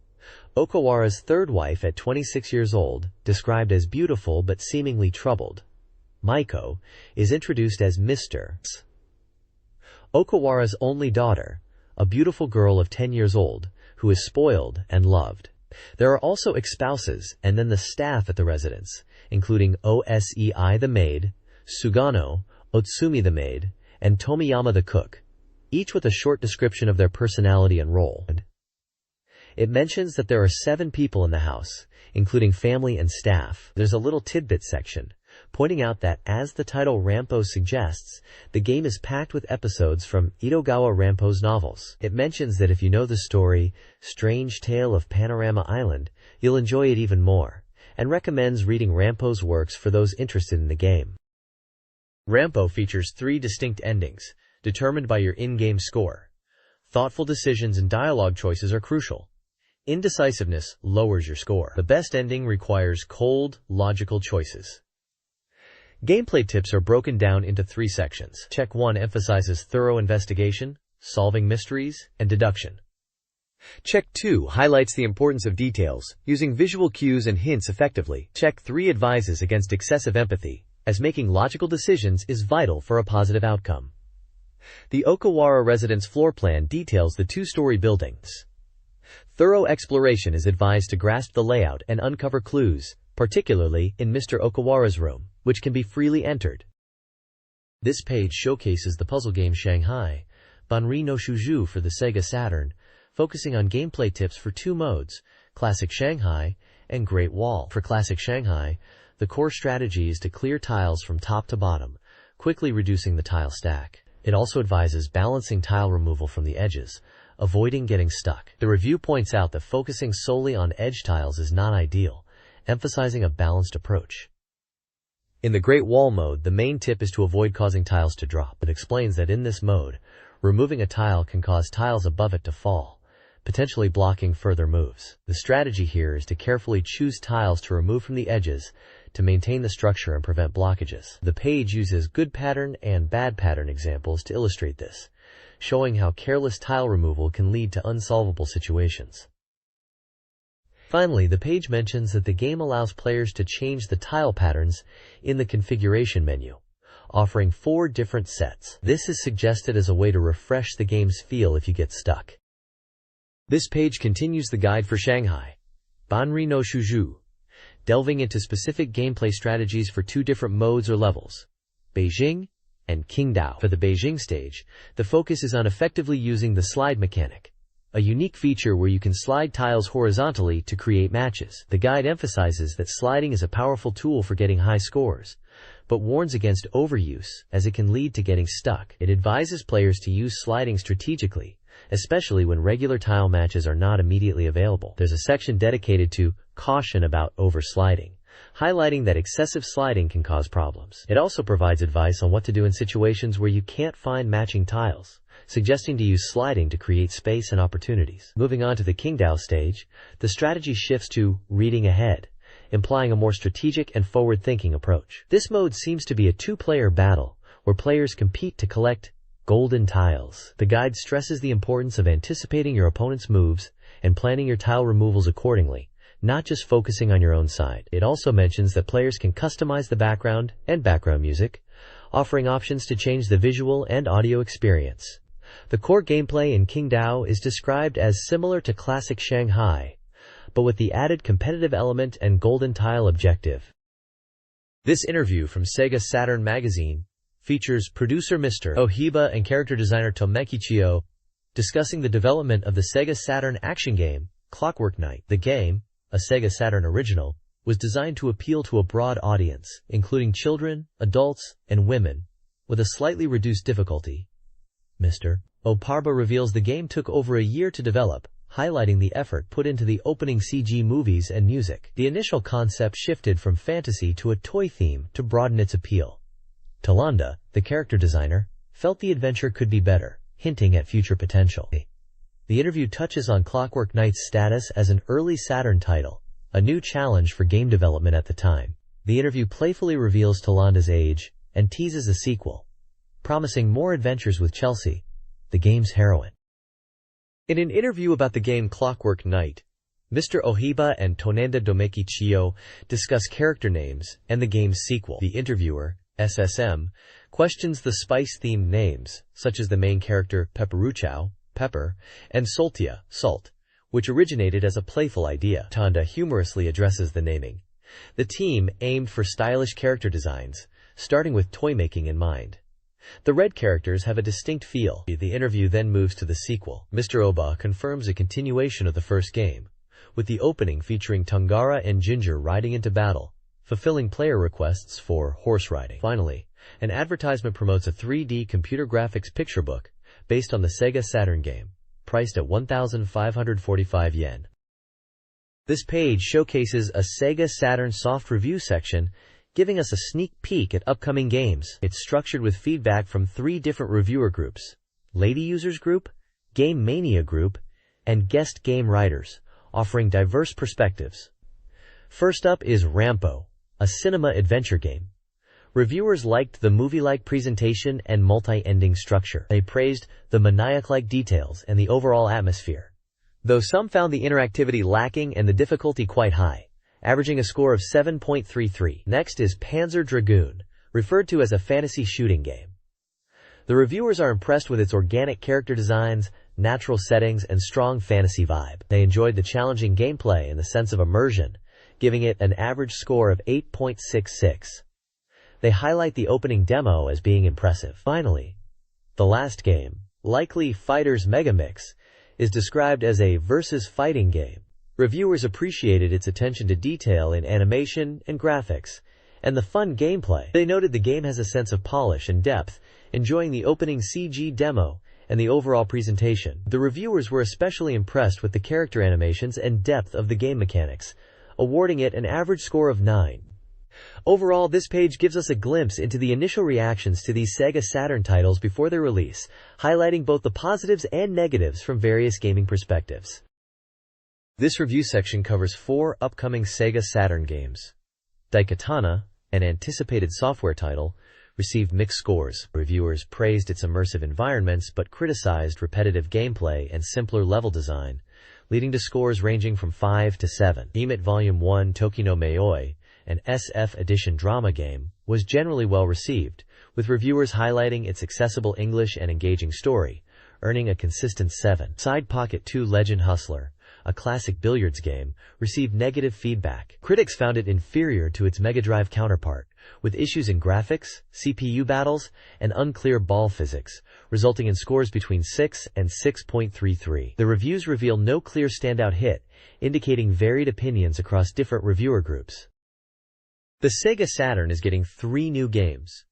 Okawara's third wife at 26 years old, described as beautiful but seemingly troubled. Maiko is introduced as Mr. Okawara's only daughter, a beautiful girl of 10 years old, who is spoiled and loved. There are also ex-spouses and then the staff at the residence, including OSEI the maid, Sugano, Otsumi the maid, and Tomiyama the cook, each with a short description of their personality and role. It mentions that there are 7 people in the house, including family and staff. There's a little tidbit section, pointing out that, as the title Rampo suggests, the game is packed with episodes from Itogawa Rampo's novels. It mentions that if you know the story, Strange Tale of Panorama Island, you'll enjoy it even more, and recommends reading Rampo's works for those interested in the game. Rampo features 3 distinct endings, determined by your in-game score. Thoughtful decisions and dialogue choices are crucial. Indecisiveness lowers your score. The best ending requires cold, logical choices. Gameplay tips are broken down into 3 sections. Check 1 emphasizes thorough investigation, solving mysteries, and deduction.
Check 2 highlights the importance of details, using visual cues and hints effectively.
Check 3 advises against excessive empathy, as making logical decisions is vital for a positive outcome. The Okawara residence floor plan details the 2-story buildings. Thorough exploration is advised to grasp the layout and uncover clues, particularly in Mr. Okawara's room, which can be freely entered. This page showcases the puzzle game Shanghai, Banri no Shuju for the Sega Saturn, focusing on gameplay tips for 2 modes, Classic Shanghai and Great Wall. For Classic Shanghai, the core strategy is to clear tiles from top to bottom, quickly reducing the tile stack. It also advises balancing tile removal from the edges, avoiding getting stuck. The review points out that focusing solely on edge tiles is not ideal, emphasizing a balanced approach. In the Great Wall mode, the main tip is to avoid causing tiles to drop. It explains that in this mode, removing a tile can cause tiles above it to fall, potentially blocking further moves. The strategy here is to carefully choose tiles to remove from the edges to maintain the structure and prevent blockages. The page uses good pattern and bad pattern examples to illustrate this, showing how careless tile removal can lead to unsolvable situations. Finally, the page mentions that the game allows players to change the tile patterns in the configuration menu, offering 4 different sets. This is suggested as a way to refresh the game's feel if you get stuck. This page continues the guide for Shanghai, Banri no Shuju, delving into specific gameplay strategies for 2 different modes or levels, Beijing and Qingdao. For the Beijing stage, the focus is on effectively using the slide mechanic, a unique feature where you can slide tiles horizontally to create matches. The guide emphasizes that sliding is a powerful tool for getting high scores, but warns against overuse as it can lead to getting stuck. It advises players to use sliding strategically, especially when regular tile matches are not immediately available. There's a section dedicated to caution about oversliding, highlighting that excessive sliding can cause problems. It also provides advice on what to do in situations where you can't find matching tiles, suggesting to use sliding to create space and opportunities. Moving on to the Qingdao stage, the strategy shifts to reading ahead, implying a more strategic and forward-thinking approach. This mode seems to be a 2-player battle, where players compete to collect golden tiles. The guide stresses the importance of anticipating your opponent's moves and planning your tile removals accordingly, not just focusing on your own side. It also mentions that players can customize the background and background music, offering options to change the visual and audio experience. The core gameplay in Qingdao is described as similar to classic Shanghai, but with the added competitive element and golden tile objective. This interview from SEGA Saturn Magazine features producer Mr. Ohiba and character designer Tomeki Chio discussing the development of the SEGA Saturn action game, Clockwork Knight. The game, a SEGA Saturn original, was designed to appeal to a broad audience, including children, adults, and women, with a slightly reduced difficulty. Mr. Oparba reveals the game took over a year to develop, highlighting the effort put into the opening CG movies and music. The initial concept shifted from fantasy to a toy theme to broaden its appeal. Talanda, the character designer, felt the adventure could be better, hinting at future potential. The interview touches on Clockwork Knight's status as an early Saturn title, a new challenge for game development at the time. The interview playfully reveals Talanda's age and teases a sequel, promising more adventures with Chelsea, the game's heroine. In an interview about the game Clockwork Knight, Mr. Ohiba and Tonanda Domeki Chio discuss character names and the game's sequel. The interviewer, SSM, questions the spice-themed names, such as the main character Pepperuchow, Pepper, and Soltia, Salt, which originated as a playful idea. Tonda humorously addresses the naming. The team aimed for stylish character designs, starting with toy-making in mind. The red characters have a distinct feel. The interview then moves to the sequel. Mr. Oba confirms a continuation of the first game, with the opening featuring Tungara and Ginger riding into battle, fulfilling player requests for horse riding. Finally, an advertisement promotes a 3D computer graphics picture book based on the SEGA Saturn game, priced at 1,545 yen. This page showcases a SEGA Saturn soft review section, giving us a sneak peek at upcoming games. It's structured with feedback from 3 different reviewer groups: Lady Users Group, Game Mania Group, and Guest Game Writers, offering diverse perspectives. First up is Rampo, a cinema adventure game. Reviewers liked the movie-like presentation and multi-ending structure. They praised the maniac-like details and the overall atmosphere, though some found the interactivity lacking and the difficulty quite high, averaging a score of 7.33. Next is Panzer Dragoon, referred to as a fantasy shooting game. The reviewers are impressed with its organic character designs, natural settings, and strong fantasy vibe. They enjoyed the challenging gameplay and the sense of immersion, giving it an average score of 8.66. They highlight the opening demo as being impressive. Finally, the last game, likely Fighters Megamix, is described as a versus fighting game. Reviewers appreciated its attention to detail in animation and graphics, and the fun gameplay. They noted the game has a sense of polish and depth, enjoying the opening CG demo and the overall presentation. The reviewers were especially impressed with the character animations and depth of the game mechanics, awarding it an average score of 9. Overall, this page gives us a glimpse into the initial reactions to these SEGA Saturn titles before their release, highlighting both the positives and negatives from various gaming perspectives. This review section covers 4 upcoming SEGA Saturn games. Daikatana, an anticipated software title, received mixed scores. Reviewers praised its immersive environments but criticized repetitive gameplay and simpler level design, leading to scores ranging from 5 to 7. EMIT Volume 1 Toki no Mayoi, an SF edition drama game, was generally well received, with reviewers highlighting its accessible English and engaging story, earning a consistent 7. Side Pocket 2 Legend Hustler, a classic billiards game, received negative feedback. Critics found it inferior to its Mega Drive counterpart, with issues in graphics, CPU battles, and unclear ball physics, resulting in scores between 6 and 6.33. The reviews reveal no clear standout hit, indicating varied opinions across different reviewer groups. The Sega Saturn is getting 3 new games.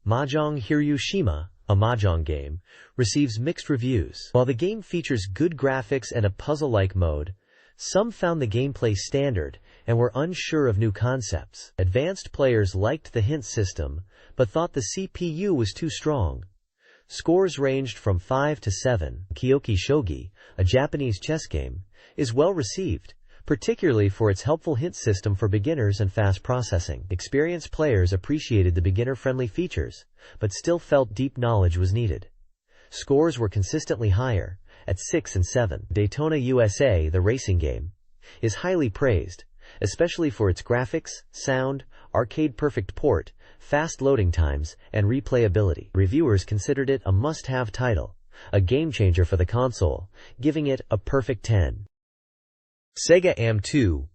Mahjong Hiroshima, a mahjong game, receives mixed reviews. While the game features good graphics and a puzzle-like mode, some found the gameplay standard and were unsure of new concepts. Advanced players liked the hint system, but thought the CPU was too strong. Scores ranged from 5 to 7. Kyoki Shogi, a Japanese chess game, is well received, particularly for its helpful hint system for beginners and fast processing. Experienced players appreciated the beginner-friendly features, but still felt deep knowledge was needed. Scores were consistently higher, at 6 and 7. Daytona USA, the racing game, is highly praised, especially for its graphics, sound, arcade-perfect port, fast loading times, and replayability. Reviewers considered it a must-have title, a game-changer for the console, giving it a perfect 10. Sega AM2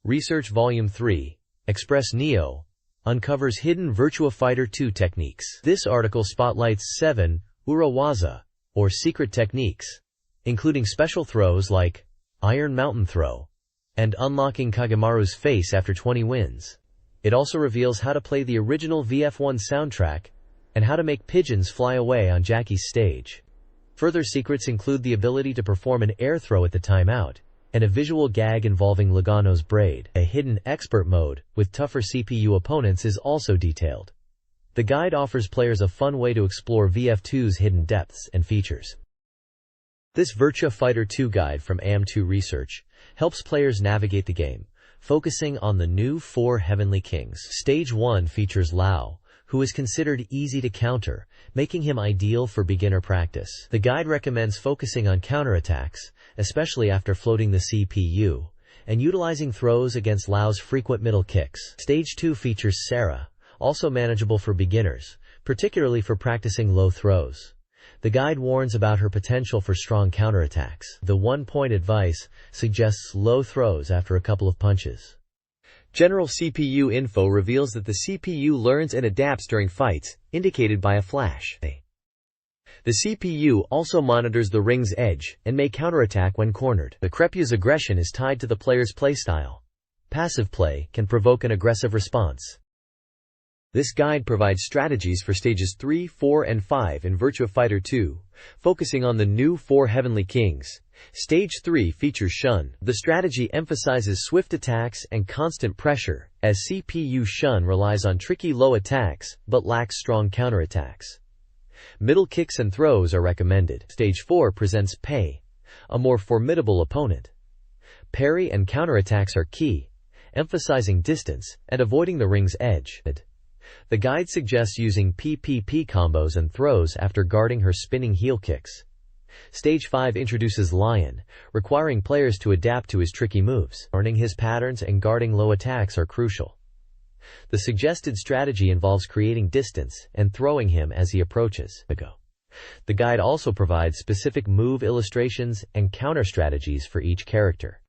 Research Volume 3, Express Neo, uncovers hidden Virtua Fighter 2 techniques. This article spotlights 7 Urawaza, or secret techniques, including special throws like Iron Mountain Throw and unlocking Kagemaru's face after 20 wins. It also reveals how to play the original VF1 soundtrack and how to make pigeons fly away on Jackie's stage. Further secrets include the ability to perform an air throw at the timeout, and a visual gag involving Logano's braid. A hidden expert mode with tougher CPU opponents is also detailed. The guide offers players a fun way to explore VF2's hidden depths and features. This Virtua Fighter 2 guide from AM2 Research helps players navigate the game, focusing on the new 4 Heavenly Kings. Stage 1 features Lao, who is considered easy to counter, making him ideal for beginner practice. The guide recommends focusing on counterattacks, especially after floating the CPU, and utilizing throws against Lao's frequent middle kicks. Stage 2 features Sarah, also manageable for beginners, particularly for practicing low throws. The guide warns about her potential for strong counterattacks. The one-point advice suggests low throws after a couple of punches. General CPU info reveals that the CPU learns and adapts during fights, indicated by a flash. The CPU also monitors the ring's edge and may counterattack when cornered. The Crepus's aggression is tied to the player's playstyle. Passive play can provoke an aggressive response. This guide provides strategies for stages 3, 4, and 5 in Virtua Fighter 2, focusing on the new 4 Heavenly Kings. Stage 3 features Shun. The strategy emphasizes swift attacks and constant pressure, as CPU Shun relies on tricky low attacks but lacks strong counterattacks. Middle kicks and throws are recommended. Stage 4 presents Pei, a more formidable opponent. Parry and counterattacks are key, emphasizing distance and avoiding the ring's edge. The guide suggests using PPP combos and throws after guarding her spinning heel kicks. Stage 5 introduces Lion, requiring players to adapt to his tricky moves. Learning his patterns and guarding low attacks are crucial. The suggested strategy involves creating distance and throwing him as he approaches. The guide also provides specific move illustrations and counter strategies for each character.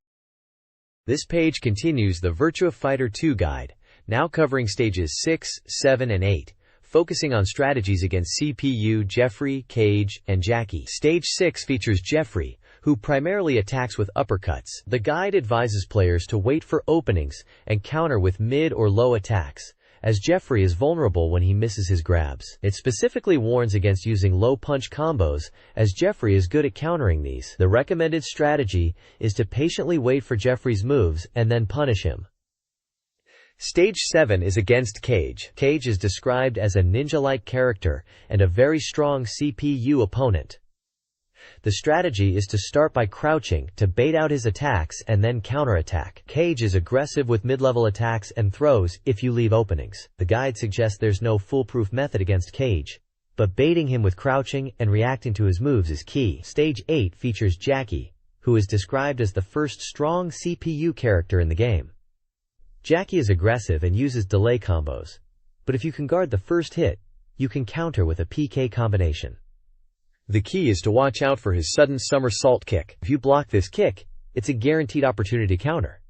This page continues the Virtua Fighter 2 guide, now covering stages 6, 7, and 8, focusing on strategies against CPU Jeffrey, Cage, and Jackie. Stage 6 features Jeffrey, who primarily attacks with uppercuts. The guide advises players to wait for openings and counter with mid or low attacks, as Jeffrey is vulnerable when he misses his grabs. It specifically warns against using low punch combos, as Jeffrey is good at countering these. The recommended strategy is to patiently wait for Jeffrey's moves and then punish him. Stage 7 is against Cage. Cage is described as a ninja-like character and a very strong CPU opponent. The strategy is to start by crouching to bait out his attacks and then counterattack. Cage is aggressive with mid-level attacks and throws if you leave openings. The guide suggests there's no foolproof method against Cage, but baiting him with crouching and reacting to his moves is key. Stage 8 features Jackie, who is described as the first strong CPU character in the game. Jackie is aggressive and uses delay combos, but if you can guard the first hit, you can counter with a PK combination.
The key is to watch out for his sudden somersault kick.
If you block this kick, it's a guaranteed opportunity to counter.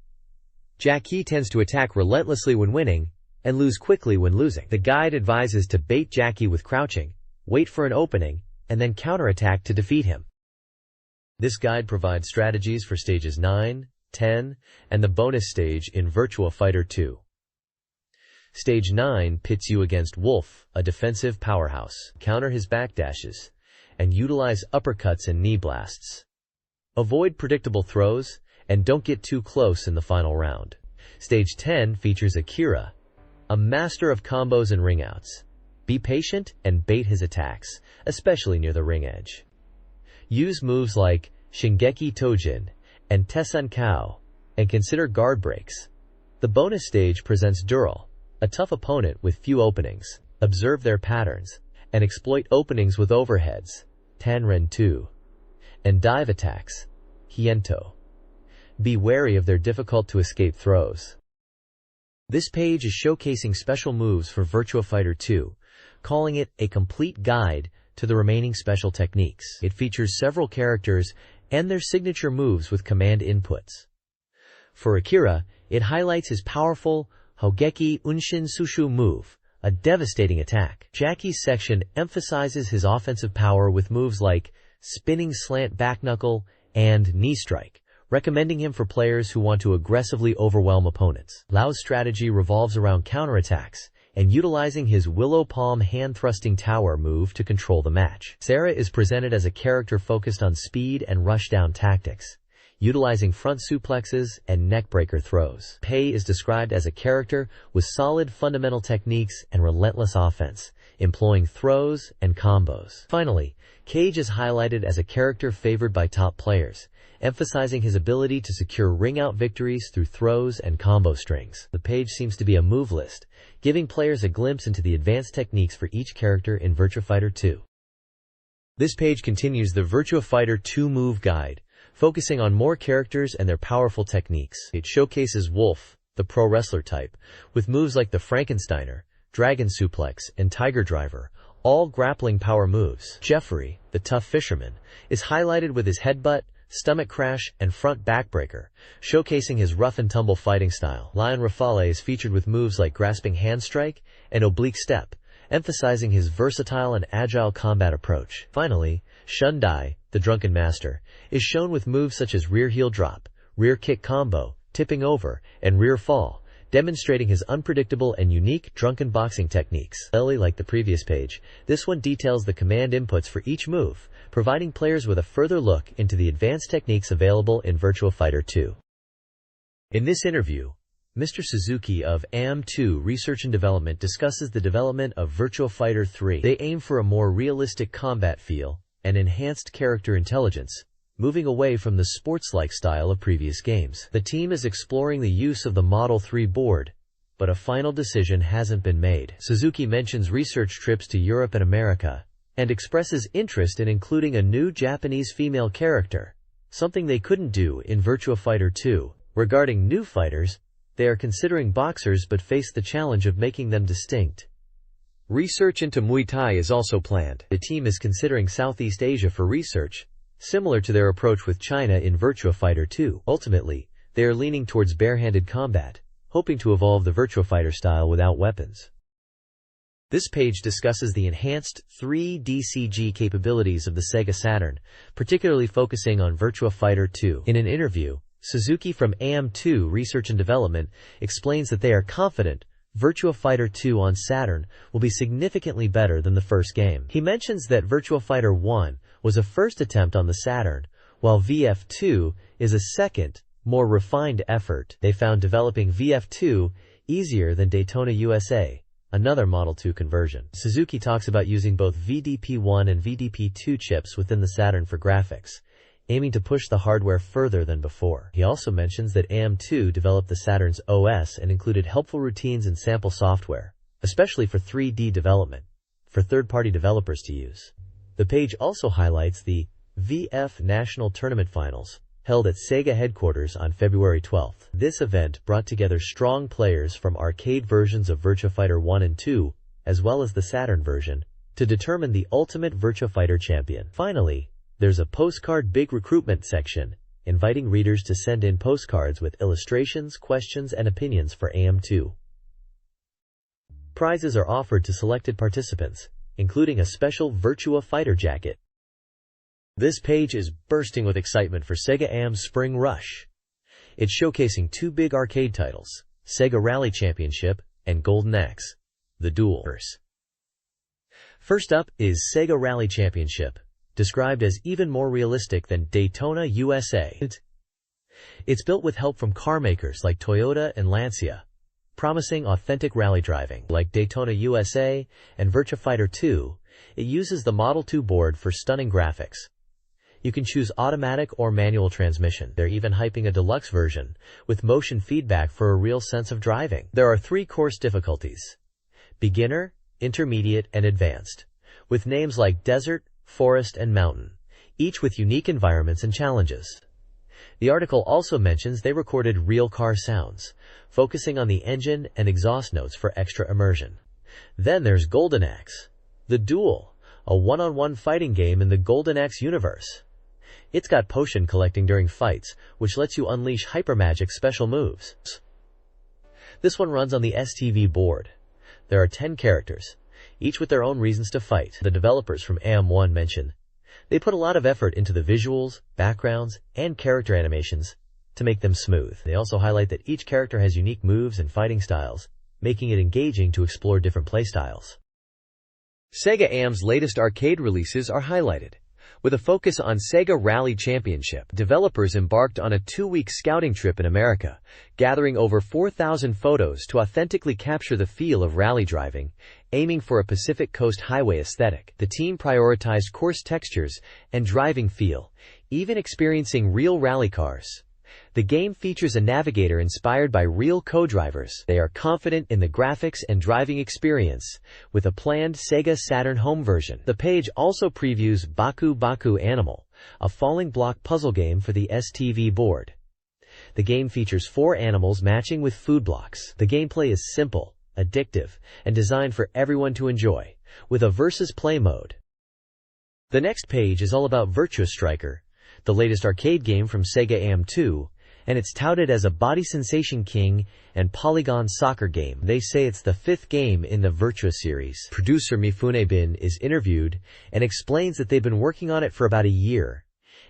Jackie tends to attack relentlessly when winning and lose quickly when losing.
The guide advises to bait Jackie with crouching, wait for an opening, and then counterattack to defeat him. This guide provides strategies for stages 9, 10, and the bonus stage in Virtua Fighter 2. Stage 9 pits you against Wolf, a defensive powerhouse. Counter his backdashes, and utilize uppercuts and knee blasts. Avoid predictable throws, and don't get too close in the final round. Stage 10 features Akira, a master of combos and ring-outs. Be patient and bait his attacks, especially near the ring edge. Use moves like Shingeki Tojin and Tessun Kao, and consider guard breaks. The bonus stage presents Dural, a tough opponent with few openings. Observe their patterns, and exploit openings with overheads, Tanren 2, and dive attacks, Hiento. Be wary of their difficult-to-escape throws. This page is showcasing special moves for Virtua Fighter 2, calling it a complete guide to the remaining special techniques. It features several characters and their signature moves with command inputs. For Akira, it highlights his powerful Hogeki Unshin Sushu move, a devastating attack. Jackie's section emphasizes his offensive power with moves like spinning slant back knuckle and knee strike, recommending him for players who want to aggressively overwhelm opponents. Lau's strategy revolves around counterattacks and utilizing his willow palm hand-thrusting tower move to control the match. Sarah is presented as a character focused on speed and rushdown tactics, utilizing front suplexes and neckbreaker throws. Pei is described as a character with solid fundamental techniques and relentless offense, employing throws and combos. Finally, Cage is highlighted as a character favored by top players, emphasizing his ability to secure ring-out victories through throws and combo strings. The page seems to be a move list, giving players a glimpse into the advanced techniques for each character in Virtua Fighter 2. This page continues the Virtua Fighter 2 move guide, focusing on more characters and their powerful techniques. It showcases Wolf, the pro wrestler type, with moves like the Frankensteiner, Dragon Suplex, and Tiger Driver, all grappling power moves. Jeffrey, the tough fisherman, is highlighted with his headbutt, stomach crash, and front backbreaker, showcasing his rough-and-tumble fighting style. Lion Rafale is featured with moves like grasping hand strike and oblique step, emphasizing his versatile and agile combat approach. Finally, Shundai, the drunken master, is shown with moves such as rear heel drop, rear kick combo, tipping over, and rear fall, demonstrating his unpredictable and unique drunken boxing techniques. Like the previous page, this one details the command inputs for each move, providing players with a further look into the advanced techniques available in Virtua Fighter 2. In this interview, Mr. Suzuki of AM2 Research and Development discusses the development of Virtua Fighter 3. They aim for a more realistic combat feel and enhanced character intelligence, moving away from the sports-like style of previous games. The team is exploring the use of the Model 3 board, but a final decision hasn't been made. Suzuki mentions research trips to Europe and America, and expresses interest in including a new Japanese female character, something they couldn't do in Virtua Fighter 2. Regarding new fighters, they are considering boxers but face the challenge of making them distinct. Research into Muay Thai is also planned. The team is considering Southeast Asia for research, similar to their approach with China in Virtua Fighter 2. Ultimately, they are leaning towards barehanded combat, hoping to evolve the Virtua Fighter style without weapons. This page discusses the enhanced 3D CG capabilities of the SEGA Saturn, particularly focusing on Virtua Fighter 2. In an interview, Suzuki from AM2 Research and Development explains that they are confident Virtua Fighter 2 on Saturn will be significantly better than the first game. He mentions that Virtua Fighter 1 was a first attempt on the Saturn, while VF2 is a second, more refined effort. They found developing VF2 easier than Daytona USA, another Model 2 conversion. Suzuki talks about using both VDP1 and VDP2 chips within the Saturn for graphics, aiming to push the hardware further than before. He also mentions that AM2 developed the Saturn's OS and included helpful routines and sample software, especially for 3D development, for third-party developers to use. The page also highlights the VF National Tournament Finals, held at Sega headquarters on February 12th. This event brought together strong players from arcade versions of Virtua Fighter 1 and 2, as well as the Saturn version, to determine the ultimate Virtua Fighter champion. Finally, there's a postcard big recruitment section, inviting readers to send in postcards with illustrations, questions, and opinions for AM2. Prizes are offered to selected participants, including a special Virtua Fighter jacket. This page is bursting with excitement for Sega AM's Spring Rush. It's showcasing two big arcade titles, Sega Rally Championship and Golden Axe, the Duel. First up is Sega Rally Championship, described as even more realistic than Daytona USA. It's built with help from car makers like Toyota and Lancia, promising authentic rally driving. Like Daytona USA and Virtua Fighter 2, it uses the Model 2 board for stunning graphics. You can choose automatic or manual transmission. They're even hyping a deluxe version, with motion feedback for a real sense of driving. There are 3 course difficulties: beginner, intermediate, and advanced, with names like desert, forest, and mountain, each with unique environments and challenges. The article also mentions they recorded real car sounds, focusing on the engine and exhaust notes for extra immersion. Then there's Golden Axe, the Duel, a one-on-one fighting game in the Golden Axe universe. It's got potion collecting during fights, which lets you unleash hypermagic special moves. This one runs on the STV board. There are 10 characters, each with their own reasons to fight. The developers from AM1 mention they put a lot of effort into the visuals, backgrounds, and character animations to make them smooth. They also highlight that each character has unique moves and fighting styles, making it engaging to explore different playstyles.
Sega AM's latest arcade releases are highlighted. With a focus on Sega Rally Championship, developers embarked on a 2-week scouting trip in America, gathering over 4,000 photos to authentically capture the feel of rally driving, aiming for a Pacific Coast highway aesthetic. The team prioritized course textures and driving feel, even experiencing real rally cars. The game features a navigator inspired by real co-drivers. They are confident in the graphics and driving experience, with a planned SEGA Saturn home version. The page also previews Baku Baku Animal, a falling block puzzle game for the STV board. The game features 4 animals matching with food blocks. The gameplay is simple, addictive, and designed for everyone to enjoy, with a versus play mode. The next page is all about Virtua Striker, the latest arcade game from Sega AM2, and it's touted as a body sensation king and polygon soccer game. They say it's the 5th game in the Virtua series. Producer Mifune Bin is interviewed and explains that they've been working on it for about a year,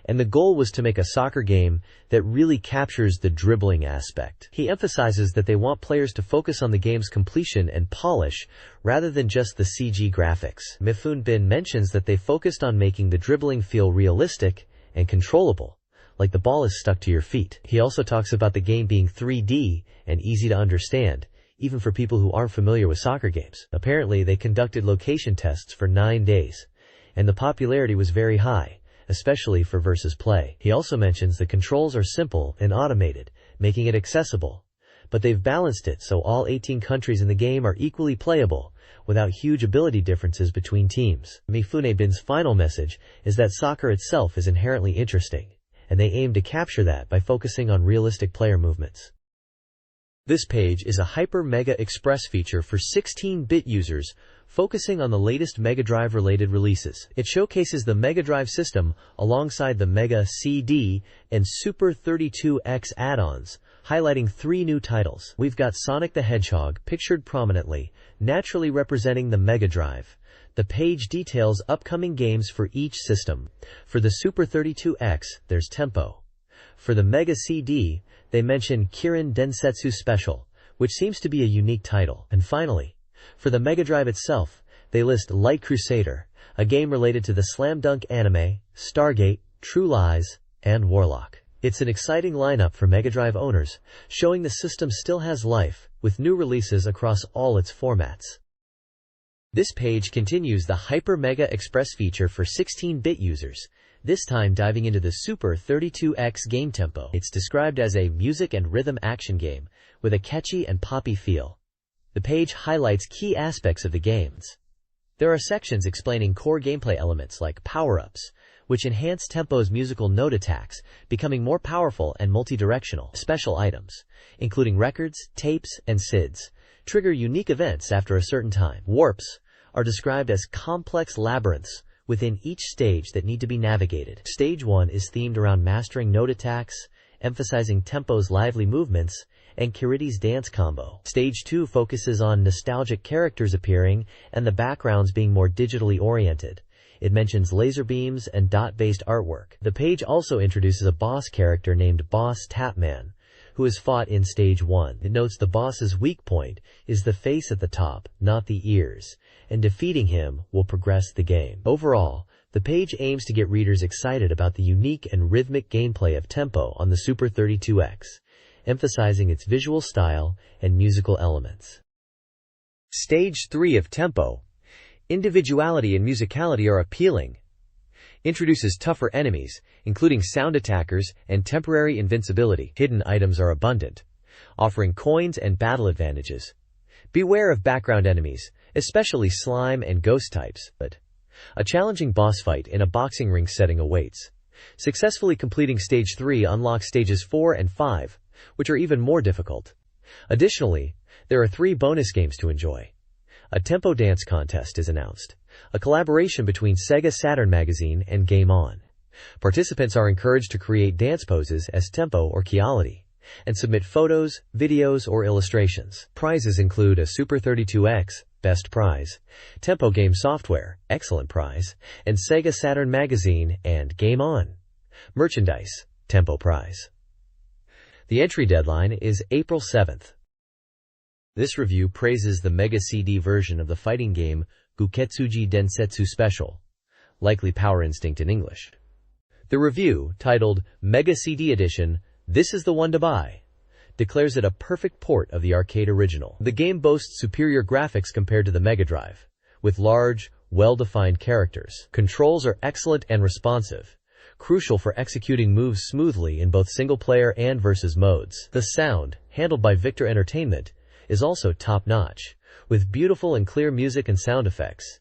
and the goal was to make a soccer game that really captures the dribbling aspect. He emphasizes that they want players to focus on the game's completion and polish rather than just the CG graphics. Mifune Bin mentions that they focused on making the dribbling feel realistic and controllable, like the ball is stuck to your feet. He also talks about the game being 3D and easy to understand, even for people who aren't familiar with soccer games. Apparently, they conducted location tests for 9 days, and the popularity was very high, especially for versus play. He also mentions the controls are simple and automated, making it accessible, but they've balanced it so all 18 countries in the game are equally playable, without huge ability differences between teams. Mifune Bin's final message is that soccer itself is inherently interesting, and they aim to capture that by focusing on realistic player movements. This page is a Hyper Mega Express feature for 16-bit users, focusing on the latest Mega Drive-related releases. It showcases the Mega Drive system alongside the Mega CD and Super 32X add-ons, highlighting 3 new titles. We've got Sonic the Hedgehog pictured prominently, naturally representing the Mega Drive. The page details upcoming games for each system. For the Super 32X, there's Tempo. For the Mega CD, they mention Kirin Densetsu Special, which seems to be a unique title. And finally, for the Mega Drive itself, they list Light Crusader, a game related to the slam dunk anime, Stargate, True Lies, and Warlock. It's an exciting lineup for Mega Drive owners, showing the system still has life, with new releases across all its formats. This page continues the Hyper Mega Express feature for 16-bit users, this time diving into the Super 32X game Tempo. It's described as a music and rhythm action game, with a catchy and poppy feel. The page highlights key aspects of the games. There are sections explaining core gameplay elements like power-ups,
which enhance Tempo's musical note attacks, becoming more powerful and multi-directional. Special items, including records, tapes, and SIDs, trigger unique events after a certain time. Warps are described as complex labyrinths within each stage that need to be navigated. Stage 1 is themed around mastering note attacks, emphasizing Tempo's lively movements, and Kiridi's dance combo. Stage 2 focuses on nostalgic characters appearing and the backgrounds being more digitally oriented. It mentions laser beams and dot-based artwork. The page also introduces a boss character named Boss Tapman, who is fought in Stage 1. It notes the boss's weak point is the face at the top, not the ears, and defeating him will progress the game. Overall, the page aims to get readers excited about the unique and rhythmic gameplay of Tempo on the Super 32X, emphasizing its visual style and musical elements.
Stage 3 of Tempo. Individuality and musicality are appealing. Introduces tougher enemies, including sound attackers and temporary invincibility. Hidden items are abundant, offering coins and battle advantages. Beware of background enemies, especially slime and ghost types. But a challenging boss fight in a boxing ring setting awaits. Successfully completing Stage 3 unlocks Stages 4 and 5, which are even more difficult. Additionally, there are 3 bonus games to enjoy. A Tempo dance contest is announced, a collaboration between SEGA Saturn Magazine and Game On. Participants are encouraged to create dance poses as Tempo or Quality, and submit photos, videos, or illustrations. Prizes include a Super 32X, Best Prize, Tempo Game Software, Excellent Prize, and SEGA Saturn Magazine and Game On. Merchandise, Tempo Prize. The entry deadline is April 7th. This review praises the Mega CD version of the fighting game Guketsuji Densetsu Special, likely Power Instinct in English. The review, titled Mega CD Edition, This is the One to Buy, declares it a perfect port of the arcade original. The game boasts superior graphics compared to the Mega Drive, with large, well-defined characters. Controls are excellent and responsive, crucial for executing moves smoothly in both single-player and versus modes. The sound, handled by Victor Entertainment, is also top-notch, with beautiful and clear music and sound effects.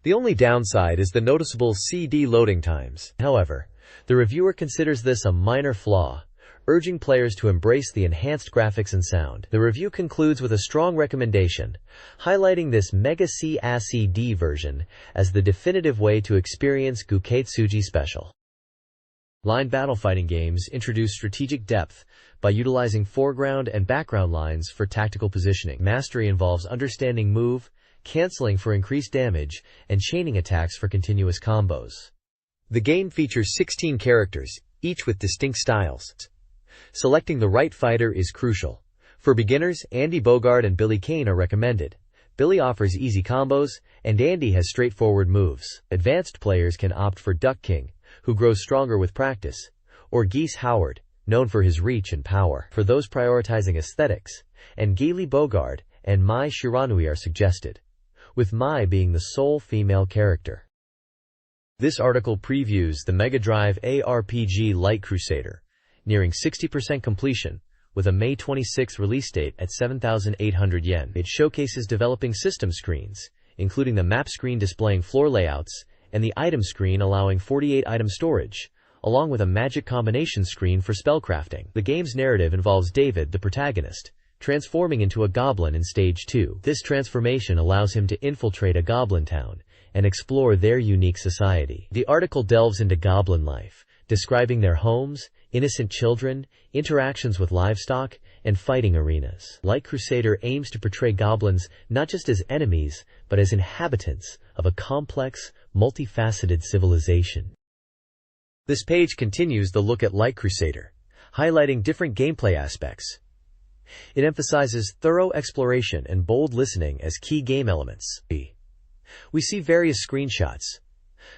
The only downside is the noticeable CD loading times. However, the reviewer considers this a minor flaw, urging players to embrace the enhanced graphics and sound. The review concludes with a strong recommendation, highlighting this Mega CD version as the definitive way to experience Guketsuji Special. Line battle fighting games introduce strategic depth by utilizing foreground and background lines for tactical positioning. Mastery involves understanding move, canceling for increased damage, and chaining attacks for continuous combos. The game features 16 characters, each with distinct styles. Selecting the right fighter is crucial. For beginners, Andy Bogard and Billy Kane are recommended. Billy offers easy combos, and Andy has straightforward moves. Advanced players can opt for Duck King, who grows stronger with practice, or Geese Howard, known for his reach and power. For those prioritizing aesthetics, and Gaily Bogard and Mai Shiranui are suggested, with Mai being the sole female character. This article previews the Mega Drive ARPG Light Crusader, nearing 60% completion, with a May 26 release date at 7,800 yen. It showcases developing system screens, including the map screen displaying floor layouts, and the item screen allowing 48 item storage, along with a magic combination screen for spellcrafting. The game's narrative involves David, the protagonist, transforming into a goblin in Stage 2. This transformation allows him to infiltrate a goblin town and explore their unique society. The article delves into goblin life, describing their homes, innocent children, interactions with livestock, and fighting arenas. Light Crusader aims to portray goblins not just as enemies, but as inhabitants of a complex, multifaceted civilization. This page continues the look at Light Crusader, highlighting different gameplay aspects. It emphasizes thorough exploration and bold listening as key game elements. We see various screenshots,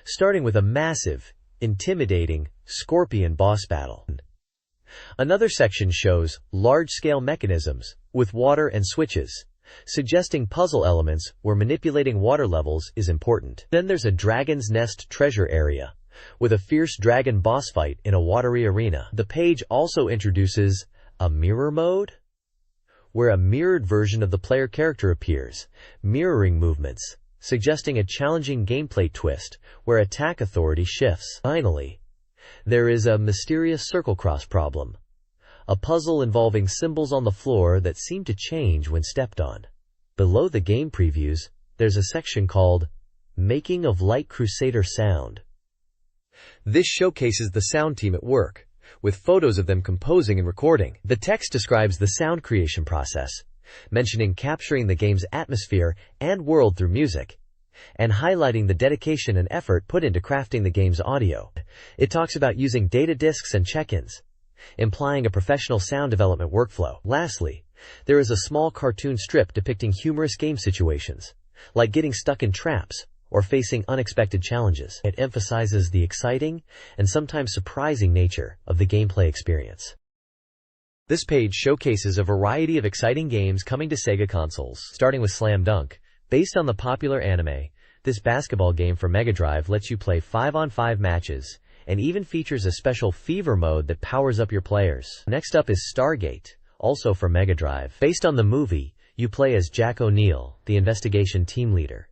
starting with a massive, intimidating scorpion boss battle. Another section shows large-scale mechanisms with water and switches, suggesting puzzle elements where manipulating water levels is important. Then there's a dragon's nest treasure area, with a fierce dragon boss fight in a watery arena. The page also introduces a mirror mode, where a mirrored version of the player character appears, mirroring movements,
suggesting a challenging gameplay twist where attack authority shifts. Finally, there is a mysterious circle cross problem, a puzzle involving symbols on the floor that seem to change when stepped on. Below the game previews, there's a section called Making of Light Crusader Sound.
This showcases the sound team at work, with photos of them composing and recording.
The text describes the sound creation process, mentioning capturing the game's atmosphere and world through music, and highlighting the dedication and effort put into crafting the game's audio. It talks about using data discs and check-ins, implying a professional sound development workflow. Lastly, there is a small cartoon strip depicting humorous game situations, like getting stuck in traps or facing unexpected challenges. It emphasizes the exciting and sometimes surprising nature of the gameplay experience. This page showcases a variety of exciting games coming to Sega consoles, starting with Slam Dunk. Based on the popular anime, this basketball game for Mega Drive lets you play 5-on-5 matches and even features a special fever mode that powers up your players. Next up is Stargate, also for Mega Drive. Based on the movie, you play as Jack O'Neill, the investigation team leader,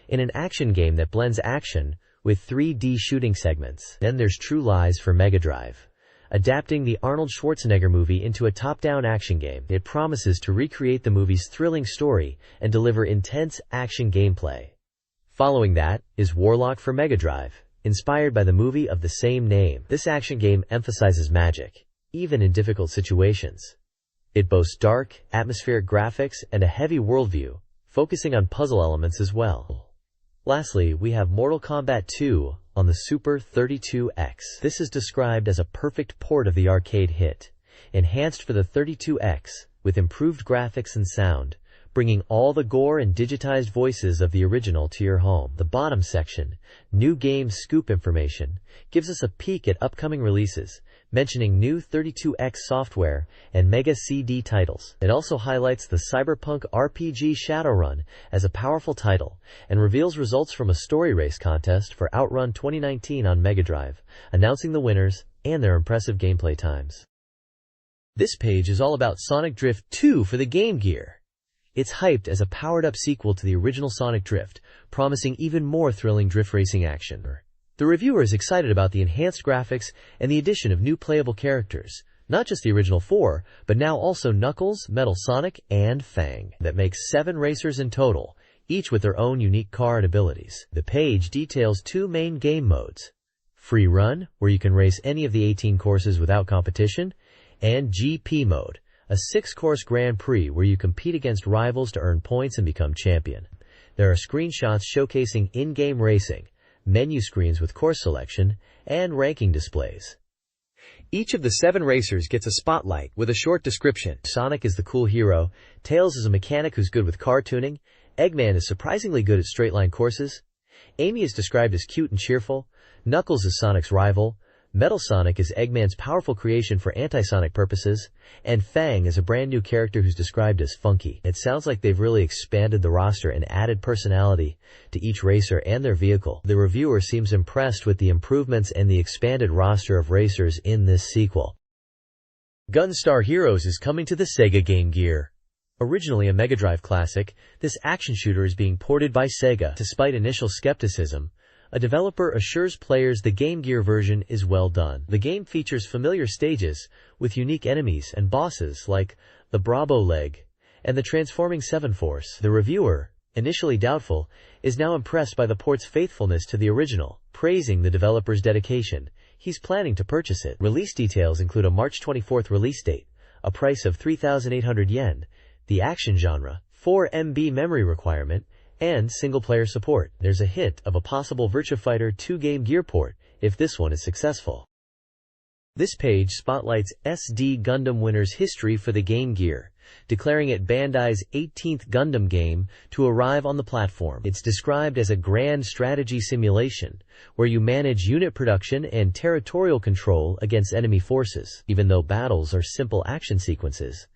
in an action game that blends action with 3D shooting segments. Then there's True Lies for Mega Drive, adapting the Arnold Schwarzenegger movie into a top-down action game. It promises to recreate the movie's thrilling story and deliver intense action gameplay. Following that is Warlock for Mega Drive, inspired by the movie of the same name. This action game emphasizes magic, even in difficult situations. It boasts dark, atmospheric graphics and a heavy worldview, focusing on puzzle elements as well. Lastly, we have Mortal Kombat 2 on the Super 32X. This is described as a perfect port of the arcade hit, enhanced for the 32X with improved graphics and sound, bringing all the gore and digitized voices of the original to your home. The bottom section, New Game Scoop Information, gives us a peek at upcoming releases, mentioning new 32X software and Mega CD titles. It also highlights the cyberpunk RPG Shadowrun as a powerful title and reveals results from a story race contest for Outrun 2019 on Mega Drive, announcing the winners and their impressive gameplay times. This page is all about Sonic Drift 2 for the Game Gear. It's hyped as a powered-up sequel to the original Sonic Drift, promising even more thrilling drift racing action. The reviewer is excited about the enhanced graphics and the addition of new playable characters, not just the original 4, but now also Knuckles, Metal Sonic, and Fang. That makes 7 racers in total, each with their own unique car and abilities. The page details 2 main game modes: Free Run, where you can race any of the 18 courses without competition, and GP mode, a 6-course Grand Prix where you compete against rivals to earn points and become champion. There are screenshots showcasing in-game racing, menu screens with course selection, and ranking displays.
Each of the 7 racers gets a spotlight with a short description.
Sonic is the cool hero, Tails is a mechanic who's good with car tuning, Eggman is surprisingly good at straight-line courses, Amy is described as cute and cheerful, Knuckles is Sonic's rival, Metal Sonic is Eggman's powerful creation for anti-Sonic purposes, and Fang is a brand new character who's described as funky. It sounds like they've really expanded the roster and added personality to each racer and their vehicle. The reviewer seems impressed with the improvements and the expanded roster of racers in this sequel. Gunstar Heroes is coming to the Sega Game Gear. Originally a Mega Drive classic, this action shooter is being ported by Sega. Despite initial skepticism, a developer assures players the Game Gear version is well done. The game features familiar stages with unique enemies and bosses like the Bravo Leg and the transforming Seven Force. The reviewer, initially doubtful, is now impressed by the port's faithfulness to the original, praising the developer's dedication. He's planning to purchase it. Release details include a March 24th release date, a price of 3,800 yen, the action genre, 4 MB memory requirement, and single-player support. There's a hint of a possible Virtua Fighter 2 Game Gear port if this one is successful. This page spotlights SD Gundam Winner's history for the Game Gear, declaring it Bandai's 18th Gundam game to arrive on the platform. It's described as a grand strategy simulation, where you manage unit production and territorial control against enemy forces. Even though battles are simple action sequences,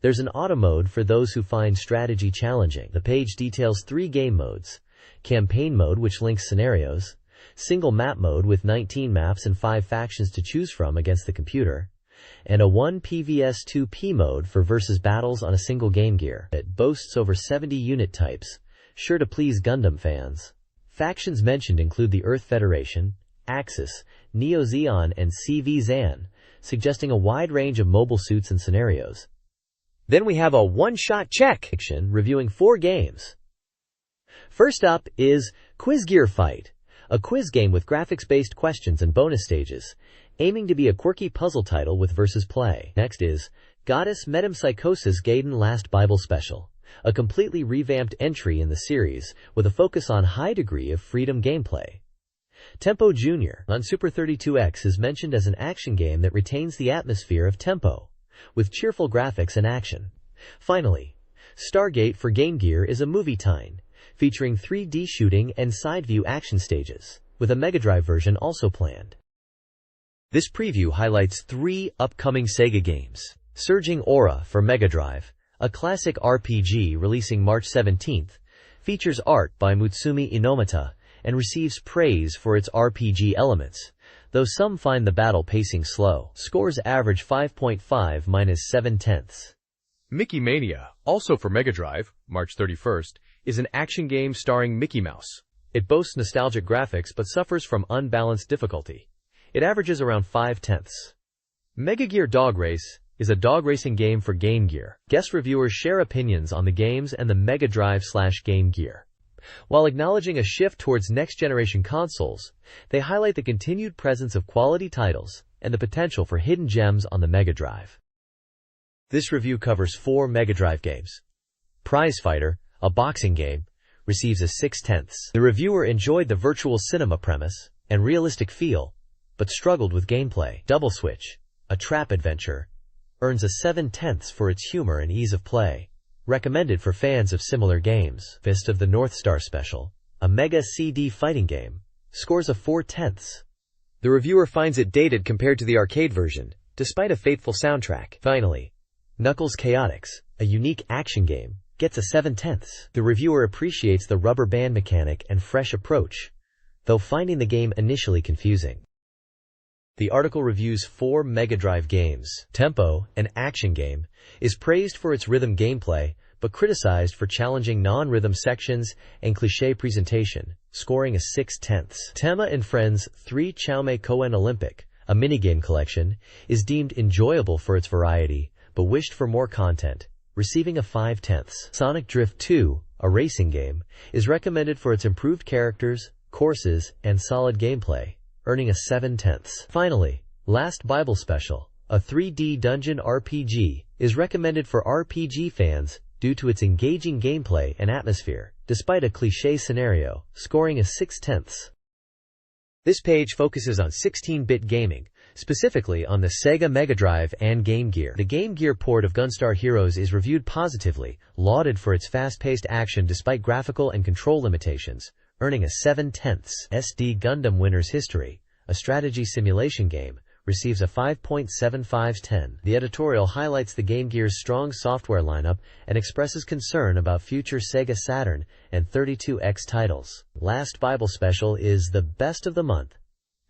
there's an auto mode for those who find strategy challenging. The page details 3 game modes: campaign mode, which links scenarios, single map mode with 19 maps and 5 factions to choose from against the computer, and a 1PvS2P mode for versus battles on a single Game Gear. It boasts over 70 unit types, sure to please Gundam fans. Factions mentioned include the Earth Federation, Axis, Neo Zeon, and CV Zan, suggesting a wide range of mobile suits and scenarios.
Then we have a one-shot check
Fiction reviewing 4 games. First up is Quiz Gear Fight, a quiz game with graphics-based questions and bonus stages, aiming to be a quirky puzzle title with versus play. Next is Goddess Metempsychosis Gaiden Last Bible Special, a completely revamped entry in the series with a focus on high degree of freedom gameplay. Tempo Jr. on Super 32X is mentioned as an action game that retains the atmosphere of Tempo, with cheerful graphics and action. Finally, Stargate for Game Gear is a movie tie-in, featuring 3D shooting and side-view action stages, with a Mega Drive version also planned. This preview highlights 3 upcoming SEGA games. Surging Aura for Mega Drive, a classic RPG releasing March 17th, features art by Mutsumi Inomata and receives praise for its RPG elements, though some find the battle pacing slow. Scores average 5.5 minus 7/10.
Mickey Mania, also for Mega Drive, March 31st, is an action game starring Mickey Mouse.
It boasts nostalgic graphics but suffers from unbalanced difficulty. It averages around 5/10. Mega Gear Dog Race is a dog racing game for Game Gear. Guest reviewers share opinions on the games and the Mega Drive/Game Gear. While acknowledging a shift towards next-generation consoles, they highlight the continued presence of quality titles and the potential for hidden gems on the Mega Drive. This review covers 4 Mega Drive games. Prize Fighter, a boxing game, receives a 6/10. The reviewer enjoyed the virtual cinema premise and realistic feel, but struggled with gameplay. Double Switch, a trap adventure, earns a 7/10 for its humor and ease of play, recommended for fans of similar games. Fist of the North Star Special, a Mega CD fighting game, scores a 4/10.
The reviewer finds it dated compared to the arcade version, despite a faithful soundtrack.
Finally, Knuckles Chaotix, a unique action game, gets a 7/10. The reviewer appreciates the rubber band mechanic and fresh approach, though finding the game initially confusing. The article reviews 4 Mega Drive games. Tempo, an action game, is praised for its rhythm gameplay, but criticized for challenging non-rhythm sections and cliché presentation, scoring a 6/10. Tema and Friends 3 Chaume Koen Olympic, a minigame collection, is deemed enjoyable for its variety, but wished for more content, receiving a 5/10. Sonic Drift 2, a racing game, is recommended for its improved characters, courses, and solid gameplay, earning a 7/10. Finally, Last Bible Special, a 3D dungeon RPG, is recommended for RPG fans due to its engaging gameplay and atmosphere, despite a cliché scenario, scoring a 6/10.
This page focuses on 16-bit gaming, specifically on the Sega Mega Drive and Game Gear.
The Game Gear port of Gunstar Heroes is reviewed positively, lauded for its fast-paced action despite graphical and control limitations, earning a 7/10. SD Gundam Winner's History, a strategy simulation game, receives a 5.75/10. The editorial highlights the Game Gear's strong software lineup and expresses concern about future SEGA Saturn and 32X titles. Last Bible Special is the best of the month.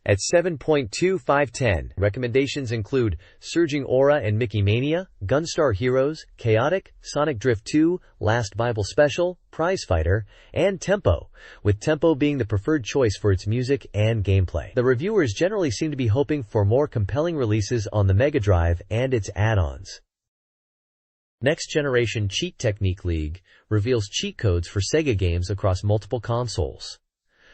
At 7.25/10, recommendations include Surging Aura and Mickey Mania, Gunstar Heroes, Chaotic, Sonic Drift 2, Last Bible Special, Prize Fighter, and Tempo, with Tempo being the preferred choice for its music and gameplay. The reviewers generally seem to be hoping for more compelling releases on the Mega Drive and its add-ons. Next Generation Cheat Technique League reveals cheat codes for Sega games across multiple consoles.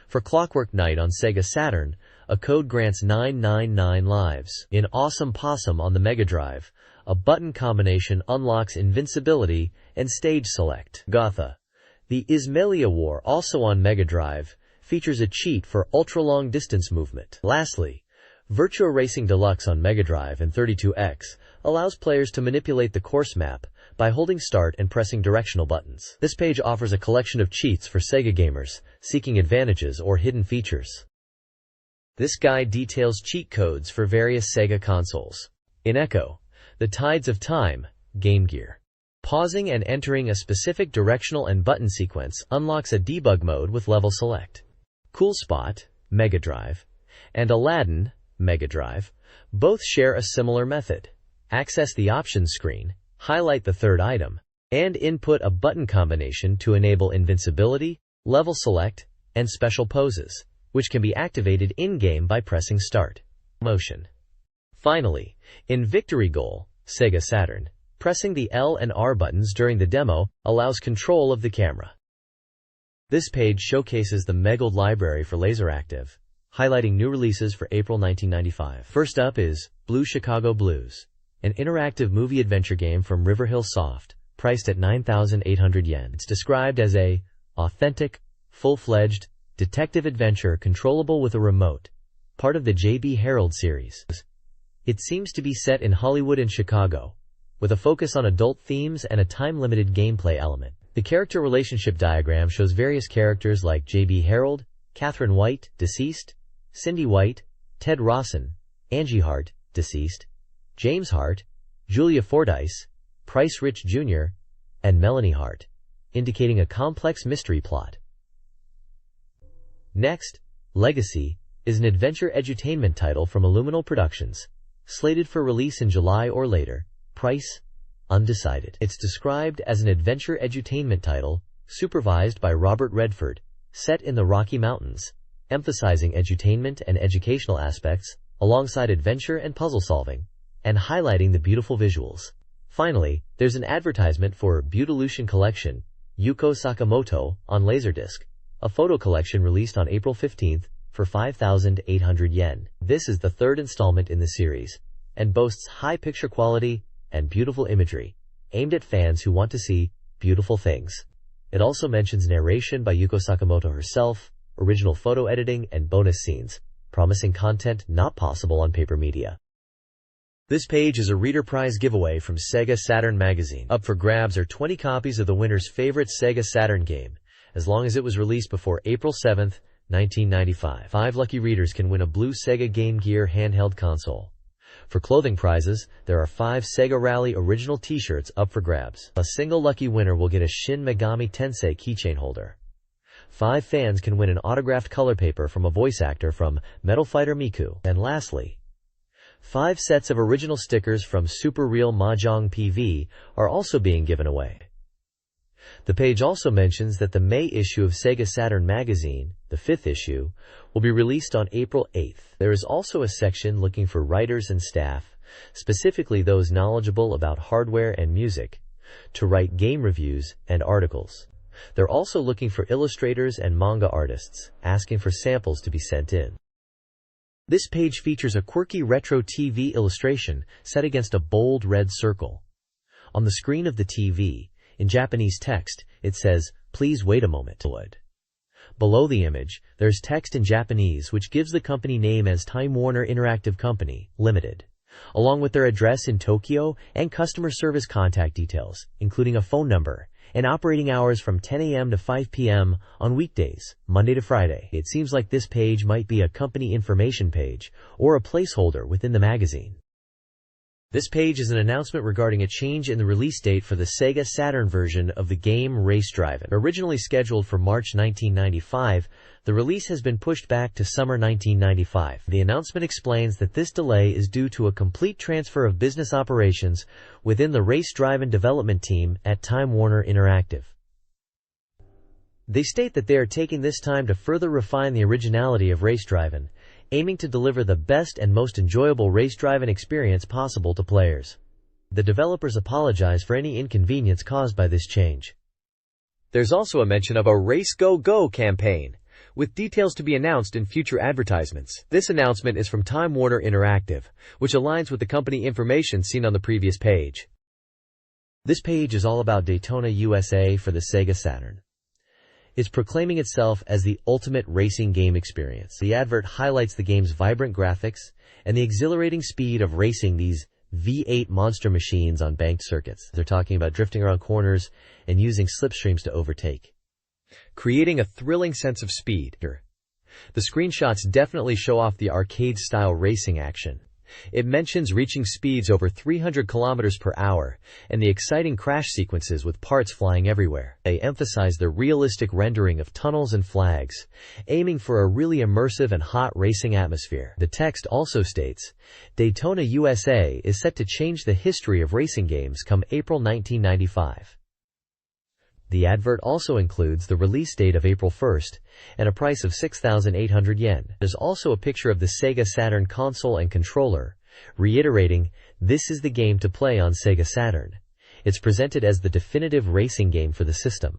For Clockwork Knight on Sega Saturn, a code grants 999 lives. In Awesome Possum on the Mega Drive, a button combination unlocks invincibility and stage select. Gotha, the Ismailia War, also on Mega Drive, features a cheat for ultra-long distance movement. Lastly, Virtua Racing Deluxe on Mega Drive and 32X allows players to manipulate the course map by holding start and pressing directional buttons. This page offers a collection of cheats for Sega gamers seeking advantages or hidden features. This guide details cheat codes for various Sega consoles. In Echo, The Tides of Time, Game Gear. Pausing and entering a specific directional and button sequence unlocks a debug mode with level select. Cool Spot, Mega Drive, and Aladdin, Mega Drive, both share a similar method. Access the options screen, highlight the third item,
and input a button combination to enable invincibility, level select, and special poses, which can be activated in-game by pressing start. Motion. Finally, in Victory Goal, SEGA Saturn, pressing the L and R buttons during the demo allows control of the camera. This page showcases the Megold library for Laseractive, highlighting new releases for April 1995. First up is Blue Chicago Blues, an interactive movie adventure game from Riverhill Soft, priced at 9,800 yen. It's described as a authentic, full-fledged detective adventure controllable with a remote, part of the J.B. Harold series. It seems to be set in Hollywood and Chicago, with a focus on adult themes and a time-limited gameplay element. The character relationship diagram shows various characters like J.B. Harold, Catherine White, deceased, Cindy White, Ted Rawson, Angie Hart, deceased, James Hart, Julia Fordyce, Price Rich Jr., and Melanie Hart, indicating a complex mystery plot. Next, Legacy is an adventure edutainment title from Illuminal Productions, slated for release in July or later. Price, undecided. It's described as an adventure edutainment title, supervised by Robert Redford, set in the Rocky Mountains, emphasizing edutainment and educational aspects, alongside adventure and puzzle solving, and highlighting the beautiful visuals. Finally, there's an advertisement for Beautolution Collection, Yuko Sakamoto, on Laserdisc, a photo collection released on April 15th for 5,800 yen. This is the third installment in the series, and boasts high picture quality and beautiful imagery, aimed at fans who want to see beautiful things. It also mentions narration by Yuko Sakamoto herself, original photo editing, and bonus scenes, promising content not possible on paper media. This page is a reader prize giveaway from SEGA Saturn Magazine. Up for grabs are 20 copies of the winner's favorite SEGA Saturn game, as long as it was released before April 7, 1995. 5 lucky readers can win a blue Sega Game Gear handheld console. For clothing prizes, there are 5 Sega Rally original t-shirts up for grabs. A single lucky winner will get a Shin Megami Tensei keychain holder. 5 fans can win an autographed color paper from a voice actor from Metal Fighter Miku. And lastly, 5 sets of original stickers from Super Real Mahjong PV are also being given away. The page also mentions that the May issue of SEGA Saturn Magazine, the 5th issue, will be released on April 8th. There is also a section looking for writers and staff, specifically those knowledgeable about hardware and music, to write game reviews and articles. They're also looking for illustrators and manga artists, asking for samples to be sent in. This page features a quirky retro TV illustration set against a bold red circle. On the screen of the TV, in Japanese text, it says, "Please wait a moment." Below the image, there's text in Japanese which gives the company name as Time Warner Interactive Company, Limited, along with their address in Tokyo and customer service contact details, including a phone number, and operating hours from 10 a.m. to 5 p.m. on weekdays, Monday to Friday. It seems like this page might be a company information page, or a placeholder within the magazine. This page is an announcement regarding a change in the release date for the Sega Saturn version of the game Race Drivin'. Originally scheduled for March 1995, the release has been pushed back to summer 1995. The announcement explains that this delay is due to a complete transfer of business operations within the Race Drivin' development team at Time Warner Interactive. They state that they are taking this time to further refine the originality of Race Drivin', aiming to deliver the best and most enjoyable race driving experience possible to players. The developers apologize for any inconvenience caused by this change. There's also a mention of a Race Go Go campaign, with details to be announced in future advertisements. This announcement is from Time Warner Interactive, which aligns with the company information seen on the previous page. This page is all about Daytona USA for the Sega Saturn. It's proclaiming itself as the ultimate racing game experience. The advert highlights the game's vibrant graphics and the exhilarating speed of racing these V8 monster machines on banked circuits. They're talking about drifting around corners and using slipstreams to overtake, creating a thrilling sense of speed. The screenshots definitely show off the arcade-style racing action. It mentions reaching speeds over 300 kilometers per hour and the exciting crash sequences with parts flying everywhere. They emphasize the realistic rendering of tunnels and flags, aiming for a really immersive and hot racing atmosphere. The text also states, Daytona USA is set to change the history of racing games come April 1995. The advert also includes the release date of April 1st and a price of 6,800 yen. There's also a picture of the SEGA Saturn console and controller, reiterating, "This is the game to play on SEGA Saturn." It's presented as the definitive racing game for the system.